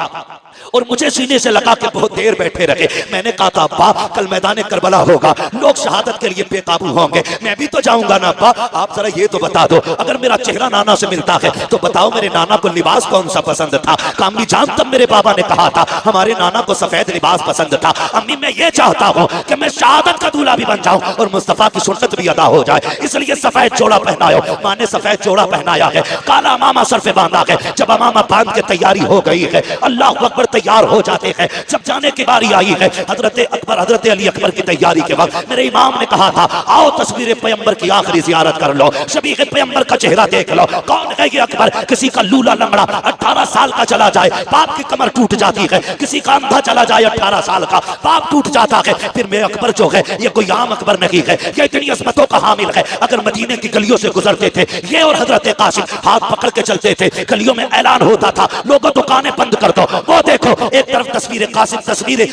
और मुझे सीने से लगा के बहुत देर बैठे रहे। मैंने कहा था अब्बा कल मैदान करबला होगा, लोग शहादत के लिए बेकाबू होंगे, मैं भी तो जाऊंगा ना अब्बा। आप जरा ये तो बता दो अगर मेरा चेहरा नाना से मिलता है तो बताओ मेरे नाना को लिबास कौन सा पसंद था। कामली जान तब मेरे बाबा ने कहा था हमारे नाना को सफेद लिबास पसंद था। अम्मी मैं ये चाहता हूँ कि मैं शहादत का दूल्हा भी बन जाऊं और मुस्तफा की सुन्नत भी अदा हो जाए, इसलिए सफेद जोड़ा पहनायो। माँ ने सफेद जोड़ा पहनाया है, काला मामा सर पे बांधा है। जब मामा बांध के तैयारी हो गई है, अल्लाह अकबर तैयार हो जाते हैं। जब जाने की बारी आई है हजरत अकबर हजरत अली अकबर की तैयारी के वक्त मेरे इमाम ने कहा था आओ तस्वीर पैगंबर की आखिरी जियारत कर लो, शबीह पैगंबर का चेहरा देख लो। कौन है ये अकबर। किसी का लूला लंगड़ा 18 साल का चला जाए बाप की कमर टूट जाती है, किसी का अंधा चला जाए 18 साल का बाप टूट जाता है। फिर मेरे अकबर जो है ये कोई आम अकबर नहीं है, ये इतनी अजमतों का हामिल है। अगर मदीने की गलियों से गुजरते थे ये और हजरत कासिम हाथ पकड़ के चलते थे, गलियों में ऐलान होता था लोगों दुकानें बंद कर दो, वो देखो एक तरफ तस्वीर कासिम, तस्वीर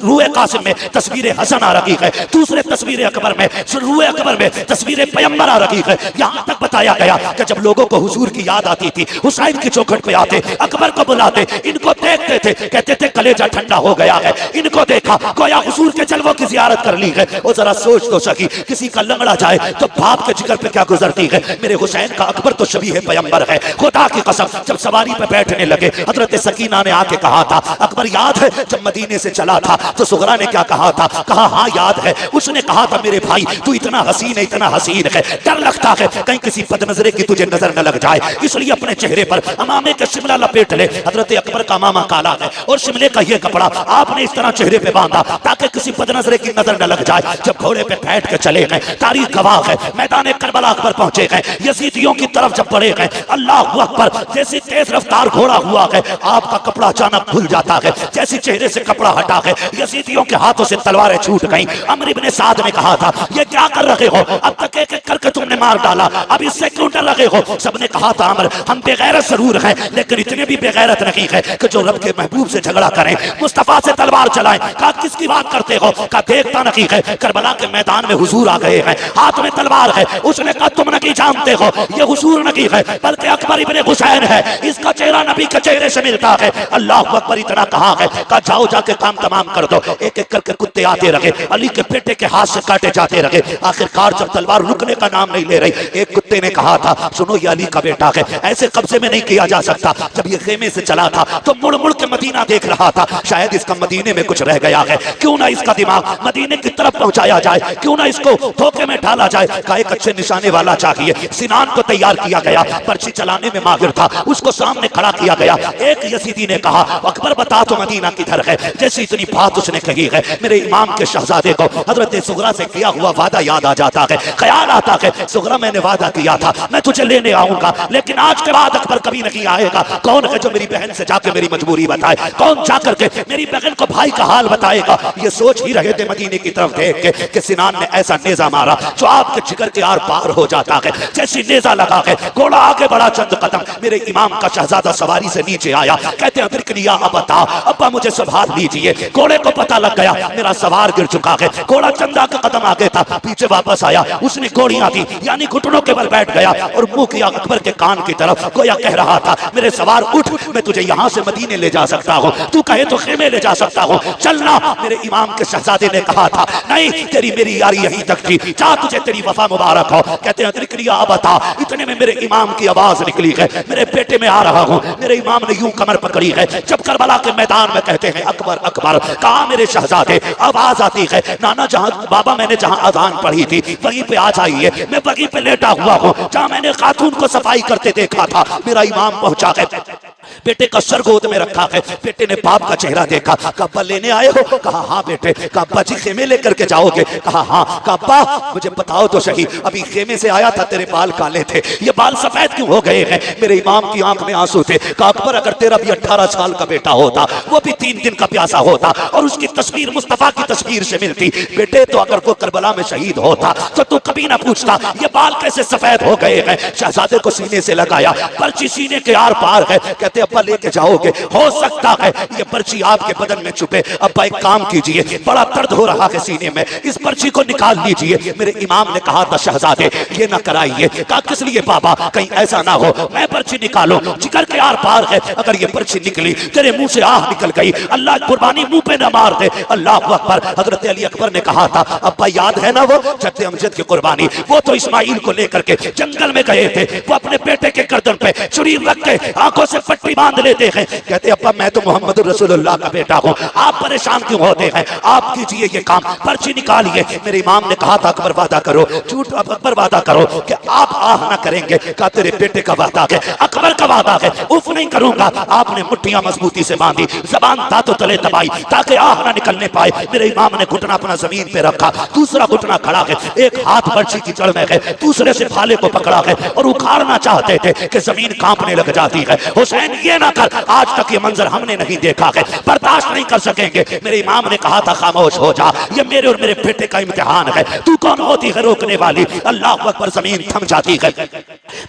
रूए कासिम में तस्वीर हसन आ रही है, दूसरे तस्वीर अकबर में, रूए अकबर में तस्वीर पैगंबर आ रही है। यहाँ तक बताया गया कि जब लोगों को हुजूर की याद आती थी, हुसैन की चौखट पे आते, अकबर को बुलाते, इनको देखते थे, कहते थे कलेजा ठंडा हो गया है, इनको देखा गोया हुजूर के जलवों की जियारत कर ली है। और जरा सोच तो सकी, किसी का लंगड़ा जाए तो बाप के जिगर पे क्या गुजरती है। मेरे हुसैन का अकबर तो शबीह पैगंबर है, खुदा की कसम। जब सवारी पे बैठने लगे, हजरत सकीना ने आके कहा था, अकबर याद है जब मदीने से चला था तो सुगरा ने क्या कहा था? कहा हाँ याद है। उसने कहा था मेरे भाई तू इतना हसीन है, इतना हसीन है, डर लगता है कहीं किसी बदनजरे की तुझे नजर न लग जाए, इसलिए अपने चेहरे पर अमामे का शिमला लपेट ले। हजरत अकबर का मामा काला है और शिमले का ये कपड़ा आपने इस तरह चेहरे पे बांधा ताकि किसी बदनजरे की नजर न लग जाए। जब घोड़े पे बैठ के चले गए, तारीख गवाह है, मैदान करबला पर पहुंचे गए, यजीदियों की तरफ जब बढ़े गए, अल्लाह अकबर, जैसे तेज रफ्तार घोड़ा हुआ है, आपका कपड़ा अचानक खुल जाता है, जैसे चेहरे से कपड़ा हटा है, यजीदियों के हाथों से तलवारें छूट गईं। अमर इब्ने साद ने कहा था ये क्या कर रहे हो, अब तक एक एक करके तुमने मार डाला, अब इससे क्यों डर रहे हो? सबने कहा था अमर हम बेगैरत जरूर हैं लेकिन इतने भी बेगैरत नहीं है कि जो रब के महबूब से झगड़ा करें, मुस्तफा से तलवार चलाएं। कहा किसकी बात करते हो? कहा देखता नहीं है करबला के मैदान में हुजूर आ गए हैं, हाथ में तलवार है। उसने कहा तुम नहीं जानते हो ये हुजूर नहीं है बल्कि अकबर इब्ने हुसैन है, इसका चेहरा नबी के चेहरे से मिलता है। अल्लाह अकबर इतना कहा है, कहा जाओ जाके काम तमाम कर दो। एक एक करके कुत्ते आते रहे, अली के बेटे के हाथ से काटे जाते रहे। आखिरकार जब तलवार रुकने का नाम नहीं ले रही, एक कुत्ते ने कहा था सुनो ये अली का बेटा है, ऐसे कब्जे में नहीं किया जा सकता। जब ये खेमे से चला था तो मुड़ मुड़ के मदीना देख रहा था, शायद इसका मदीने में कुछ रह गया है, क्यों ना इसका दिमाग मदीने की तरफ पहुंचाया जाए, क्यों ना इसको धोखे में डाला जाए। का एक अच्छे निशाने वाला चाहिए। सिनान को तैयार किया गया, पर्ची चलाने में माहिर था, उसको सामने खड़ा किया गया। एक यजीदी ने कहा अकबर बता तो मदीना किधर है। जैसी इतनी बात उसने कही है, मेरे इमाम के शहजादे को हजरत सुगरा से किया हुआ वादा याद आ जाता है। ख्याल आता है सुगरा मैंने वादा किया था मैं तुझे लेने आऊंगा, लेकिन आज के बाद अकबर कभी नहीं आएगा। कौन है जो मेरी बहन से जाके मेरी मजबूरी बताए? कौन जाकर के मेरी बहन को भाई का हाल बताएगा? ये सोच ही रहे थे मदीने की तरफ देख के कि सिनान ने ऐसा नेजा मारा जो आपके जिगर के आर पार हो जाता है। जैसी नेजा लगा है, घोड़ा आगे बढ़ा चंद कदम, मेरे इमाम का शहजादा सवारी से नीचे आया, कहते अदरिकनिया अबता, अब्बा मुझे संभाल लीजिए। घोड़े को पता लग गया मेरा सवार गिर चुका है। घोड़ा चंदा का कदम आगे था, पीछे वापस आया, उसने गोलियां दी, यानी घुटनों के बल बैठ गया और मुंह किया अकबर के कान की तरफ, गोया कह रहा था मेरे सवार उठ, मैं तुझे यहाँ से मदीने ले जा सकता हूँ, तू कहे तो खेमे ले जा सकता हूँ, चलना। मेरे इमाम के शहजादे ने कहा था नहीं तेरी मेरी यारी यहीं तक थी, जा तुझे तेरी वफा मुबारक हो। कहते हैं अदरिकनिया बता, इतने में मेरे इमाम की आवाज निकली है, मेरे बेटे में आ रहा हूँ। मेरे इमाम ने यूं कमर पकड़ी है, जब करबला के मैदान में कहते हैं अकबर अकबर, कहा मेरे शहजादे, आवाज आती है नाना जहाँ बाबा मैंने जहाँ अजान पढ़ी थी वहीं पे आ जाइए, मैं वहीं पे लेटा हुआ हूँ जहाँ मैंने खातून को सफाई करते देखा था। मेरा इमाम पहुंचा है, बेटे का सर गोद में रखा है। बेटे ने बाप का चेहरा देखा, कब्बा लेने आए हो? कहा हाँ बेटे। कब्बा जी खेमे लेकर के जाओगे? कहा हाँ। कब्बा मुझे बताओ तो सही, अभी खेमे से आया था तेरे बाल काले थे, ये बाल सफेद क्यों हो गए हैं? मेरे इमाम की आंख में आंसू थे। कहा अकबर अगर तेरा भी 18 साल का बेटा होता, वो भी 3 दिन का प्यासा होता और उसकी तस्वीर मुस्तफा की तस्वीर से मिलती, बेटे तो अगर वो करबला में शहीद होता तो तू कभी ना पूछता ये बाल कैसे सफेद हो गए हैं। शहजादे को सीने से लगाया, पर्ची सीने के आर पार है। कहते अब्बा लेके जाओगे? हो सकता है ये पर्ची आपके बदन में छुपे। अब्बा एक काम कीजिए, बड़ा दर्द हो रहा है सीने में, इस पर्ची को निकाल लीजिए। मेरे इमाम ने कहा था शहजादे ये ना कराइए। कहा किस लिए बाबा? कहीं ऐसा ना हो मैं पर्ची निकालूं, जिगर के आर पार है, अगर ये पर्ची निकली तेरे मुंह से आह निकल गई, अल्लाह कुर्बानी मुंह पे ना मार दे। अल्लाह अकबर। हजरत अली अकबर ने कहा था अब्बा याद है ना वो जद्दे अमजद की कुर्बानी, वो तो इस्माइल को लेकर के जंगल में गए थे, वो अपने बेटे के गर्दन पे छुरी रख के आंखों से पट्टी बांध लेते हैं। कहते अब्बा मैं तो मोहम्मद रसूलुल्लाह का बेटा हूँ, आप परेशान क्यों होते हैं? आप कीजिए ये काम, पर्ची निकालिए। मेरे इमाम ने कहा था अकबर वादा करो, झूठ अकबर वादा करो कि आप आह ना करेंगे। कहा तेरे बेटे का वादा है, अकबर का वादा है, उफ नहीं करूंगा। आपने मुट्ठियां मजबूती से बांधी, जबान दांतों तले दबाई ताकि आह ना निकलने पाए। मेरे इमाम ने घुटना अपना जमीन पे रखा, दूसरा घुटना खड़ा है, एक हाथ पर्ची की जड़ में है, दूसरे से भाले को पकड़ा है और उखाड़ना चाहते थे कि जमीन कांपने लग जाती है। हुसैन ये ना कर, आज तक ये मंजर हमने नहीं देखा है, बर्दाश्त नहीं कर सकेंगे। मेरे इमाम ने कहा था खामोश हो जा, ये मेरे और मेरे बेटे का इम्तिहान है, तू कौन होती है रोकने वाली? अल्लाह अकबर। जमीन थम जाती है।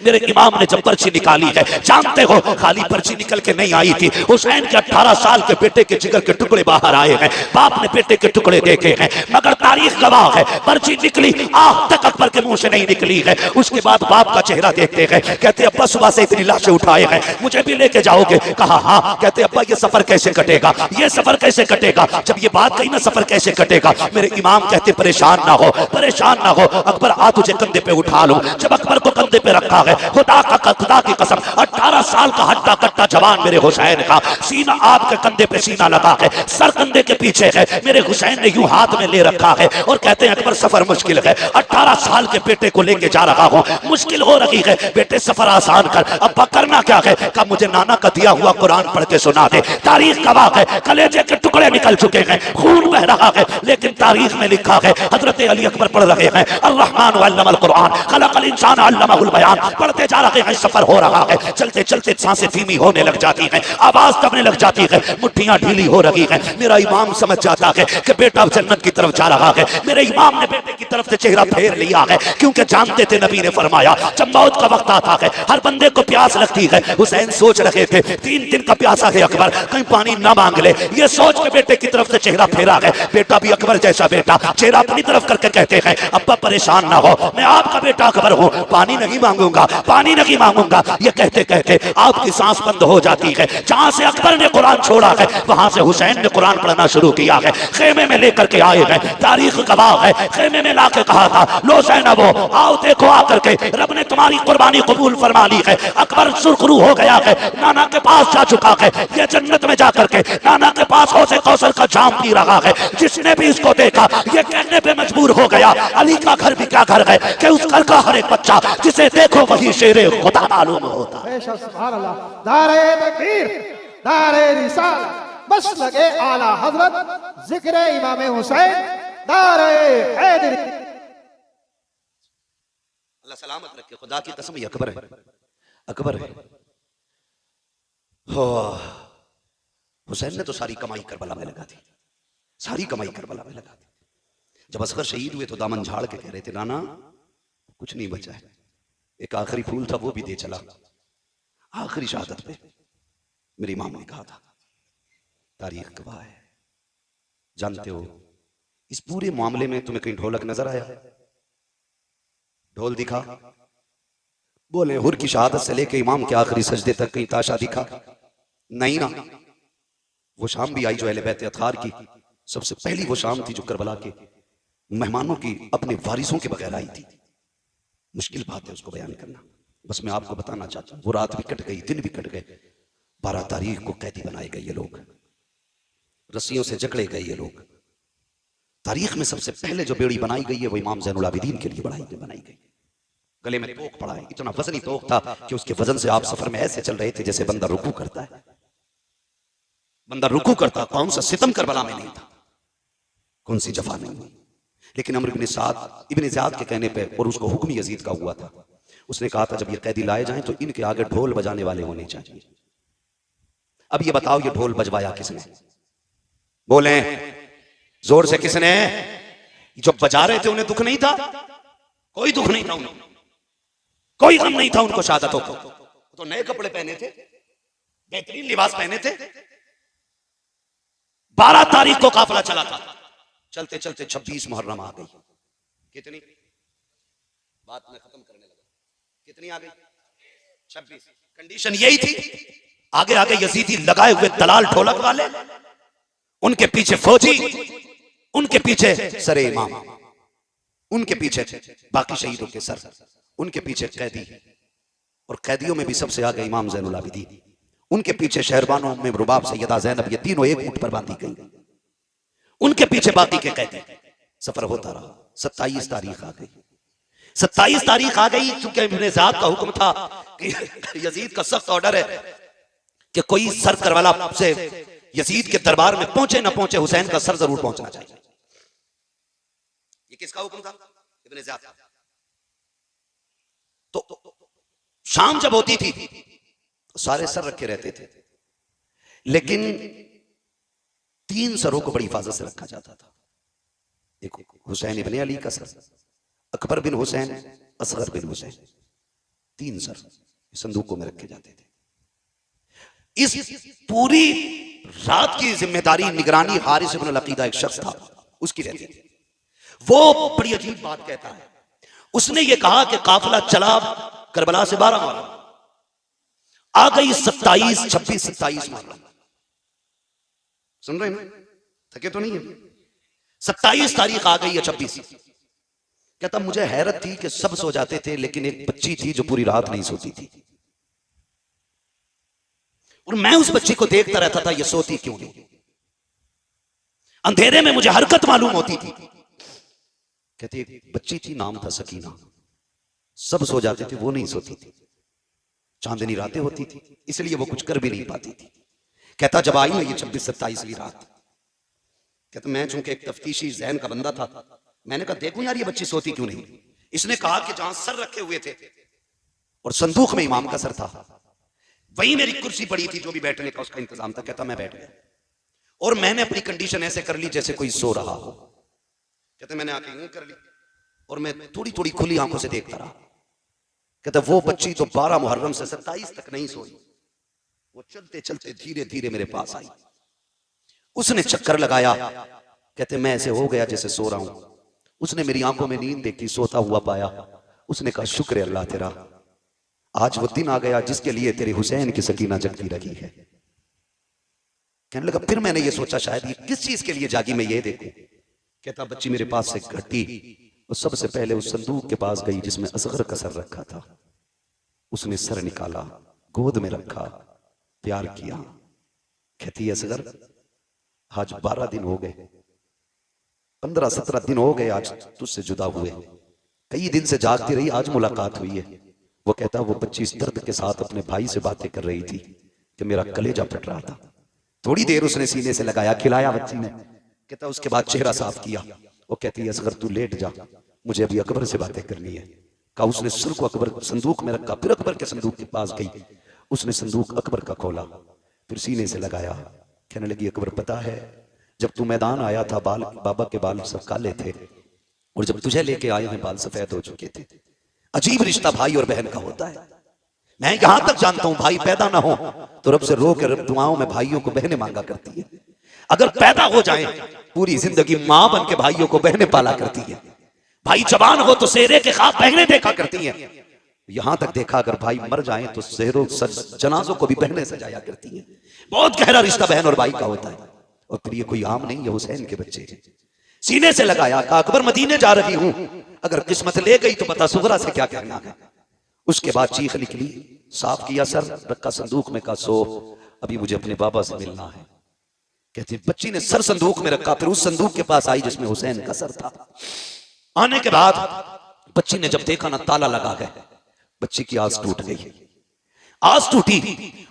मेरे इमाम ने जब पर्ची निकाली है, जानते हो खाली पर्ची निकल के नहीं आई थी, हुसैन के 18 साल के बेटे के जिगर के टुकड़े बाहर आए हैं, बाप ने बेटे के टुकड़े देखे हैं, मगर तारीख गवाह है पर्ची निकली आह तक अकबर के मुंह से नहीं निकली है। उसके बाद बाप का चेहरा देखते हैं, कहते अब्बा सुबह से इतनी लाशें उठाए हैं, मुझे भी लेके जाओगे? कहा हाँ। कहते अब्बा ये सफर कैसे कटेगा, ये सफर कैसे कटेगा? जब ये बात कही ना सफर कैसे कटेगा, मेरे इमाम कहते परेशान ना हो, परेशान ना हो, अकबर आ तुझे कंधे पे उठा लूं। जब अकबर को कंधे पे रखा है, खुदा की कसम 18 साल का हड्डा कट्टा जवान मेरे हुसैन का, सीना आपके कंधे पे सीना लगा है, सर कंधे के पीछे है, मेरे हुसैन ने यूं हाथ में ले रखा है और कहते हैं अकबर सफर मुश्किल है, 18 साल के बेटे को लेके जा रहा हूं, मुश्किल हो रही है, बेटे सफर आसान कर। अब्बा करना क्या है? कहा मुझे नाना का दिया हुआ कुरान पढ़ के सुना दे। तारीख गवाह है, कलेजे के टुकड़े निकल चुके हैं, खून बह रहा है, लेकिन तारीख में लिखा है हजरत अली अकबर पढ़ रहे हैं अर्रहमान अल्लमल कुरान खलकल इंसान अल्लमहुल बयान, पढ़ते जा रहे हैं, सफर हो रहा है, चलते चलते सांसें धीमी होने लग जाती हैं, आवाज दबने लग जाती है, मुट्ठियां ढीली हो रही हैं। मेरा इमाम समझ जाता है कि बेटा जन्नत की तरफ जा रहा है। मेरे इमाम ने बेटे की तरफ से चेहरा फेर लिया है, क्योंकि जानते थे नबी ने फरमाया जब मौत का वक्त आता है हर बंदे को प्यास लगती है। हुसैन सोच रहे थे 3 दिन का प्यासा है अकबर, कहीं पानी ना मांग ले, ये सोच के बेटे की तरफ से चेहरा फेरा है। बेटा भी अकबर जैसा बेटा, चेहरा अपनी तरफ करके कहते हैं अब्बा परेशान ना हो, मैं आपका बेटा अकबर हूं, पानी नहीं मांगूंगा, पानी नहीं मांगूंगा। ये कहते कहते आपकी सांस बंद हो जाती है। जहां से अकबर ने कुरान छोड़ा है वहां से हुसैन ने कुरान पढ़ना शुरू किया है। खेमे में लेकर के आए हैं, तारीख गवाह है, खेमे में लाके कहा था लो ज़ैनबो आओ देखो आकर के रब ने तुम्हारी कुर्बानी कबूल फरमा ली है। अकबर सुरखरू हो गया है, नाना के पास जा चुका है, ये जन्नत में जाकर के नाना के पास हौज़े कौसर का जाम पी रहा है। जिसने भी इसको देखा ये कहने पे मजबूर हो गया अली का घर भी क्या घर है कि उस घर का हर एक बच्चा जिसे देखो वही शेरे खुदा मालूम होता है। बेशक सुभान अल्लाह, नारे तकबीर, नारे रिसालत, बस लगे आला हजरत, जिक्र इमाम हुसैन, नारे हैदरी। अल्लाह सलामत रखे, खुदा की कसम ये अकबर है, अकबर है। हो हुसैन ने तो सारी कमाई करबला में लगा दी, सारी कमाई करबला में लगा दी। जब असगर शहीद हुए तो दामन झाड़ के कह रहे थे नाना कुछ नहीं बचा है, एक आखिरी फूल था वो भी दे चला। आखिरी शहादत पे मेरी इमाम ने कहा था, तारीख गवाह है। जानते हो इस पूरे मामले में तुम्हें कहीं ढोलक नजर आया? ढोल दिखा? बोले हुर की शहादत से लेके इमाम के आखिरी सजदे तक कहीं ताशा दिखा? नहीं ना। वो शाम भी आई जो अहले बैत अतहार की सबसे पहली वो शाम थी जो करबला के मेहमानों की अपने वारिसों के बगैर आई थी। मुश्किल बात है उसको बयान करना, बस मैं आपको बताना चाहता हूं। वो रात भी कट गई, दिन भी कट गए। 12 तारीख को कैदी बनाए गए ये लोग, रस्सियों से जकड़े गए ये लोग। तारीख में सबसे पहले जो बेड़ी बनाई गई है वो इमाम ज़ैनुल आबिदीन के लिए बनाई गई। गले में तोक पड़ा है, इतना वजनी तोक था कि उसके वजन से आप सफर में ऐसे चल रहे थे जैसे बंदा रुकू करता है। बंदा रुकू करता, कौन सा सितम करबला में नहीं था, कौन सी जफा नहीं हुई। लेकिन अमर इब्न साद इब्न ज़ियाद के कहने पे, और उसको हुक्म यजीद का हुआ था, उसने कहा था जब ये कैदी लाए जाएं तो इनके आगे ढोल बजाने वाले होने चाहिए। अब ये बताओ ये ढोल बजवाया किसने? बोले जोर से किसने? जो बजा रहे थे उन्हें दुख नहीं था? कोई दुख नहीं था उन्हें, कोई गम नहीं था उनको शहादतों को। तो नए कपड़े पहने थे, बेहतरीन लिबास पहने थे। 12 तारीख को काफिला चला था, चलते चलते 26 मुहर्रम आ गई। कितनी बात में खत्म करने लगा, कितनी आ गई? 26। कंडीशन यही थी, आगे आगे यजीदी लगाए हुए दलाल ढोलक वाले, उनके पीछे फौजी, उनके पीछे सरे इमाम, उनके पीछे बाकी शहीदों के सर, उनके पीछे कैदी, और कैदियों में भी सबसे आगे इमाम ज़ैनुल आबिदीन, उनके पीछे शहरबानों में रुबाब सैयदा ज़ैनब, ये तीनों एक ऊंट पर बांधी गई, उनके पीछे बाकी के कैदी। सफर होता रहा। 27 तारीख आ गई। 27 तारीख आ गई, चूंकि इब्न ज़ियाद का हुक्म था कि यजीद का सख्त ऑर्डर है कि कोई सर करबला से यजीद के दरबार में पहुंचे ना पहुंचे, हुसैन का सर जरूर पहुंचना चाहिए। ये किसका हुक्म था? इब्न ज़ियाद का। तो शाम जब होती थी तो सारे सर रखे रहते थे, लेकिन 3 सरों को बड़ी हिफाजत से रखा जाता था। एक हुसैन इब्न अली का सर, अकबर बिन हुसैन, असगर बिन हुसैन, 3 सर संदूकों में रखे जाते थे। इस पूरी रात की जिम्मेदारी निगरानी हारिस इब्न अल-अकीदा एक शख्स था, उसकी रहती थी। वो बड़ी अजीब बात कहता है। उसने ये कहा कि काफिला चला करबला से 12 मुहर्रम, आ गई 27, 26, 27 मुहर्रम। सुन रहे हैं, थके तो नहीं है? 27 तारीख आ गई या 26। कहता मुझे हैरत थी कि सब सो जाते थे, लेकिन एक बच्ची थी जो पूरी रात नहीं सोती थी, और मैं उस बच्ची को देखता रहता था, ये सोती क्यों नहीं। अंधेरे में मुझे हरकत मालूम होती थी। कहती एक बच्ची थी, नाम था सकीना, सब सो जाते थे, वो नहीं सोती थी। चांदनी रातें होती थी, इसलिए वो कुछ कर भी नहीं पाती थी। कहता जब आई ना ये 26-27वीं रात, कहता मैं चूंकि एक तफ्तीशी ज़हन का बंदा था, मैंने कहा देखूं यार ये बच्ची सोती क्यों नहीं। इसने कहा कि जहां सर रखे हुए थे और संदूक में इमाम का सर था, वहीं मेरी कुर्सी पड़ी थी, जो भी बैठने का उसका इंतजाम था। कहता मैं बैठ गया और मैंने अपनी कंडीशन ऐसे कर ली जैसे कोई सो रहा हो। कहते मैंने आंखें यूं कर ली और मैं थोड़ी थोड़ी खुली आंखों से देखता रहा। कहता वो बच्ची तो 12 मुहर्रम से 27 तक नहीं सोई, वो चलते चलते धीरे धीरे मेरे पास आई। उसने चक्कर लगाया। कहते मैं ऐसे हो गया जैसे सो रहा हूं। उसने मेरी आंखों में नींद देखी, सोता हुआ पाया। उसने कहा शुक्र है अल्लाह तेरा, आज वो दिन आ गया जिसके लिए तेरे हुसैन की सकीना जगती रही है। कहने लगा फिर मैंने ये सोचा शायद ये किस चीज के लिए जागी, मैं ये देखूं। कहता बच्ची मेरे पास से घटी और सबसे पहले उस संदूक के पास गई जिसमें असगर का सर रखा था। उसने सर निकाला, गोद में रखा, प्यार किया। कहती असगर आज 12 दिन हो गए, 15-17 दिन हो गए आज तुझसे जुदा हुए, कई दिन से जागती रही, आज मुलाकात हुई है। वो कहता वो बच्ची इस दर्द के साथ अपने भाई से बातें कर रही थी कि मेरा कलेजा फट रहा था। थोड़ी देर उसने सीने से लगाया, खिलाया बच्ची ने। कहता उसके बाद चेहरा साफ किया। वो कहती है असगर तू लेट जा, मुझे अभी अकबर से बातें करनी है। कहा उसने सर को अकबर संदूक में रखा, फिर अकबर के संदूक के पास गई। उसने संदूक अकबर का खोला, फिर सीने से लगाया। कहने लगी अकबर पता है जब तू मैदान आया था बाबा के बाल सब काले थे, और जब तुझे लेके आए हैं बाल सफेद हो चुके थे। अजीब रिश्ता भाई और बहन का होता है। मैं यहां तक जानता हूं भाई पैदा ना हो तो रब से रो के रब दुआओं में भाइयों को बहनें मांगा करती है। अगर पैदा हो जाए पूरी जिंदगी मां बन के भाइयों को बहनें पाला करती है। भाई जवान हो तो सेहरे के खाब बहनें देखा करती हैं। यहां तक देखा अगर भाई मर जाए तो सेहरों जनाजों को भी बहनें सजाया करती हैं। बहुत गहरा रिश्ता बहन और भाई का होता है। और फिर ये कोई आम नहीं है, हुसैन के बच्चे। सीने से लगाया, कहा अकबर मदीने जा रही हूं, अगर किस्मत ले गई तो पता सुगरा से क्या कहना है। उसके बाद चीख निकली, साफ किया सर, रखा संदूक में, का सो अभी मुझे अपने बाबा से मिलना है। कहती बच्ची ने सर संदूक में रखा, फिर उस संदूक के पास आई जिसमें हुसैन का सर था। आने के बाद बच्ची ने जब देखा ना ताला लगा गया, बच्ची की आस टूट गई। आस टूटी,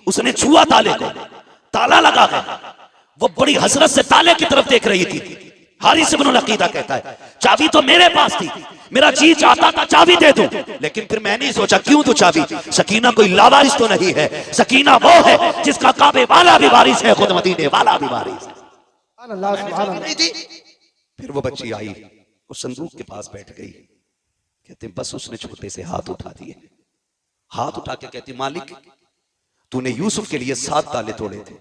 उसने छुआ ताले को, ताला लगा गया। वो बड़ी हसरत से ताले की तरफ देख रही थी। हारिस इब्न अल-अकीदा कहता है चाबी तो मेरे पास थी, मेरा जी चाहता था चाबी दे दूं, लेकिन फिर मैंने सोचा क्यों दूं चाबी। सकीना कोई लावारिस तो नहीं है, सकीना वो है जिसका काबे वाला भी वारिस है, खुद मदीने वाला भी वारिस है। फिर वो बच्ची आई, उस संदूक के पास बैठ गई। कहते बस उसने छोटे से हाथ उठा दिए। हाथ उठा के कहती मालिक तूने यूसुफ के लिए 7 ताले तोड़े थे,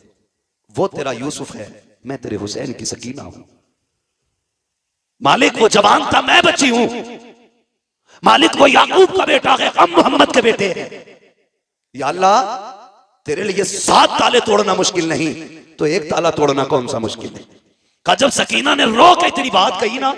वो तेरा यूसुफ है, मैं तेरे हुसैन की सकीना हूं। मालिक वो जवान था, मैं बच्ची हूं। मालिक वो याकूब का बेटा है, हम मोहम्मद के बेटे हैं। या अल्लाह तेरे लिए 7 ताले तोड़ना मुश्किल नहीं तो 1 ताला तोड़ना कौन सा मुश्किल है। का जब सकीना ने रो के इतनी बात कही ना,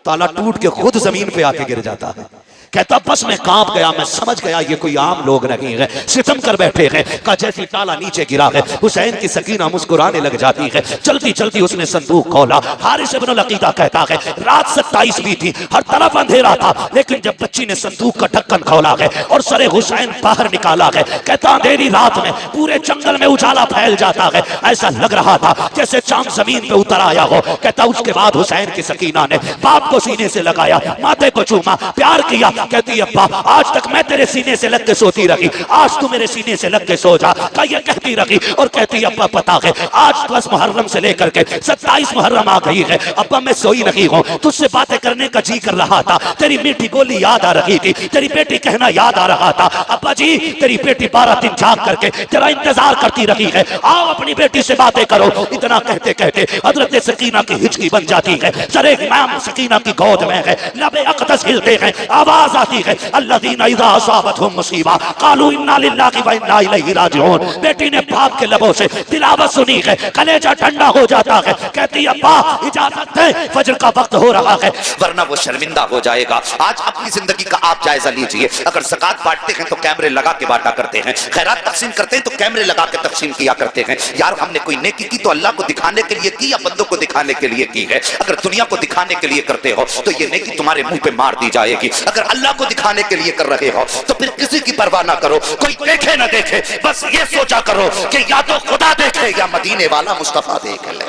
ताला टूट के खुद जमीन पे आके गिर जाता है। कहता बस मैं कांप गया, मैं समझ गया ये कोई आम लोग नहीं है, सितम कर बैठे हैं। का जैसी ताला नीचे गिरा है, हुसैन की सकीना मुस्कुराने लग जाती है। चलती चलती उसने संदूक खोला। हारिस इब्न अल-अकीदा कहता है रात 27वीं थी, हर तरफ अंधेरा था, लेकिन जब बच्ची ने संदूक का ढक्कन खोला है और सरे हुसैन बाहर निकाला है, कहता अंधेरी रात में पूरे जंगल में उजाला फैल जाता है, ऐसा लग रहा था जैसे चांद जमीन पे उतर आया हो। कहता उसके बाद हुसैन की सकीना ने बाप को सीने से लगाया, माथे को चूमा, प्यार किया, कहती अब्बा आज तक मैं तेरे सीने से लग के सोती रही, आज तू मेरे सीने से लग के सो जा। ये कहती रही और कहती अब्बा पता है आज 10 मुहर्रम से लेकर के 27 मुहर्रम आ गई है अब्बा, मैं सोई नहीं हूँ, तुझसे बातें करने का जी कर रहा था, तेरी मीठी बोली याद आ रही थी, तेरी बेटी कहना याद आ रहा था। अब्बा जी तेरी बेटी 12 दिन जाग करके तेरा इंतजार करती रही है, आओ अपनी बेटी से बातें करो। इतना कहते कहते हजरत सकीना की हिचकी बन जाती है, सरे इमाम सकीना की गोद में है, लबे अक़दस हिलते हैं, आवाज आती है अल्लज़ीना इज़ा असाबतहुम मुसीबा क़ालू इन्ना लिल्लाहि व इन्ना इलैहि राजिऊन। बेटी ने बाप के लबों से तिलावत सुनी है, कलेजा ठंडा हो जाता है, कहती अब्बा इजाजत दे फजर का वक्त हो रहा है, वरना वो शर्मिंदा हो जाएगा। आज अपनी जिंदगी का आप जायजा लीजिए, अगर ज़कात बांटते हैं तो कैमरे लगा के बांटा करते हैं, खैरात तकसीम करते हैं तो कैमरे लगा के तकसीम किया करते हैं। यार हमने कोई नेकी की तो अल्लाह को दिखाने के लिए की या बंदों को दिखाने के लिए की है? अगर दुनिया को दिखाने के लिए करते हो तो ये नेकी तुम्हारे मुंह पे मार दी जाएगी। अगर अल्लाह को दिखाने के लिए कर रहे हो तो फिर किसी की परवाह ना करो, कोई देखे ना देखे, बस ये सोचा करो कि या तो खुदा देखे या मदीने वाला मुस्तफा देख ले,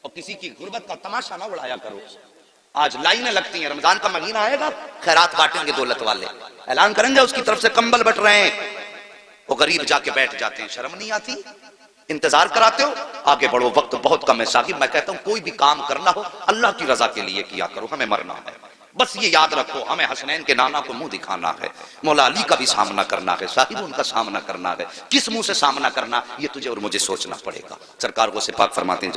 और किसी की गुर्बत का तमाशा ना उड़ाया करो। आज लाइनें लगती हैं, रमजान का महीना आएगा, खैरात बांटेंगे दौलत वाले, ऐलान करेंगे उसकी तरफ से कंबल बट रहे हैं, वो गरीब जाके बैठ जाते हैं, शर्म नहीं आती? इंतजार कराते हो, आगे बढ़ो, वक्त बहुत कम है साकिब। मैं कहता हूं कोई भी काम करना हो अल्लाह की रजा के लिए किया करो, हमें मरना है, बस ये याद रखो। हमें हसनैन के नाना को मुंह दिखाना है, मौला अली का भी सामना करना है, साहिब उनका सामना करना है, किस मुंह से सामना करना ये तुझे और मुझे सोचना पड़ेगा। सरकार को से पाक फरमाते हैं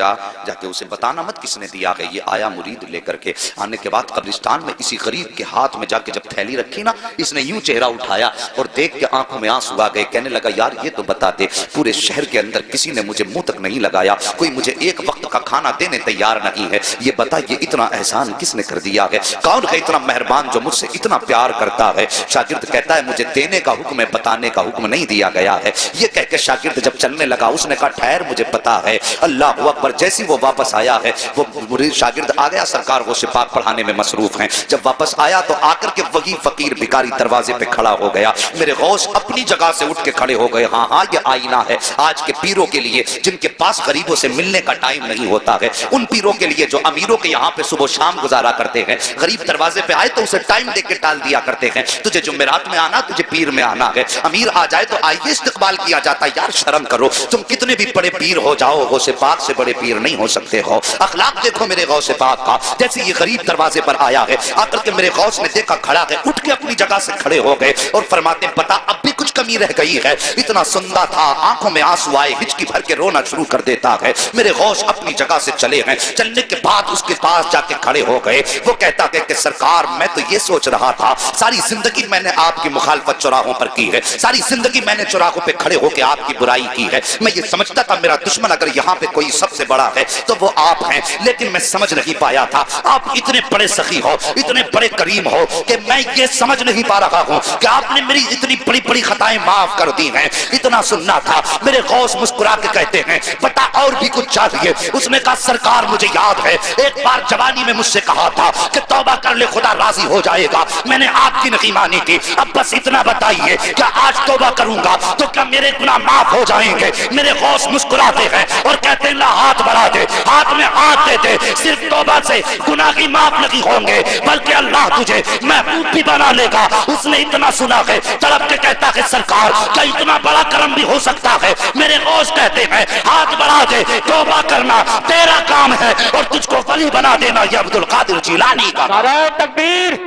जाके उसे बताना मत किसने दिया है। ये आया मुरीद लेकर के, आने के बाद कब्रिस्तान में इसी गरीब के हाथ में जाके जब थैली रखी ना, इसने यूं चेहरा उठाया और देख के आंखों में आंसू आ गए, कहने लगा यार ये तो बता दे, पूरे शहर के अंदर किसी ने मुझे मुंह तक नहीं लगाया, कोई मुझे एक वक्त का खाना देने तैयार नहीं है, ये बता ये इतना एहसान किसने कर दिया है? कौन है इतना मेहरबान जो मुझसे इतना प्यार करता है? शागिर्द कहता है मुझे देने का हुक्म है, बताने का हुक्म नहीं दिया गया है। ये कह के शागिर्द जब चलने लगा उसने कहा ठहर मुझे पता है। अल्लाह अकबर। जैसी वो वापस आया है, वो मुरीद शागिर्द आ गया, सरकार वो सिपाक पढ़ाने में मसरूफ हैं। जब वापस आया तो आकर के वही फकीर भिखारी दरवाजे पे खड़ा हो गया। मेरे गौस अपनी जगह से उठ के खड़े हो गए। हाँ हाँ ये आईना है आज के पीरों के लिए, जिनके पास गरीबों से मिलने का टाइम नहीं होता है, उन पीरों के लिए जो अमीरों के यहाँ पे सुबह शाम गुजारा करते हैं। गरीब दरवाजे पे आए तो उसे टाइम दे के टाल दिया करते हैं, तुझे जुमेरात में आना, तुझे पीर में आना है। अमीर आ जाए तो आइए इस्तकबाल किया जाता है। यार शर्म करो, तुम कितने भी बड़े पीर हो जाओ, गौसे पाक से बड़े पीर नहीं हो सकते हो। अखलाक देखो मेरे गौसे पाक का। जैसे ये गरीब दरवाजे पर आया है, आकर के मेरे गौस ने देखा खड़ा है, उठ के अपनी जगह से खड़े हो गए और फरमाते पता अब भी कुछ कमी रह गई है। इतना सुंदर था, आंखों में आंसू आए, हिचकी भर के रोना शुरू कर देता है। मेरे गौस अपनी जगह से चले हैं, चलने के बाद उसके पास जाके खड़े हो गए। वो कहता है कि सरकार मैं तो ये सोच रहा था, सारी जिंदगी मैंने आपकी मुखालफत चौराहों पर की है, सारी जिंदगी मैंने चौराहों पे खड़े होकर आपकी बुराई की है। मैं ये समझता था मेरा दुश्मन अगर यहाँ पे कोई सबसे बड़ा है तो वो आप हैं, लेकिन मैं समझ नहीं पाया था आप इतने बड़े सखी हो, इतने बड़े करीम हो कि मैं ये समझ नहीं पा रहा हूँ कि आपने मेरी इतनी बड़ी बड़ी खताएं माफ कर दी हैं। इतना सुनना था। मेरे गौस मुस्कुरा के कहते हैं बता और भी कुछ चाहिए? उसने कहा सरकार मुझे याद है एक बार जवानी में मुझसे कहा था कि तौबा कर ले खुदा राजी हो जाएगा, मैंने आपकी नहीं मानी थी। अब बस इतना बताइए क्या आज तौबा करूंगा तो क्या मेरे गुनाह माफ हो जाएंगे? मेरे गौस मुस्कुराते हैं और कहते हैं ला हाथ बढ़ा दे, हाथ में हाथ दे दे, सिर्फ तौबा से गुनाह की माफ नहीं होंगे बल्कि अल्लाह तुझे महबूब भी बना लेगा। उसने इतना सुना है, तड़प के कहता है सरकार क्या इतना बड़ा करम भी हो सकता है? मेरे गौस कहते हैं हाथ बढ़ा दे, तौबा करना तेरा काम है और तुझको वली बना देना ये अब्दुल कादिर जिलानी का। नाराए तकबीर,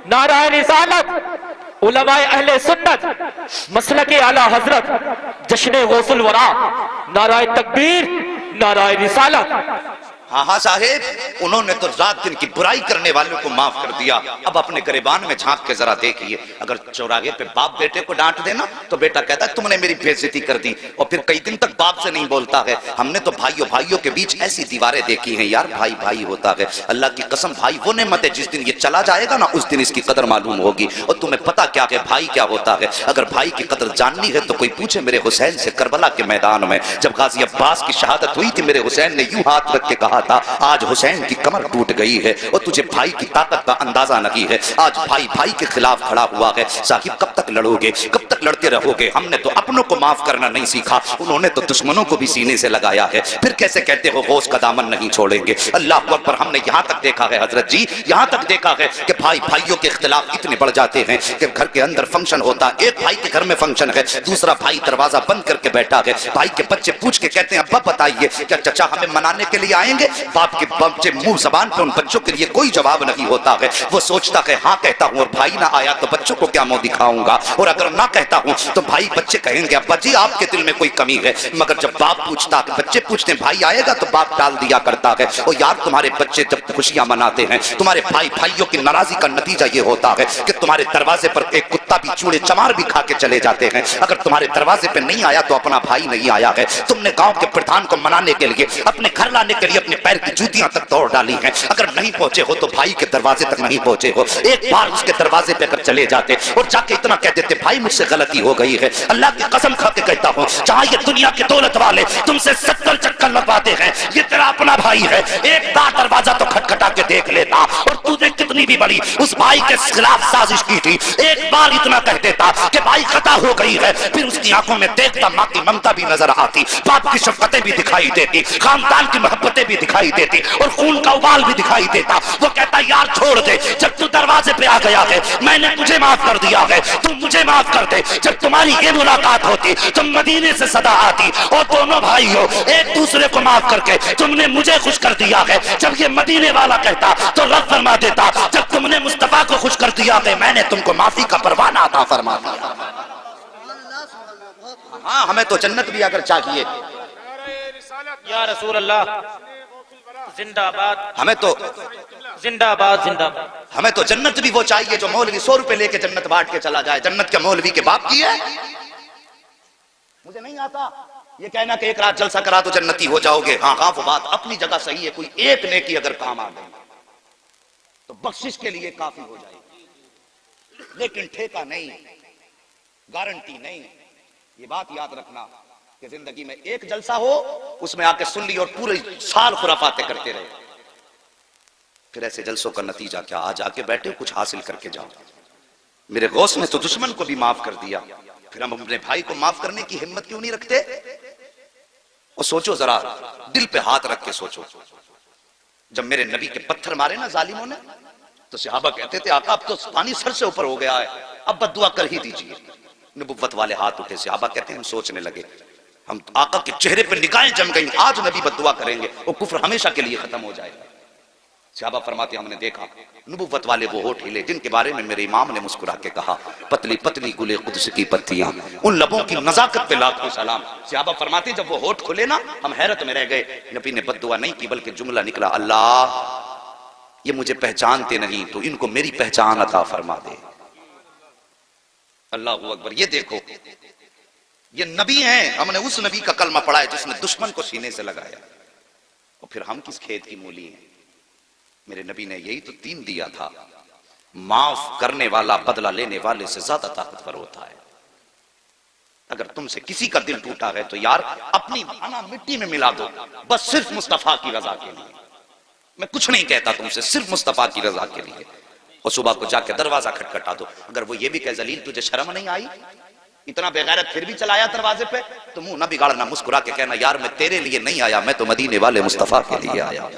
नाराए रिसालत, उलमाए अहले सुन्नत, मसलके आला हजरत, जश्न गौसुल वरा, नाराए तकबीर, नाराए रिसालत। हाँ हाँ साहेब, उन्होंने तो रात दिन की बुराई करने वालों को माफ कर दिया। अब अपने गिरेबान में झांक के जरा देखिए, अगर चौराहे पे बाप बेटे को डांट देना तो बेटा कहता है तुमने मेरी बेइज्जती कर दी, और फिर कई दिन तक बाप से नहीं बोलता है। हमने तो भाइयों भाइयों के बीच ऐसी दीवारें देखी हैं यार, भाई भाई होता है। अल्लाह की कसम भाई वो नेमत है, जिस दिन ये चला जाएगा ना उस दिन इसकी कदर मालूम होगी। और तुम्हें पता क्या है भाई क्या होता है? अगर भाई की कदर जाननी है तो कोई पूछे मेरे हुसैन से करबला के मैदान में, जब गाजी अब्बास की शहादत हुई थी मेरे हुसैन ने यूं हाथ रख के कहा कहा था आज हुसैन की कमर टूट गई है और तुझे भाई की ताकत का अंदाजा नहीं है। आज भाई भाई के खिलाफ खड़ा हुआ है। साकिब कब तक लड़ोगे, कब तक लड़ते रहोगे? हमने तो अपनों को माफ करना नहीं सीखा, उन्होंने तो दुश्मनों को भी सीने से लगाया है। फिर कैसे कहते हो गौस का दामन नहीं छोड़ेंगे? अल्लाह अकबर। हमने यहाँ तक देखा है हजरत जी, यहाँ तक देखा है कि भाई भाइयों के इख्तिलाफ इतने बढ़ जाते हैं कि घर के अंदर फंक्शन होता, एक भाई के घर में फंक्शन है, दूसरा भाई दरवाजा बंद करके बैठा है। भाई के बच्चे पूछ के कहते हैं अब्बा बताइए क्या चचा हमें मनाने के लिए आएंगे? बाप के बच्चे मुंह जबान पे उन बच्चों के लिए कोई जवाब नहीं होता है। वो सोचता है हाँ कहता हूँ और भाई ना आया तो बच्चों को क्या मुंह दिखाऊंगा, और अगर ना कहता हूँ तो भाई बच्चे कहेंगे अब्बा जी आपके दिल में कोई कमी है। मगर जब बाप पूछता है, बच्चे पूछते हैं भाई आएगा, तो बाप टाल दिया करता है। और यार तुम्हारे बच्चे जब खुशियां मनाते हैं, तुम्हारे भाई भाइयों की नाराजगी का नतीजा ये होता है कि तुम्हारे दरवाजे पर एक कुत्ता भी चूड़े चमार भी खा के चले जाते हैं। अगर तुम्हारे दरवाजे पे नहीं आया तो अपना भाई नहीं आया है। तुमने गांव के प्रधान को मनाने के लिए, अपने घर लाने के लिए अपने पैर की जूतियां तक तोड़ डाली हैं। अगर नहीं पहुंचे हो तो भाई के दरवाजे तक नहीं पहुंचे हो, एक बार उसके दरवाजे पे अगर चले जाते और जाके इतना कह देते भाई मुझसे गलती हो गई है, अल्लाह की कसम खा के कहता हूं चाहे ये दुनिया के दौलत वाले तुमसे 70 चक्कर लगवाते हैं, ये तेरा अपना भाई है। एक बार दरवाजा तो खटखटा के देख लेता, और तूने कितनी भी बड़ी उस भाई के खिलाफ साजिश की थी, एक बार इतना कह देता कि भाई खता हो गई है, फिर उसकी आंखों में देखता माँ की ममता भी नजर आती, बाप की शफकतें भी दिखाई देती, खानदान की मोहब्बतें भी दिखाई देती, और खून का उबाल भी दिखाई देता। वो कहता यार छोड़ दे, जब तू दरवाजे पे आ गया है मैंने तुझे माफ कर दिया है, तुम मुझे माफ कर दे। जब तुम्हारी ये मुलाकात होती तुम मदीने से सदा आती, और दोनों भाई हो एक दूसरे को माफ करके तुमने मुझे खुश कर दिया है। जब ये मदीने वाला कहता तो रब फरमा देता, जब तुमने मुस्तफा को खुश कर दिया है मैंने तुमको माफी का परवाना अता फरमा दिया। हाँ हमें तो जन्नत भी अगर चाहिए या रसूल अल्लाह जिंदाबाद, हमें तो जिंदाबाद जिंदाबाद। हमें तो जन्नत भी वो चाहिए जो मौलवी 100 रुपए लेके जन्नत बांट के चला जाए। जन्नत के मौलवी के बाप की है। मुझे नहीं आता ये कहना कि एक रात जलसा करा तो जन्नती हो जाओगे। हाँ हाँ वो बात अपनी जगह सही है, कोई एक नेकी अगर काम आ गई तो बख्शिश के लिए काफी हो जाएगी, लेकिन ठेका नहीं, गारंटी नहीं। ये बात याद रखना कि जिंदगी में एक जलसा हो उसमें आके सुन ली और पूरे साल खुराफाते करते रहे, फिर ऐसे जलसों का नतीजा क्या? आज आके बैठे कुछ हासिल करके जाओ। मेरे गौस ने तो दुश्मन को भी माफ कर दिया, फिर हम अपने भाई को माफ करने की हिम्मत क्यों नहीं रखते? और सोचो जरा, दिल पे हाथ रख के सोचो, जब मेरे नबी के पत्थर मारे ना जालिमों ने, तो सहाबा कहते थे आका अब तो पानी सर से ऊपर हो गया है, अब बद्दुआ कर ही दीजिए। नबुव्वत वाले हाथ उठे, सहाबा कहते हैं हम सोचने लगे, हम आका के चेहरे पे निगाहें जम गई, आज नबी बद्दुआ करेंगे और कुफ्र हमेशा के लिए खत्म हो जाएगा। सहाबा फरमाते हमने देखा नबुव्वत वाले वो होठ हिले जिनके बारे में मेरे इमाम ने मुस्कुरा के कहा पतली पतली गुले कुद्स की पत्तियां, उन लबों की नजाकत पे लाखों सलाम। सहाबा फरमाते जब वो होठ खुले ना हम हैरत में रह गए। नबी ने बद्दुआ नहीं की बल्कि जुमला निकला, अल्लाह ये मुझे पहचानते नहीं तो इनको मेरी पहचान अता फरमा दे। अल्लाह अकबर। ये देखो ये नबी हैं, हमने उस नबी का कलमा पढ़ा है जिसने दुश्मन को सीने से लगाया, और फिर हम किस खेत की मूली हैं? मेरे नबी ने यही तो दीन दिया था, माफ करने वाला बदला लेने वाले से ज्यादा ताकतवर होता है। अगर तुमसे किसी का दिल टूटा है तो यार अपनी खाना मिट्टी में मिला दो, बस सिर्फ मुस्तफा की रजा के लिए। मैं कुछ नहीं कहता तुमसे, सिर्फ मुस्तफा की रजा के लिए। और सुबह को जाके दरवाजा खटखटा दो। अगर वो ये भी कहे जलील तुझे शर्म नहीं आई, इतना बेगैरत फिर भी चलाया दरवाजे पे, तो मुंह ना बिगाड़ना, मुस्कुरा के कहना यार मैं तेरे लिए नहीं आया, मैं तो मदीने वाले मुस्तफा के लिए आया।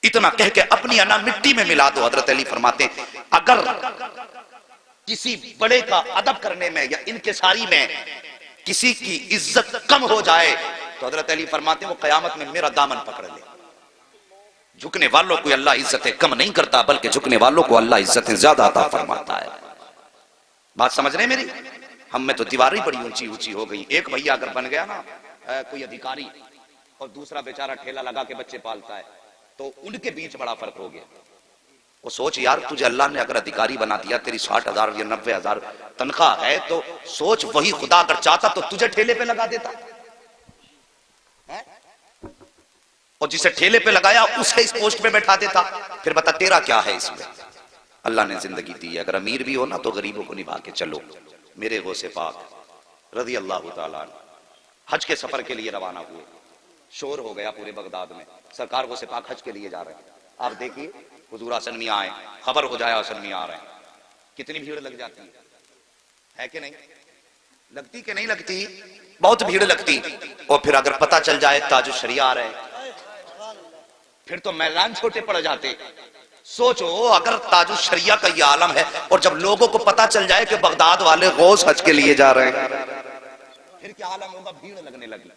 इतना कह के अपनी अना मिट्टी में मिला दो। हजरत अली फरमाते अगर किसी बड़े का अदब करने में या इनकिसारी में किसी की इज्जत कम हो जाए तो हजरत अली फरमाते वो कयामत में मेरा दामन पकड़ ले। झुकने वालों को अल्लाह इज्जतें कम नहीं करता बल्कि झुकने वालों को अल्लाह इज्जतें ज्यादा अता फरमाता है। बात समझ रहे मेरी? हम में तो दीवारें बड़ी ऊंची ऊंची हो गई। एक भैया अगर बन गया ना कोई अधिकारी और दूसरा बेचारा ठेला लगा के बच्चे पालता है तो उनके बीच बड़ा फर्क हो गया। वो सोच यार तुझे अल्लाह ने अगर अधिकारी बना दिया, तेरी 60,000 या 90,000 तनख्वाह है, तो सोच वही खुदा अगर चाहता तो तुझे ठेले पे लगा देता है? और जिसे ठेले पे लगाया उसे इस पोस्ट पे बैठा देता। फिर बता तेरा क्या है इसमें? अल्लाह ने जिंदगी दी है, अगर अमीर भी हो ना तो गरीबों को निभा के चलो। मेरे गौसे पाक रज़ी अल्लाह ताला हज के सफर के लिए रवाना हुए। शोर हो गया पूरे बगदाद में, सरकार को सिपाह हज के लिए जा रहे हैं। आप देखिए हुजूर आसन में आए, खबर हो जाए आसन में आ रहे हैं, कितनी भीड़ लग जाती है कि नहीं लगती? कि नहीं लगती? बहुत भीड़ लगती। और फिर अगर पता चल जाए ताजुश शरिया आ रहे हैं, फिर तो मैदान छोटे पड़ जाते। सोचो अगर ताजुश शरिया का ये आलम है और जब लोगों को पता चल जाए कि बगदाद वाले गौस हज के लिए जा रहे हैं, फिर क्या आलम होगा? भीड़ लगने लगी।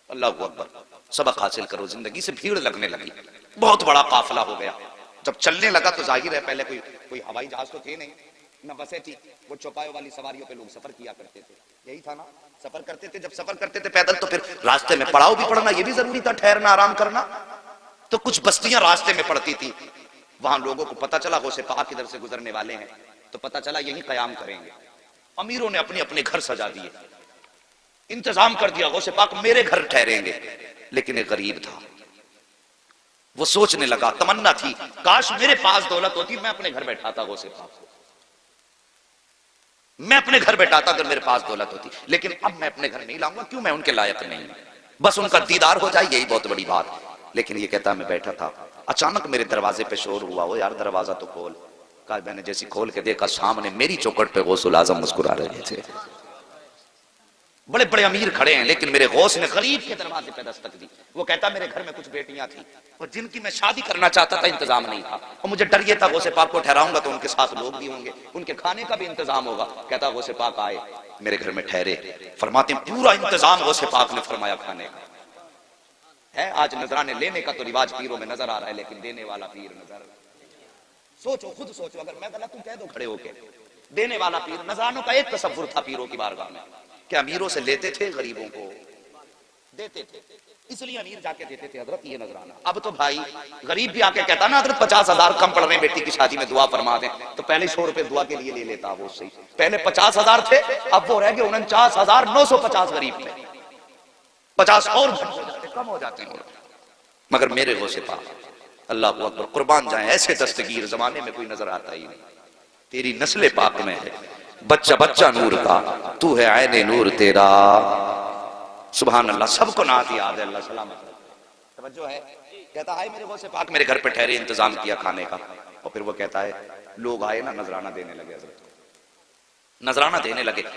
अल्लाह अकबर, सबक हासिल करो, जिंदगी से भीड़ लगने लगी, बहुत बड़ा काफिला हो गया। जब चलने लगा तो जाहिर है पहले कोई हवाई जहाज तो थे नहीं, न बसें थी, वो चौपायों वाली सवारियों पे लोग सफर किया करते थे, यही था ना, सफर करते थे। जब सफर करते थे पैदल तो फिर रास्ते में पड़ाव भी पड़ना, ये भी जरूरी था, ठहरना आराम करना। तो कुछ बस्तियां रास्ते में पड़ती थी, वहां लोगों को पता चला गौसे पाक इधर से गुजरने वाले हैं, तो पता चला यही कयाम करेंगे। अमीरों ने अपने अपने घर सजा दिए, इंतजाम कर दिया, गौसे पाक मेरे घर ठहरेंगे। लेकिन एक गरीब था, वो सोचने लगा, तमन्ना थी काश मेरे पास दौलत होती, मैं अपने घर बैठाता गौसे पाक को, मैं अपने घर बैठाता अगर मेरे पास दौलत होती। लेकिन अब मैं अपने घर नहीं लाऊंगा, क्यों? मैं उनके लायक नहीं, बस उनका दीदार हो जाए यही बहुत बड़ी बात। लेकिन ये कहता मैं बैठा था, अचानक मेरे दरवाजे पे शोर हुआ, वो यार दरवाजा तो खोल। कहा मैंने जैसी खोल के देखा, सामने मेरी चौखट पे गौसुल आजम मुस्कुरा रहे थे। बड़े बड़े अमीर खड़े हैं, लेकिन मेरे गौस ने गरीब के दरवाजे पे दस्तक दी। वो कहता मेरे घर में कुछ बेटियां थी और जिनकी मैं शादी करना चाहता था, इंतजाम नहीं था, और मुझे डर ये था गौसे पाक को ठहराऊंगा तो उनके साथ लोग भी होंगे, उनके खाने का भी इंतजाम होगा। कहता गौसे पाक आए, मेरे घर में ठहरे। फरमाते पूरा इंतजाम गौसे पाक ने फरमाया खाने का है। आज नजराने लेने का तो रिवाज पीरों में नजर आ रहा है, लेकिन देने वाला पीर नजर। सोचो, खुद सोचो, अगर मैं गलत हूं कह दो खड़े होके। देने वाला पीर, नजरानों का एक तसव्वुर था पीरों की बारगाह में, क्या अमीरों से लेते थे, गरीबों को देते थे, इसलिए अमीर जाके देते थे हजरत ये नजराना। अब तो भाई गरीब भी आके कहता ना हजरत 50,000 कम पड़ रहे हैं बेटी की शादी में, दुआ फरमा दें, तो पहले 100 रुपए दुआ के लिए ले लेता वो उससे। पहले 50,000 थे, अब वो रह गए 49,950 गरीब थे, 50 और कम हो जाते हैं। मगर मेरे गौसे पाक, अल्लाह अकबर, कुर्बान जाए, ऐसे दस्तगीर जमाने में कोई नजर आता ही नहीं। तेरी नस्ल पाक में है बच्चा बच्चा नूर का, तू है आईने नूर तेरा। सुभान अल्लाह, सबको नात याद है, अल्लाह सलामत रहे। तवज्जो है? कहता है मेरे गौसे पाक मेरे घर पे ठहरे, इंतजाम किया खाने का। और फिर वो कहता है लोग आए ना, नजराना देने लगे, हजरत नजराना देने लगे।